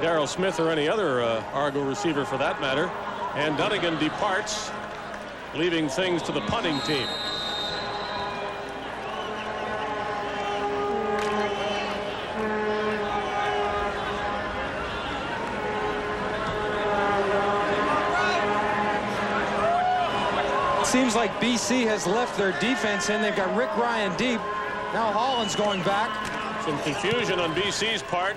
Darrell Smith or any other Argo receiver for that matter. And Dunnigan departs, leaving things to the punting team. Seems like BC has left their defense in. They've got Rick Ryan deep. Now Holland's going back. Some confusion on BC's part.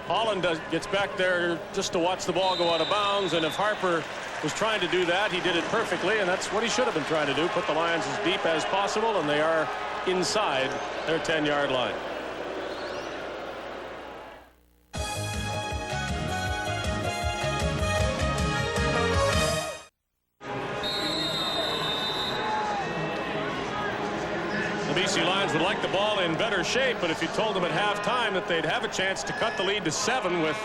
Holland gets back there just to watch the ball go out of bounds, and if Harper was trying to do that, he did it perfectly, and that's what he should have been trying to do, put the Lions as deep as possible, and they are inside their 10-yard line. BC Lions would like the ball in better shape, but if you told them at halftime that they'd have a chance to cut the lead to 7 with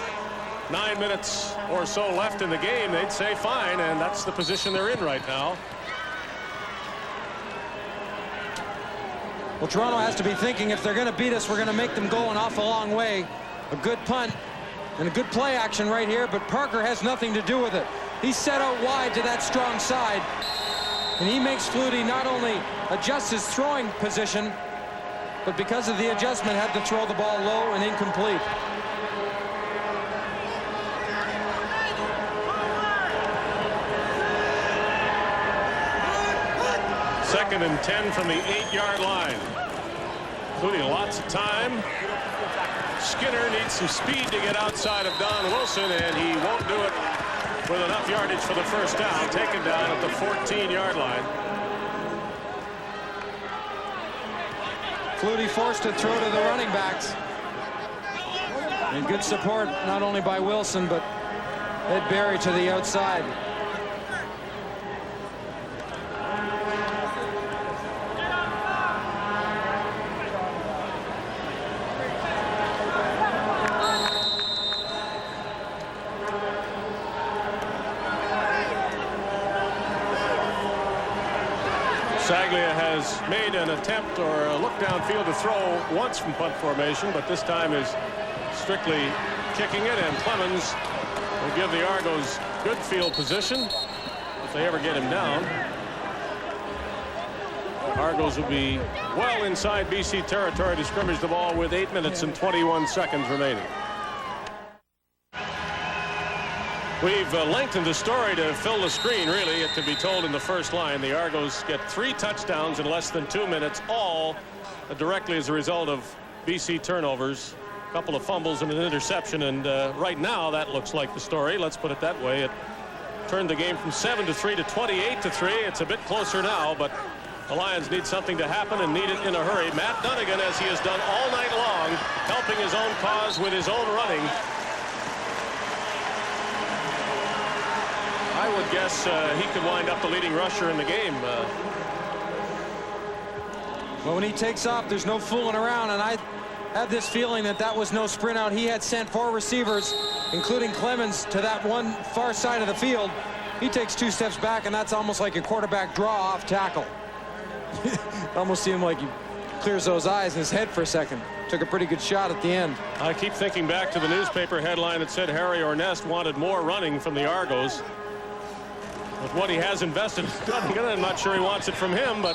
9 minutes or so left in the game, they'd say fine, and that's the position they're in right now. Well, Toronto has to be thinking, if they're going to beat us, we're going to make them go an awful long way. A good punt and a good play action right here, but Parker has nothing to do with it. He's set out wide to that strong side, and he makes Flutie not only adjust his throwing position, but because of the adjustment, had to throw the ball low and incomplete. Second and 10 from the 8-yard line. Including lots of time. Skinner needs some speed to get outside of Don Wilson, and he won't do it with enough yardage for the first down. Taken down at the 14-yard line. Flutie forced to throw to the running backs. And good support not only by Wilson, but Ed Berry to the outside. Saglia has made an attempt or a look downfield to throw once from punt formation, but this time is strictly kicking it, and Clemens will give the Argos good field position if they ever get him down. Argos will be well inside BC territory to scrimmage the ball with 8 minutes and 21 seconds remaining. We've lengthened the story to fill the screen, really, to be told in the first line. The Argos get 3 touchdowns in less than 2 minutes, all directly as a result of BC turnovers, a couple of fumbles and an interception, and right now that looks like the story. Let's put it that way. It turned the game from 7-3 to 28-3. It's a bit closer now, but the Lions need something to happen and need it in a hurry. Matt Dunnigan, as he has done all night long, helping his own cause with his own running. I would guess he could wind up the leading rusher in the game. Well, when he takes off, there's no fooling around, and I have this feeling that that was no sprint out. He had sent 4 receivers, including Clemens, to that one far side of the field. He takes 2 steps back, and that's almost like a quarterback draw off tackle. Almost seemed like he clears those eyes in his head for a second. Took a pretty good shot at the end. I keep thinking back to the newspaper headline that said Harry Ornest wanted more running from the Argos. With what he has invested, I'm not sure he wants it from him, but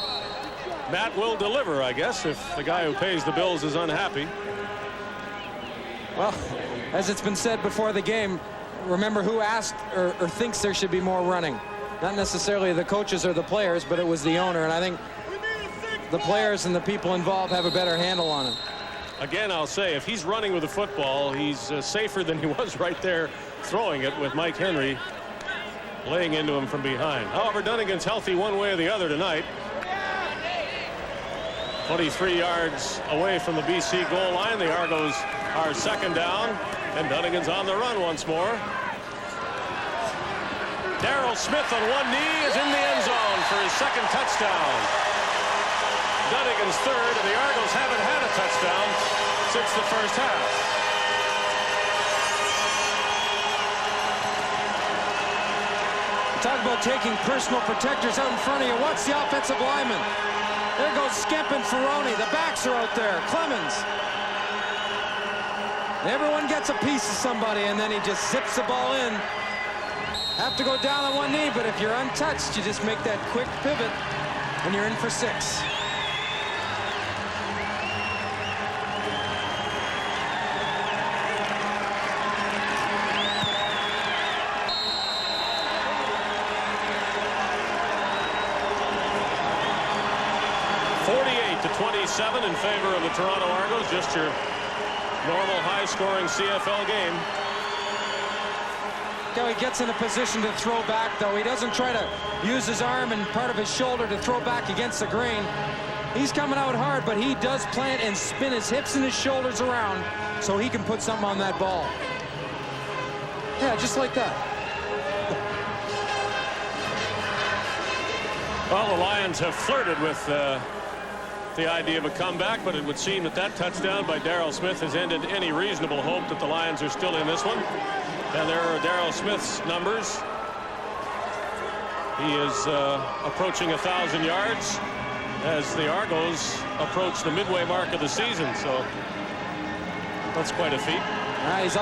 Matt will deliver, I guess, if the guy who pays the bills is unhappy. Well, as it's been said before the game, remember who asked or thinks there should be more running. Not necessarily the coaches or the players, but it was the owner, and I think the players and the people involved have a better handle on it. Again, I'll say, if he's running with the football, he's safer than he was right there throwing it with Mike Henry laying into him from behind. However, Dunnigan's healthy one way or the other tonight. 23 yards away from the BC goal line. The Argos are second down, and Dunnigan's on the run once more. Darrell Smith on one knee is in the end zone for his second touchdown. Dunnigan's third, and the Argos haven't had a touchdown since the first half. Talk about taking personal protectors out in front of you. Watch the offensive lineman. There goes Skemp and Ferroni. The backs are out there. Clemens. Everyone gets a piece of somebody, and then he just zips the ball in. Have to go down on one knee, but if you're untouched, you just make that quick pivot, and you're in for 6. In favor of the Toronto Argos, just your normal high-scoring CFL game. Now he gets in a position to throw back, though. He doesn't try to use his arm and part of his shoulder to throw back against the grain. He's coming out hard, but he does plant and spin his hips and his shoulders around so he can put something on that ball. Yeah, just like that. Well, the Lions have flirted with the idea of a comeback, but it would seem that that touchdown by Darrell Smith has ended any reasonable hope that the Lions are still in this one. And there are Darrell Smith's numbers. He is approaching 1,000 yards as the Argos approach the midway mark of the season. So that's quite a feat. He's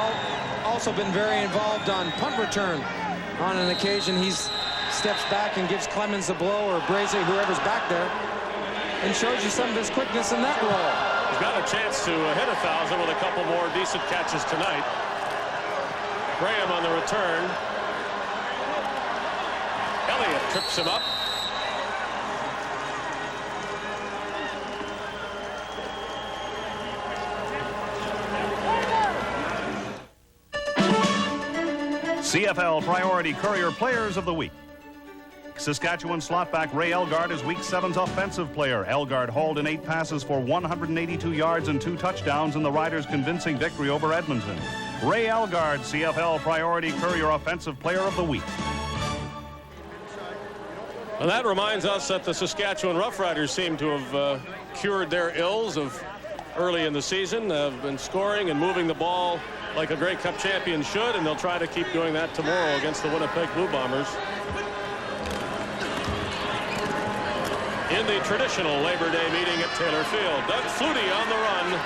also been very involved on punt return. On an occasion, he steps back and gives Clemens a blow, or Braze, whoever's back there, and shows you some of his quickness in that role. He's got a chance to hit 1,000 with a couple more decent catches tonight. Graham on the return. Elliott trips him up. CFL Priority Courier Players of the Week. Saskatchewan slotback Ray Elgard is Week 7's offensive player. Elgard hauled in 8 passes for 182 yards and 2 touchdowns in the Riders' convincing victory over Edmonton. Ray Elgard, CFL Priority Courier Offensive Player of the Week. And that reminds us that the Saskatchewan Roughriders seem to have cured their ills of early in the season, have been scoring and moving the ball like a Grey Cup champion should, and they'll try to keep doing that tomorrow against the Winnipeg Blue Bombers. In the traditional Labor Day meeting at Taylor Field, Doug Flutie on the run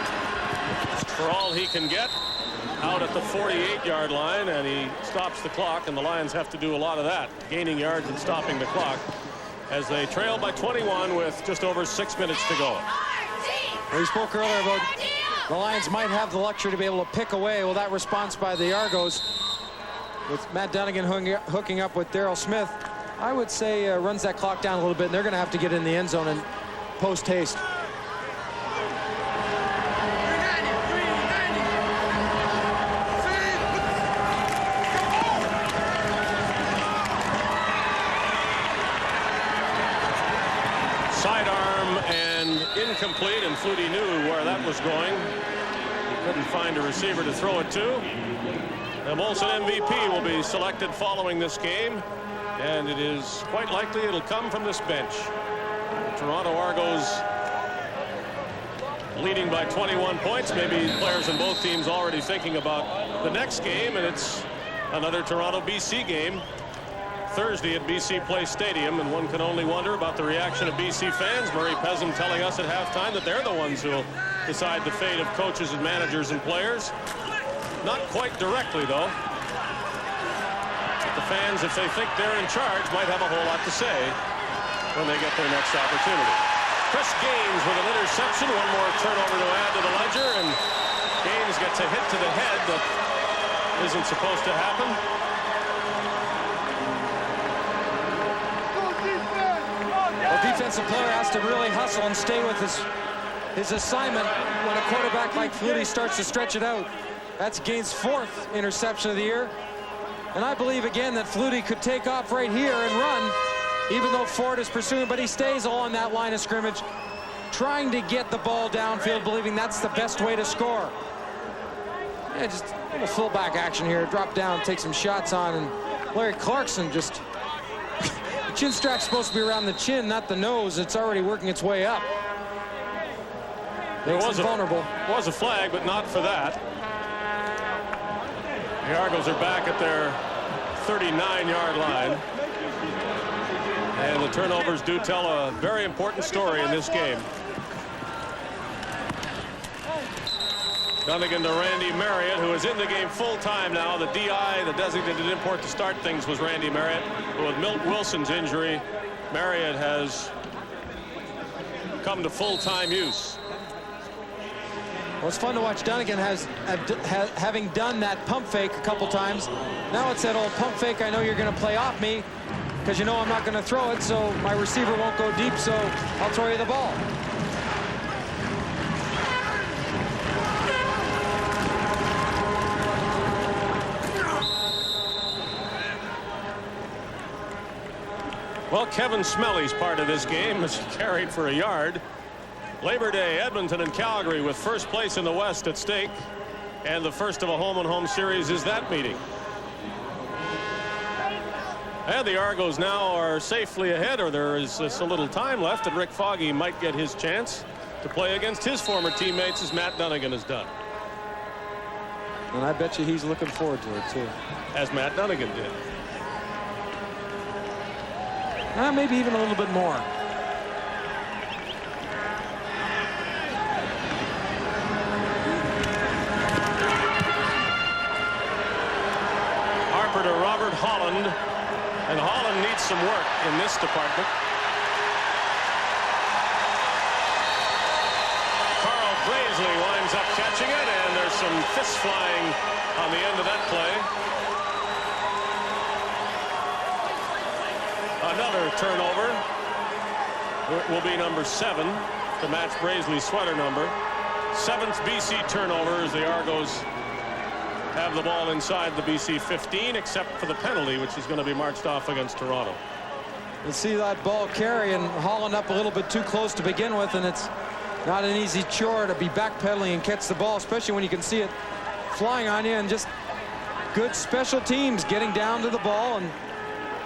for all he can get out at the 48-yard line, and he stops the clock, and the Lions have to do a lot of that, gaining yards and stopping the clock as they trail by 21 with just over 6 minutes to go. We spoke earlier about the Lions might have the luxury to be able to pick away. Well, that response by the Argos with Matt Dunnigan hooking up with Darrell Smith, I would say runs that clock down a little bit, and they're going to have to get in the end zone and post haste. Sidearm and incomplete, and Flutie knew where that was going. He couldn't find a receiver to throw it to. The Molson MVP will be selected following this game, and it is quite likely it'll come from this bench. The Toronto Argos leading by 21 points. Maybe players in both teams already thinking about the next game, and it's another Toronto BC game Thursday at BC Place Stadium, and one can only wonder about the reaction of BC fans. Murray Pezim telling us at halftime that they're the ones who will decide the fate of coaches and managers and players. Not quite directly, though. The fans, if they think they're in charge, might have a whole lot to say when they get their next opportunity. Chris Gaines with an interception. One more turnover to add to the ledger, and Gaines gets a hit to the head that isn't supposed to happen. The defensive player has to really hustle and stay with his assignment when a quarterback like Flutie starts to stretch it out. That's Gaines' 4th interception of the year. And I believe again that Flutie could take off right here and run, even though Ford is pursuing, but he stays along that line of scrimmage, trying to get the ball downfield, believing that's the best way to score. Yeah, just a little fullback action here. Drop down, take some shots on, and Larry Clarkson just... The chin strap's supposed to be around the chin, not the nose. It's already working its way up. There was a flag, but not for that. The Argos are back at their 39-yard line. And the turnovers do tell a very important story in this game. Dunnigan to Randy Marriott, who is in the game full-time now. The DI, the designated import to start things, was Randy Marriott. But with Milt Wilson's injury, Marriott has come to full-time use. Well, it's fun to watch Dunnigan having done that pump fake a couple times. Now it's that old pump fake. I know you're going to play off me because you know I'm not going to throw it, so my receiver won't go deep, so I'll throw you the ball. Well, Kevin Smelly's part of this game is carried for a yard. Labor Day, Edmonton and Calgary with first place in the West at stake. And the first of a home-and-home series is that meeting. And the Argos now are safely ahead, or there is just a little time left, and Rick Foggy might get his chance. to play against his former teammates as Matt Dunnigan has done. And I bet you he's looking forward to it, too. As Matt Dunnigan did. Maybe even a little bit more. Harper to Robert Holland. And Holland needs some work in this department. Carl Graisley winds up catching it, and there's some fists flying on the end of that play. Another turnover. It will be number 7 to match Braisley's sweater number. 7th BC turnover as the Argos have the ball inside the BC 15, except for the penalty, which is going to be marched off against Toronto. You see that ball carry and Holland up a little bit too close to begin with, and it's not an easy chore to be backpedaling and catch the ball, especially when you can see it flying on you. And just good special teams getting down to the ball, and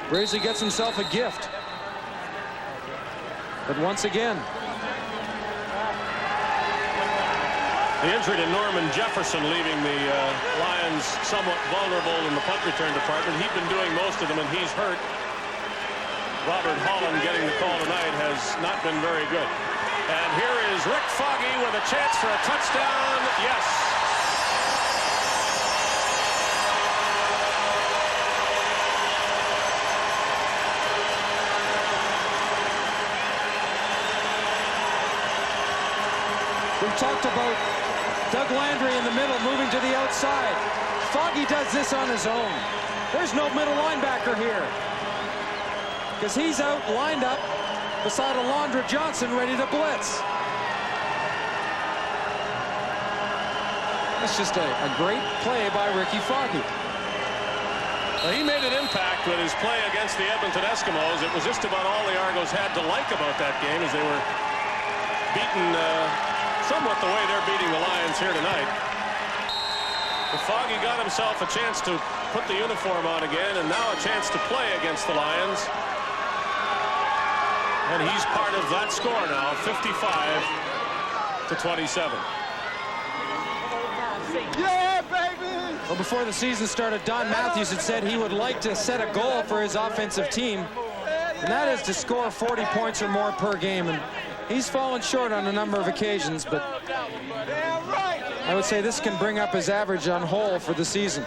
Braisley gets himself a gift. But once again, the injury to Norman Jefferson leaving the Lions somewhat vulnerable in the punt return department. He'd been doing most of them, and he's hurt. Robert Holland getting the call tonight has not been very good. And here is Rick Foggy with a chance for a touchdown. Yes. We've talked about Doug Landry in the middle moving to the outside. Foggy does this on his own. There's no middle linebacker here, because he's out lined up beside Alondra Johnson ready to blitz. That's just a great play by Ricky Foggy. Well, he made an impact with his play against the Edmonton Eskimos. It was just about all the Argos had to like about that game, as they were beaten somewhat the way they're beating the Lions here tonight. But Foggy got himself a chance to put the uniform on again, and now a chance to play against the Lions. And he's part of that score now, 55-27. Yeah, baby! Well, before the season started, Don Matthews had said he would like to set a goal for his offensive team, and that is to score 40 points or more per game. And he's fallen short on a number of occasions, but I would say this can bring up his average on whole for the season.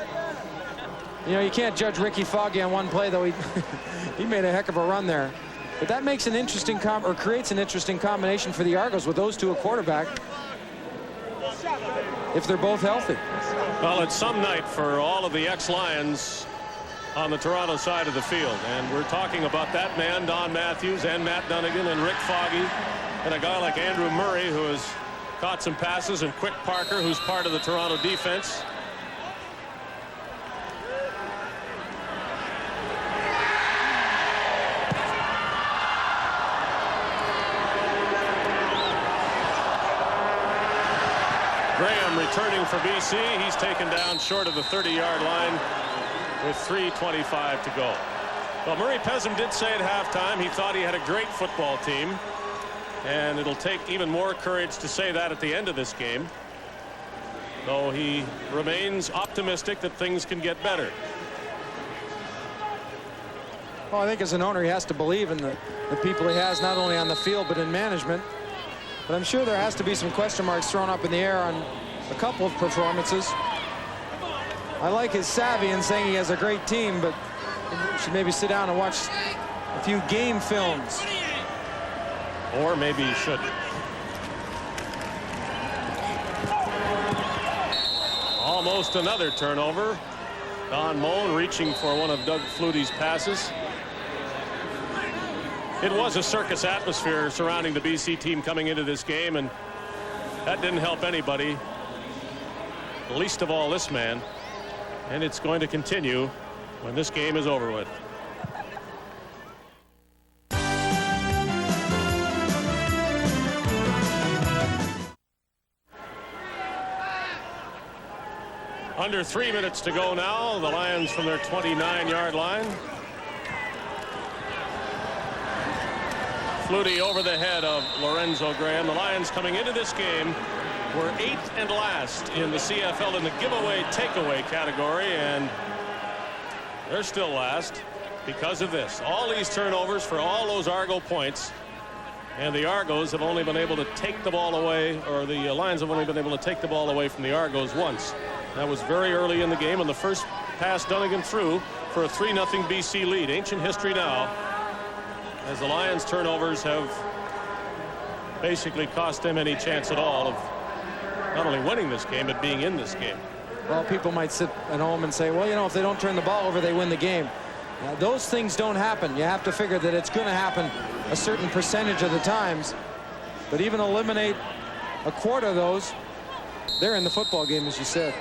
You know, you can't judge Ricky Foggy on one play, though. He made a heck of a run there. But that makes an interesting creates an interesting combination for the Argos with those two at quarterback, if they're both healthy. Well, it's some night for all of the ex-Lions on the Toronto side of the field, and we're talking about that man, Don Matthews, and Matt Dunnigan, and Rick Foggy, and a guy like Andrew Murray, who has caught some passes, and Quick Parker, who's part of the Toronto defense. Graham returning for BC. He's taken down short of the 30-yard line with 3:25 to go. Well, Murray Pezim did say at halftime he thought he had a great football team, and it'll take even more courage to say that at the end of this game, though he remains optimistic that things can get better. Well, I think as an owner, he has to believe in the people he has, not only on the field but in management. But I'm sure there has to be some question marks thrown up in the air on a couple of performances. I like his savvy in saying he has a great team, but he should maybe sit down and watch a few game films. Or maybe he shouldn't. Almost another turnover. Don Moen reaching for one of Doug Flutie's passes. It was a circus atmosphere surrounding the BC team coming into this game, and that didn't help anybody, least of all this man. And it's going to continue when this game is over with. Under 3 minutes to go now. The Lions from their 29-yard line. Flutie over the head of Lorenzo Graham. The Lions coming into this game were 8th and last in the CFL in the giveaway takeaway category, and they're still last because of this. All these turnovers for all those Argo points, and the Argos have only been able to take the ball away, or the Lions have only been able to take the ball away from the Argos once. That was very early in the game, and the first pass Dunnigan threw for a 3-0 BC lead. Ancient history now, as the Lions turnovers have basically cost them any chance at all of not only winning this game, but being in this game. Well, people might sit at home and say, well, you know, if they don't turn the ball over, they win the game. Those things don't happen. You have to figure that it's going to happen a certain percentage of the times. But even eliminate a quarter of those, they're in the football game, as you said.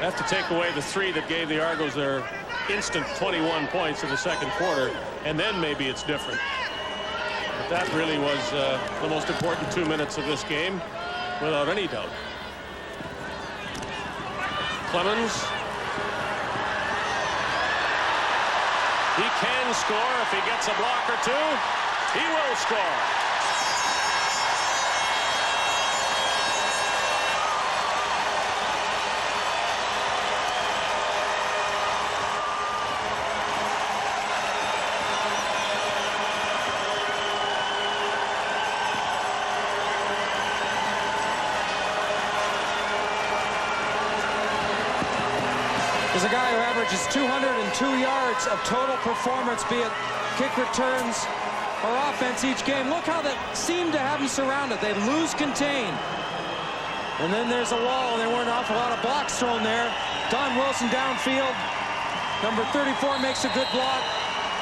Have to take away the 3 that gave the Argos their instant 21 points in the second quarter, and then maybe it's different. But that really was the most important 2 minutes of this game, without any doubt. Clemens. He can score if he gets a block or 2. He will score. There's a guy who averages 202 yards of total performance, be it kick returns or offense each game. Look how they seem to have him surrounded. They lose contain. And then there's a wall, and there weren't an awful lot of blocks thrown there. Don Wilson downfield. Number 34 makes a good block.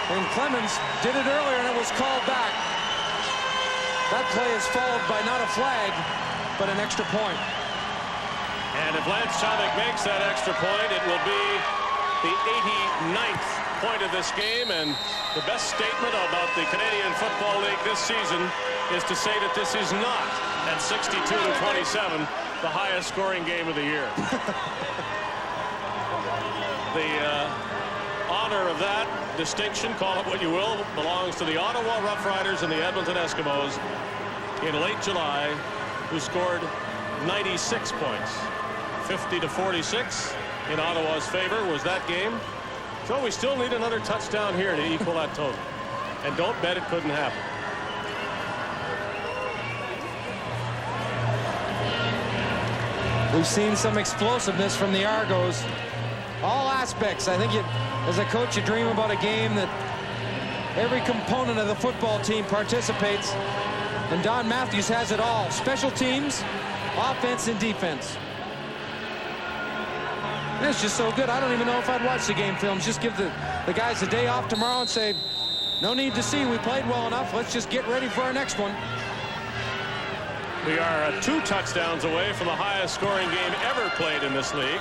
And Clemens did it earlier, and it was called back. That play is followed by not a flag, but an extra point. And if Lance Chadwick makes that extra point, it will be the 89th point of this game. And the best statement about the Canadian Football League this season is to say that this is not, at 62-27, the highest scoring game of the year. The honor of that distinction, call it what you will, belongs to the Ottawa Rough Riders and the Edmonton Eskimos in late July, who scored 96 points. 50-46 in Ottawa's favor was that game. So we still need another touchdown here to equal that total. And don't bet it couldn't happen. We've seen some explosiveness from the Argos. All aspects. I think as a coach, you dream about a game that every component of the football team participates. And Don Matthews has it all. Special teams, offense, and defense. And it's just so good. I don't even know if I'd watch the game films. Just give the guys a day off tomorrow and say, no need to see. We played well enough. Let's just get ready for our next one. We are 2 touchdowns away from the highest scoring game ever played in this league,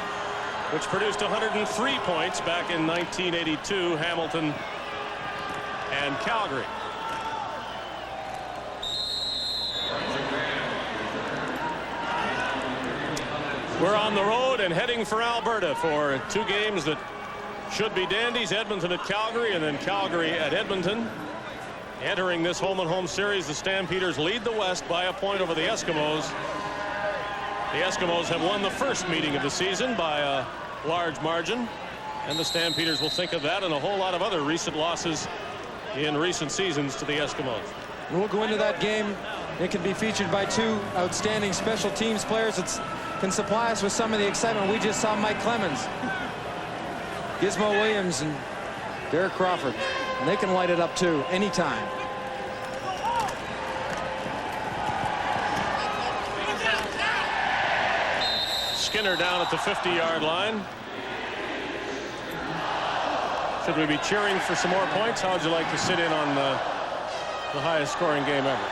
which produced 103 points back in 1982, Hamilton and Calgary. We're on the road and heading for Alberta for 2 games that should be dandies. Edmonton at Calgary and then Calgary at Edmonton. Entering this home-and-home series, the Stampeders lead the West by a point over the Eskimos. The Eskimos have won the first meeting of the season by a large margin, and the Stampeders will think of that and a whole lot of other recent losses in recent seasons to the Eskimos. And we'll go into that game. It can be featured by 2 outstanding special teams players that can supply us with some of the excitement. We just saw Mike Clemens, Gizmo Williams, and Derek Crawford. And they can light it up too anytime. Skinner down at the 50-yard line. Should we be cheering for some more points? How would you like to sit in on the highest scoring game ever?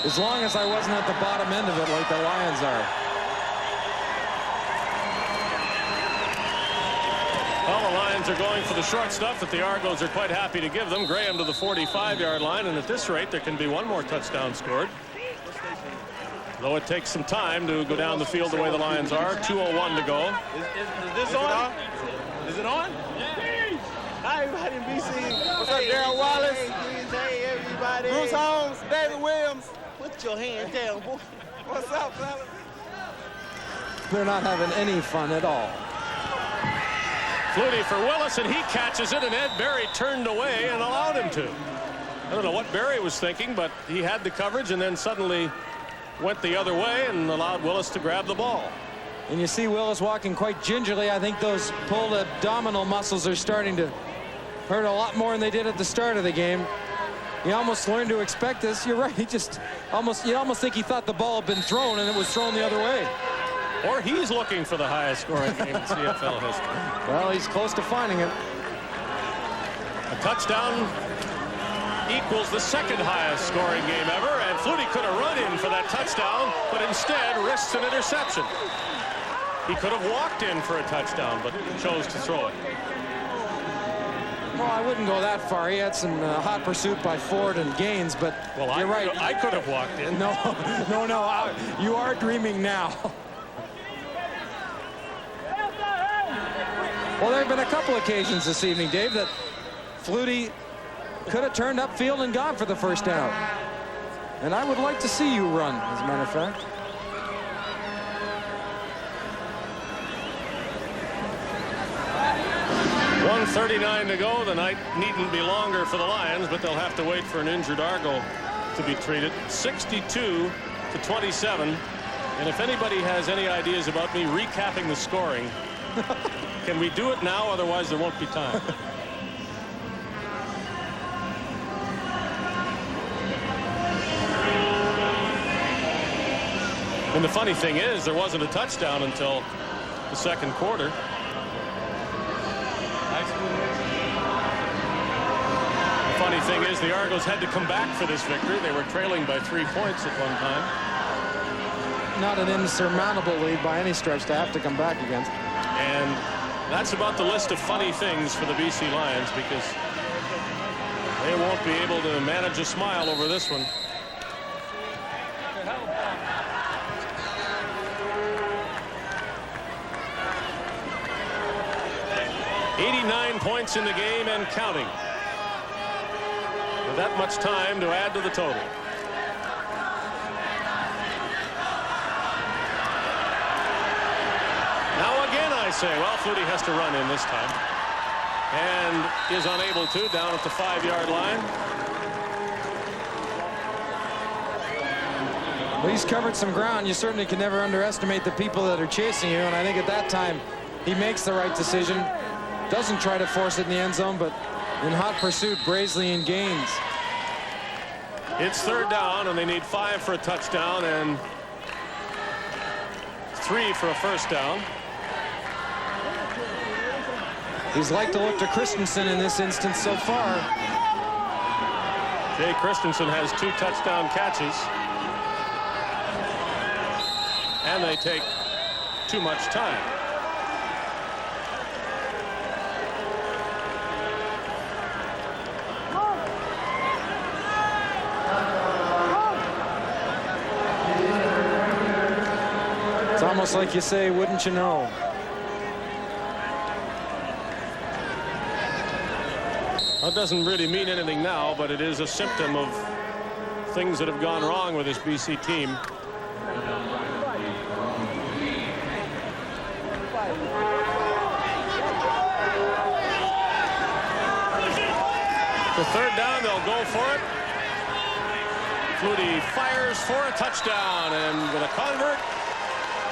As long as I wasn't at the bottom end of it like the Lions are. Well, the Lions are going for the short stuff that the Argos are quite happy to give them. Graham to the 45-yard line, and at this rate, there can be one more touchdown scored. Though it takes some time to go down the field the way the Lions are. 2:01 to go. Is this on? Is it on? Hi, everybody in BC. What's up, Darryl Wallace? Hey, Put your hand down, boy. What's up, fella? They're not having any fun at all. Flutie for Willis, and he catches it, and Ed Berry turned away and allowed him to. I don't know what Berry was thinking, but he had the coverage and then suddenly went the other way and allowed Willis to grab the ball. And you see Willis walking quite gingerly. I think those pulled abdominal muscles are starting to hurt a lot more than they did at the start of the game. He almost learned to expect this. You're right. You almost think he thought the ball had been thrown and it was thrown the other way. Or he's looking for the highest scoring game in CFL history. Well, he's close to finding it. A touchdown equals the second highest scoring game ever, and Flutie could have run in for that touchdown, but instead risks an interception. He could have walked in for a touchdown, but chose to throw it. Well, I wouldn't go that far. He had some hot pursuit by Ford and Gaines, but well, you're right. I could have walked in. No. You are dreaming now. Well, there have been a couple occasions this evening, Dave, that Flutie could have turned upfield and gone for the first down. And I would like to see you run, as a matter of fact. .139 to go. The night needn't be longer for the Lions, but they'll have to wait for an injured Argo to be treated. 62-27. And if anybody has any ideas about me recapping the scoring, can we do it now? Otherwise, there won't be time. And the funny thing is, there wasn't a touchdown until the second quarter. The funny thing is, the Argos had to come back for this victory. They were trailing by 3 points at one time. Not an insurmountable lead by any stretch to have to come back against. And that's about the list of funny things for the BC Lions, because they won't be able to manage a smile over this one. .89 points in the game and counting. With that much time to add to the total. Now again I say, well, Flutie has to run in this time. And is unable to, down at the 5-yard line. Well, he's covered some ground. You certainly can never underestimate the people that are chasing you. And I think at that time, he makes the right decision. Doesn't try to force it in the end zone, but in hot pursuit, Brazeley and Gaines. It's third down, and they need 5 for a touchdown and 3 for a first down. He's like to look to Christensen in this instance so far. Jay Christensen has 2 touchdown catches. And they take too much time. It's almost like you say, wouldn't you know? That doesn't really mean anything now, but it is a symptom of things that have gone wrong with this BC team. For third down, they'll go for it. Flutie fires for a touchdown, and with a convert,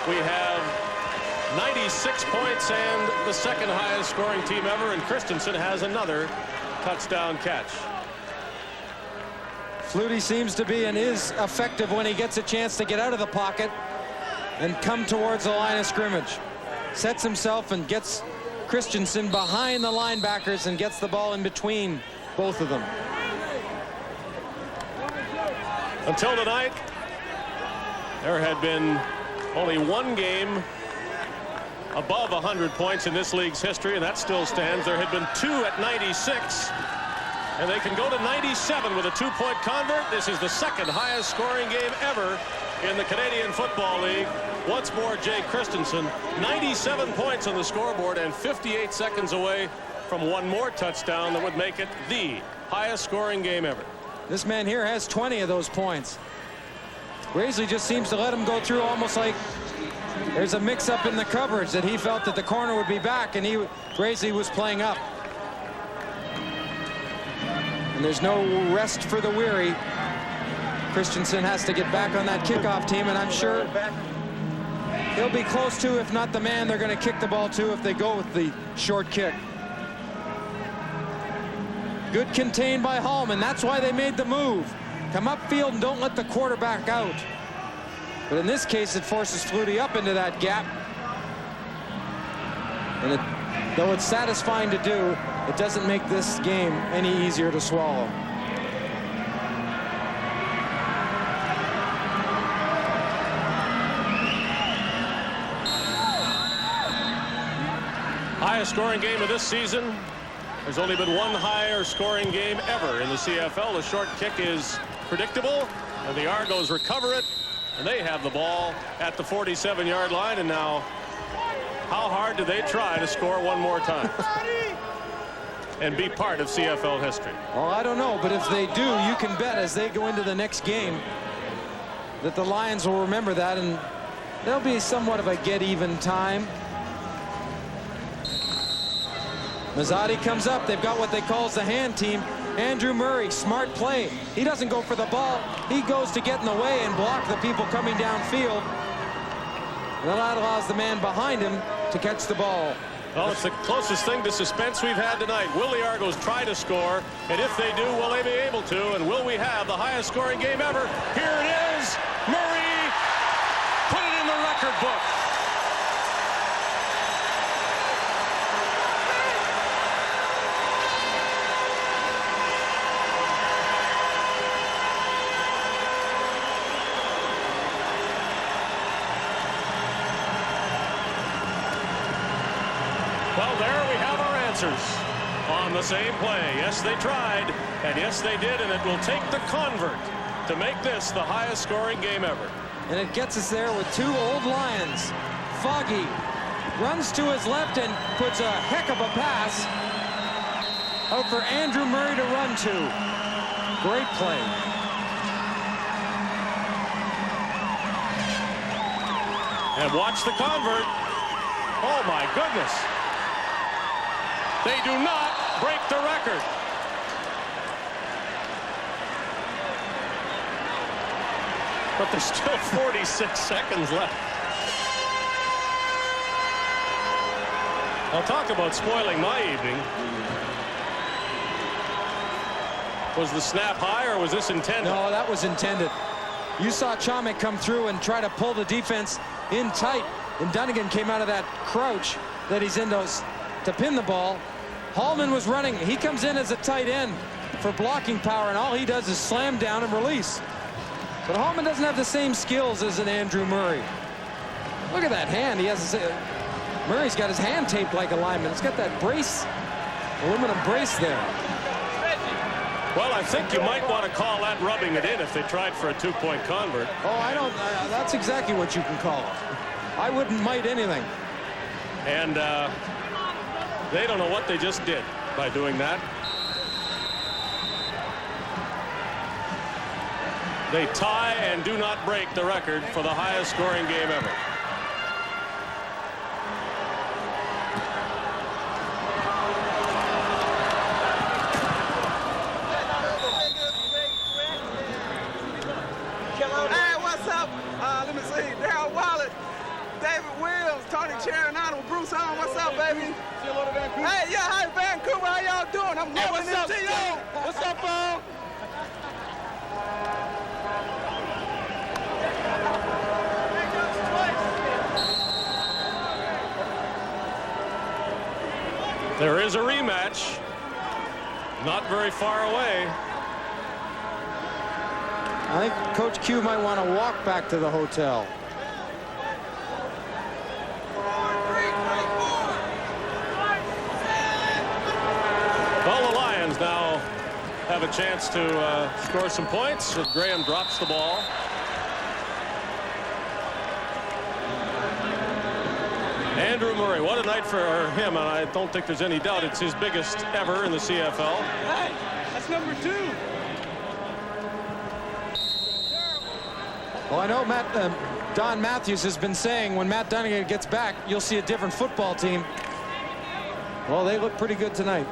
we have 96 points and the second highest scoring team ever, and Christensen has another touchdown catch. Flutie seems to be and is effective when he gets a chance to get out of the pocket and come towards the line of scrimmage. Sets himself and gets Christensen behind the linebackers and gets the ball in between both of them. Until tonight, there had been only one game above 100 points in this league's history, and that still stands. There had been 2 at 96, and they can go to 97 with a 2-point convert. This is the second highest scoring game ever in the Canadian Football League. Once more, Jay Christensen, 97 points on the scoreboard and 58 seconds away from one more touchdown that would make it the highest scoring game ever. This man here has 20 of those points. Graisley just seems to let him go through, almost like there's a mix-up in the coverage, that he felt that the corner would be back, and Graisley was playing up. And there's no rest for the weary. Christensen has to get back on that kickoff team, and I'm sure he'll be close to, if not the man they're going to kick the ball to if they go with the short kick. Good contained by Hallman. That's why they made the move. Come upfield and don't let the quarterback out. But in this case, it forces Flutie up into that gap. And though it's satisfying to do, it doesn't make this game any easier to swallow. Highest scoring game of this season. There's only been one higher scoring game ever in the CFL. The short kick is predictable, and the Argos recover it, and they have the ball at the 47-yard line. And now, how hard do they try to score one more time and be part of CFL history? Well, I don't know, but if they do, you can bet as they go into the next game that the Lions will remember that, and there'll be somewhat of a get-even time. Mazzotti comes up. They've got what they call the hand team. Andrew Murray, smart play. He doesn't go for the ball. He goes to get in the way and block the people coming downfield. And that allows the man behind him to catch the ball. Well, it's the closest thing to suspense we've had tonight. Will the Argos try to score? And if they do, will they be able to? And will we have the highest scoring game ever? Here it is. Murray put it in the record book. Well, there we have our answers on the same play. Yes, they tried, and yes, they did, and it will take the convert to make this the highest scoring game ever. And it gets us there with two old Lions. Foggy runs to his left and puts a heck of a pass out for Andrew Murray to run to. Great play. And watch the convert. Oh, my goodness. They do not break the record. But there's still 46 seconds left. I'll talk about spoiling my evening. Was the snap high, or was this intended? No, that was intended. You saw Chomick come through and try to pull the defense in tight, and Dunnigan came out of that crouch that he's in to pin the ball. Hallman was running. He comes in as a tight end for blocking power, and all he does is slam down and release. But Hallman doesn't have the same skills as an Andrew Murray. Look at that hand. Murray's got his hand taped like a lineman. It's got that brace, aluminum brace there. Well, I think you might want to call that rubbing it in if they tried for a two-point convert. Oh, I don't. That's exactly what you can call it. I wouldn't might anything. And they don't know what they just did by doing that. They tie and do not break the record for the highest scoring game ever. Hey, what's up? Let me see. Darryl Wallet, David Wills, Tony Cherinato, Bruce Hahn. What's up, baby? Hey, yeah, hi, Vancouver. How y'all doing? I'm loving this to you. What's up, Paul? There is a rematch. Not very far away. I think Coach Q might want to walk back to the hotel. Well, the Lions now have a chance to score some points. Graham drops the ball. Andrew Murray, what a night for him, and I don't think there's any doubt it's his biggest ever in the CFL. Hey, that's number 2. Well, I know Don Matthews has been saying when Matt Dunnigan gets back, you'll see a different football team. Well, they look pretty good tonight.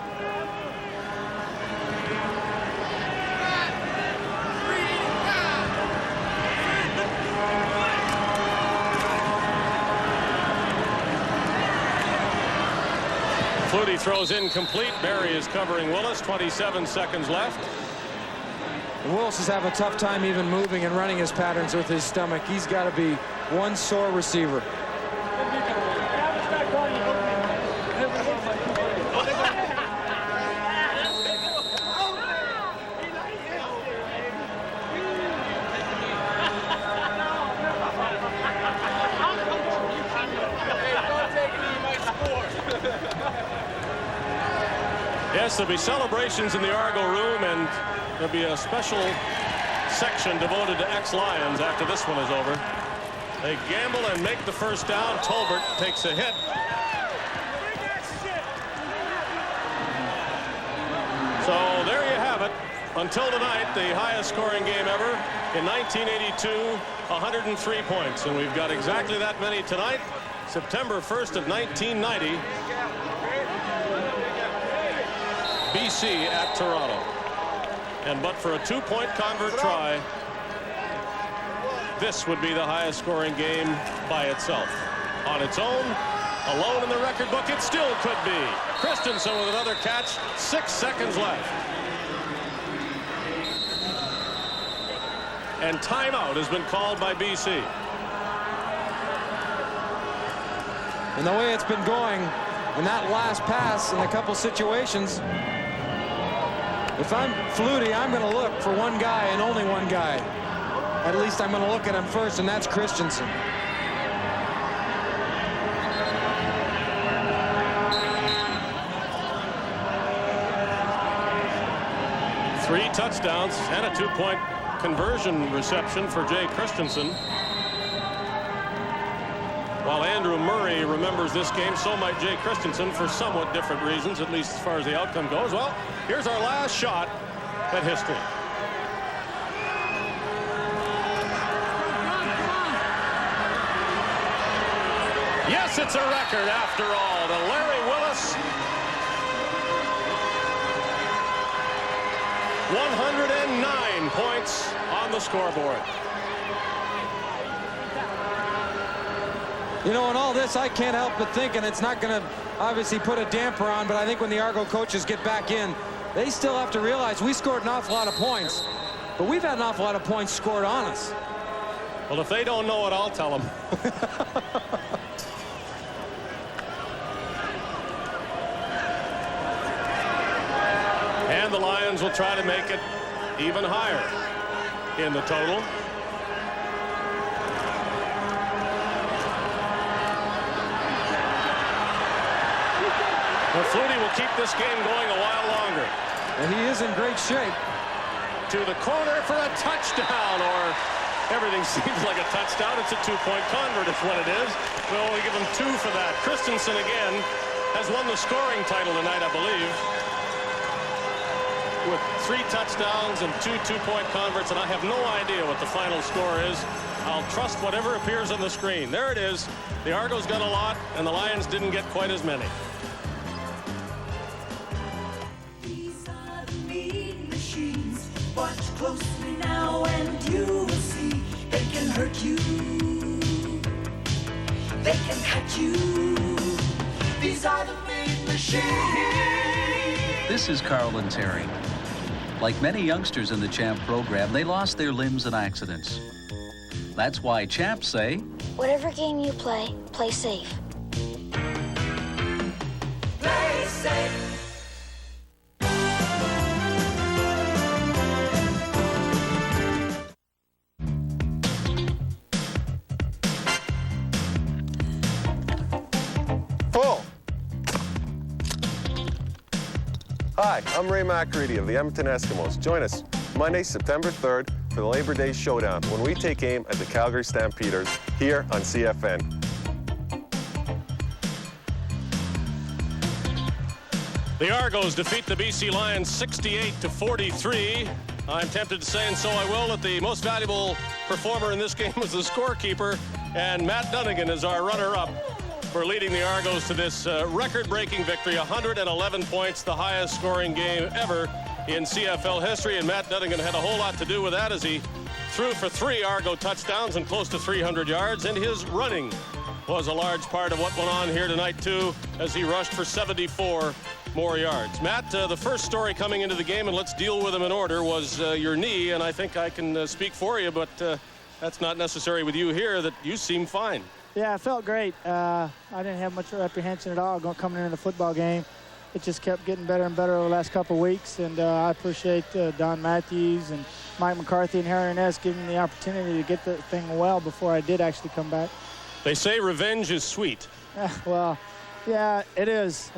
Flutie throws incomplete. Barry is covering Willis. 27 seconds left. Willis is having a tough time even moving and running his patterns with his stomach. He's got to be one sore receiver. Yes, there'll be celebrations in the Argo room, and there'll be a special section devoted to ex-Lions after this one is over. They gamble and make the first down. Tolbert takes a hit. So there you have it. Until tonight, the highest scoring game ever in 1982, 103 points. And we've got exactly that many tonight, September 1st of 1990. BC at Toronto. And but for a two-point convert try, this would be the highest scoring game by itself. On its own, alone in the record book, it still could be. Christensen with another catch, 6 seconds left. And timeout has been called by BC. And the way it's been going in that last pass in a couple situations, if I'm Flutie, I'm going to look for one guy and only one guy. At least I'm going to look at him first, and that's Christensen. Three touchdowns and a two-point conversion reception for Jay Christensen. While Andrew Murray remembers this game, so might Jay Christensen for somewhat different reasons, at least as far as the outcome goes. Well, here's our last shot at history. Yes, it's a record after all to Larry Willis. 109 points on the scoreboard. You know, in all this, I can't help but think, and it's not going to obviously put a damper on, but I think when the Argo coaches get back in, they still have to realize we scored an awful lot of points, but we've had an awful lot of points scored on us. Well, if they don't know it, I'll tell them. And the Lions will try to make it even higher in the total. Well, Flutie will keep this game going a while longer. And he is in great shape. To the corner for a touchdown, or everything seems like a touchdown. It's a two-point convert is what it is. We'll only give him 2 for that. Christensen again has won the scoring title tonight, I believe, with 3 touchdowns and 2 two-point converts, and I have no idea what the final score is. I'll trust whatever appears on the screen. There it is. The Argos got a lot, and the Lions didn't get quite as many. Watch closely now and you will see they can hurt you, they can cut you. These are the mean machines. This is Carl and Terry. Like many youngsters in the Champ program, they lost their limbs in accidents. That's why Champs say, whatever game you play, play safe. Play safe. Hi, I'm Ray McCready of the Edmonton Eskimos. Join us Monday, September 3rd for the Labor Day Showdown when we take aim at the Calgary Stampeders here on CFN. The Argos defeat the BC Lions 68-43. I'm tempted to say, and so I will, that the most valuable performer in this game was the scorekeeper, and Matt Dunnigan is our runner-up for leading the Argos to this record-breaking victory, 111 points, the highest scoring game ever in CFL history, and Matt Dunnigan had a whole lot to do with that as he threw for 3 Argo touchdowns and close to 300 yards, and his running was a large part of what went on here tonight, too, as he rushed for 74 more yards. Matt, the first story coming into the game, and let's deal with them in order, was your knee, and I think I can speak for you, but that's not necessary with you here, that you seem fine. Yeah, it felt great. I didn't have much apprehension at all coming into the football game. It just kept getting better and better over the last couple of weeks, and I appreciate Don Matthews and Mike McCarthy and Harry Ness giving me the opportunity to get the thing well before I did actually come back. They say revenge is sweet. Well, yeah, it is.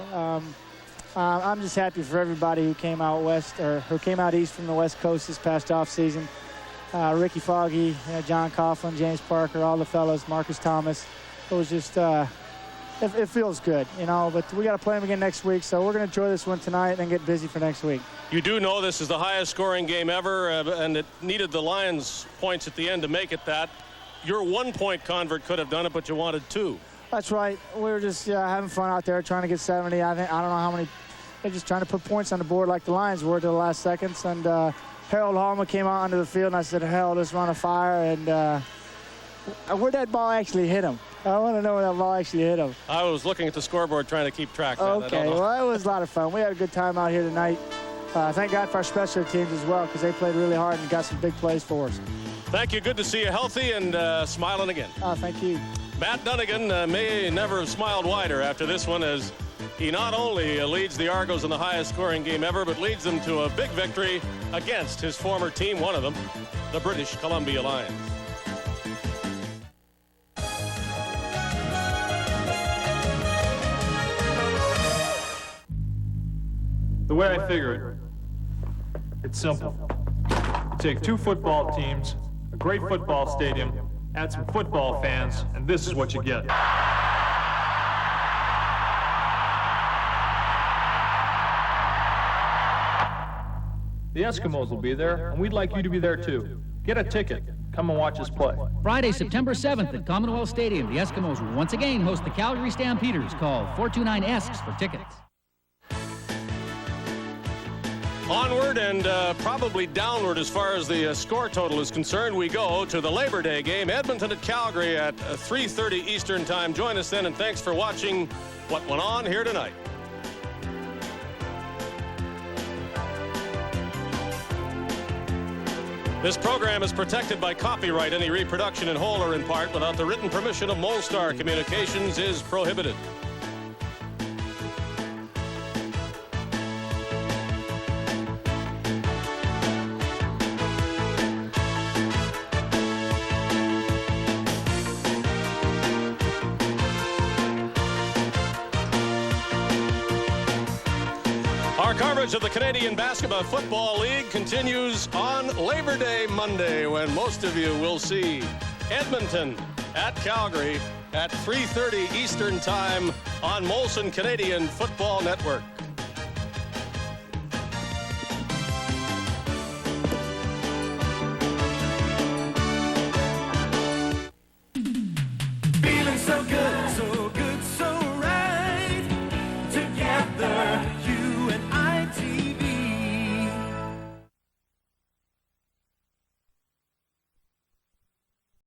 I'm just happy for everybody who came out west, or who came out east from the West Coast this past off season. Ricky Foggy, John Coughlin, James Parker, all the fellas, Marcus Thomas. It was just, it feels good, you know, but we got to play them again next week, so we're going to enjoy this one tonight and then get busy for next week. You do know this is the highest scoring game ever, and it needed the Lions points at the end to make it that. Your 1-point convert could have done it, but you wanted 2. That's right. We were just having fun out there trying to get 70. I don't know how many. They're just trying to put points on the board like the Lions were to the last seconds. And Harold Hallman came out onto the field, and I said, Harold, let's run a fire. And where'd that ball actually hit him? I want to know where that ball actually hit him. I was looking at the scoreboard trying to keep track of that. Okay, well, it was a lot of fun. We had a good time out here tonight. Thank God for our special teams as well, because they played really hard and got some big plays for us. Thank you. Good to see you healthy and smiling again. Thank you. Matt Dunnigan may never have smiled wider after this one, as he not only leads the Argos in the highest scoring game ever, but leads them to a big victory against his former team, one of them, the British Columbia Lions. The way I figure it, it's simple. You take 2 football teams, a great football stadium, add some football fans, and this is what you get. The Eskimos will be there, and we'd like you to be there too. Get a ticket. Come and watch us play. Friday, September 7th at Commonwealth Stadium, the Eskimos will once again host the Calgary Stampeders. Call 429-ESKS for tickets. Onward and probably downward as far as the score total is concerned. We go to the Labor Day game, Edmonton at Calgary at 3:30 Eastern Time. Join us then, and thanks for watching what went on here tonight. This program is protected by copyright. Any reproduction in whole or in part without the written permission of Molestar Communications is prohibited. Our coverage of the Canadian Basketball Football League continues on Labor Day Monday, when most of you will see Edmonton at Calgary at 3:30 Eastern Time on Molson Canadian Football Network.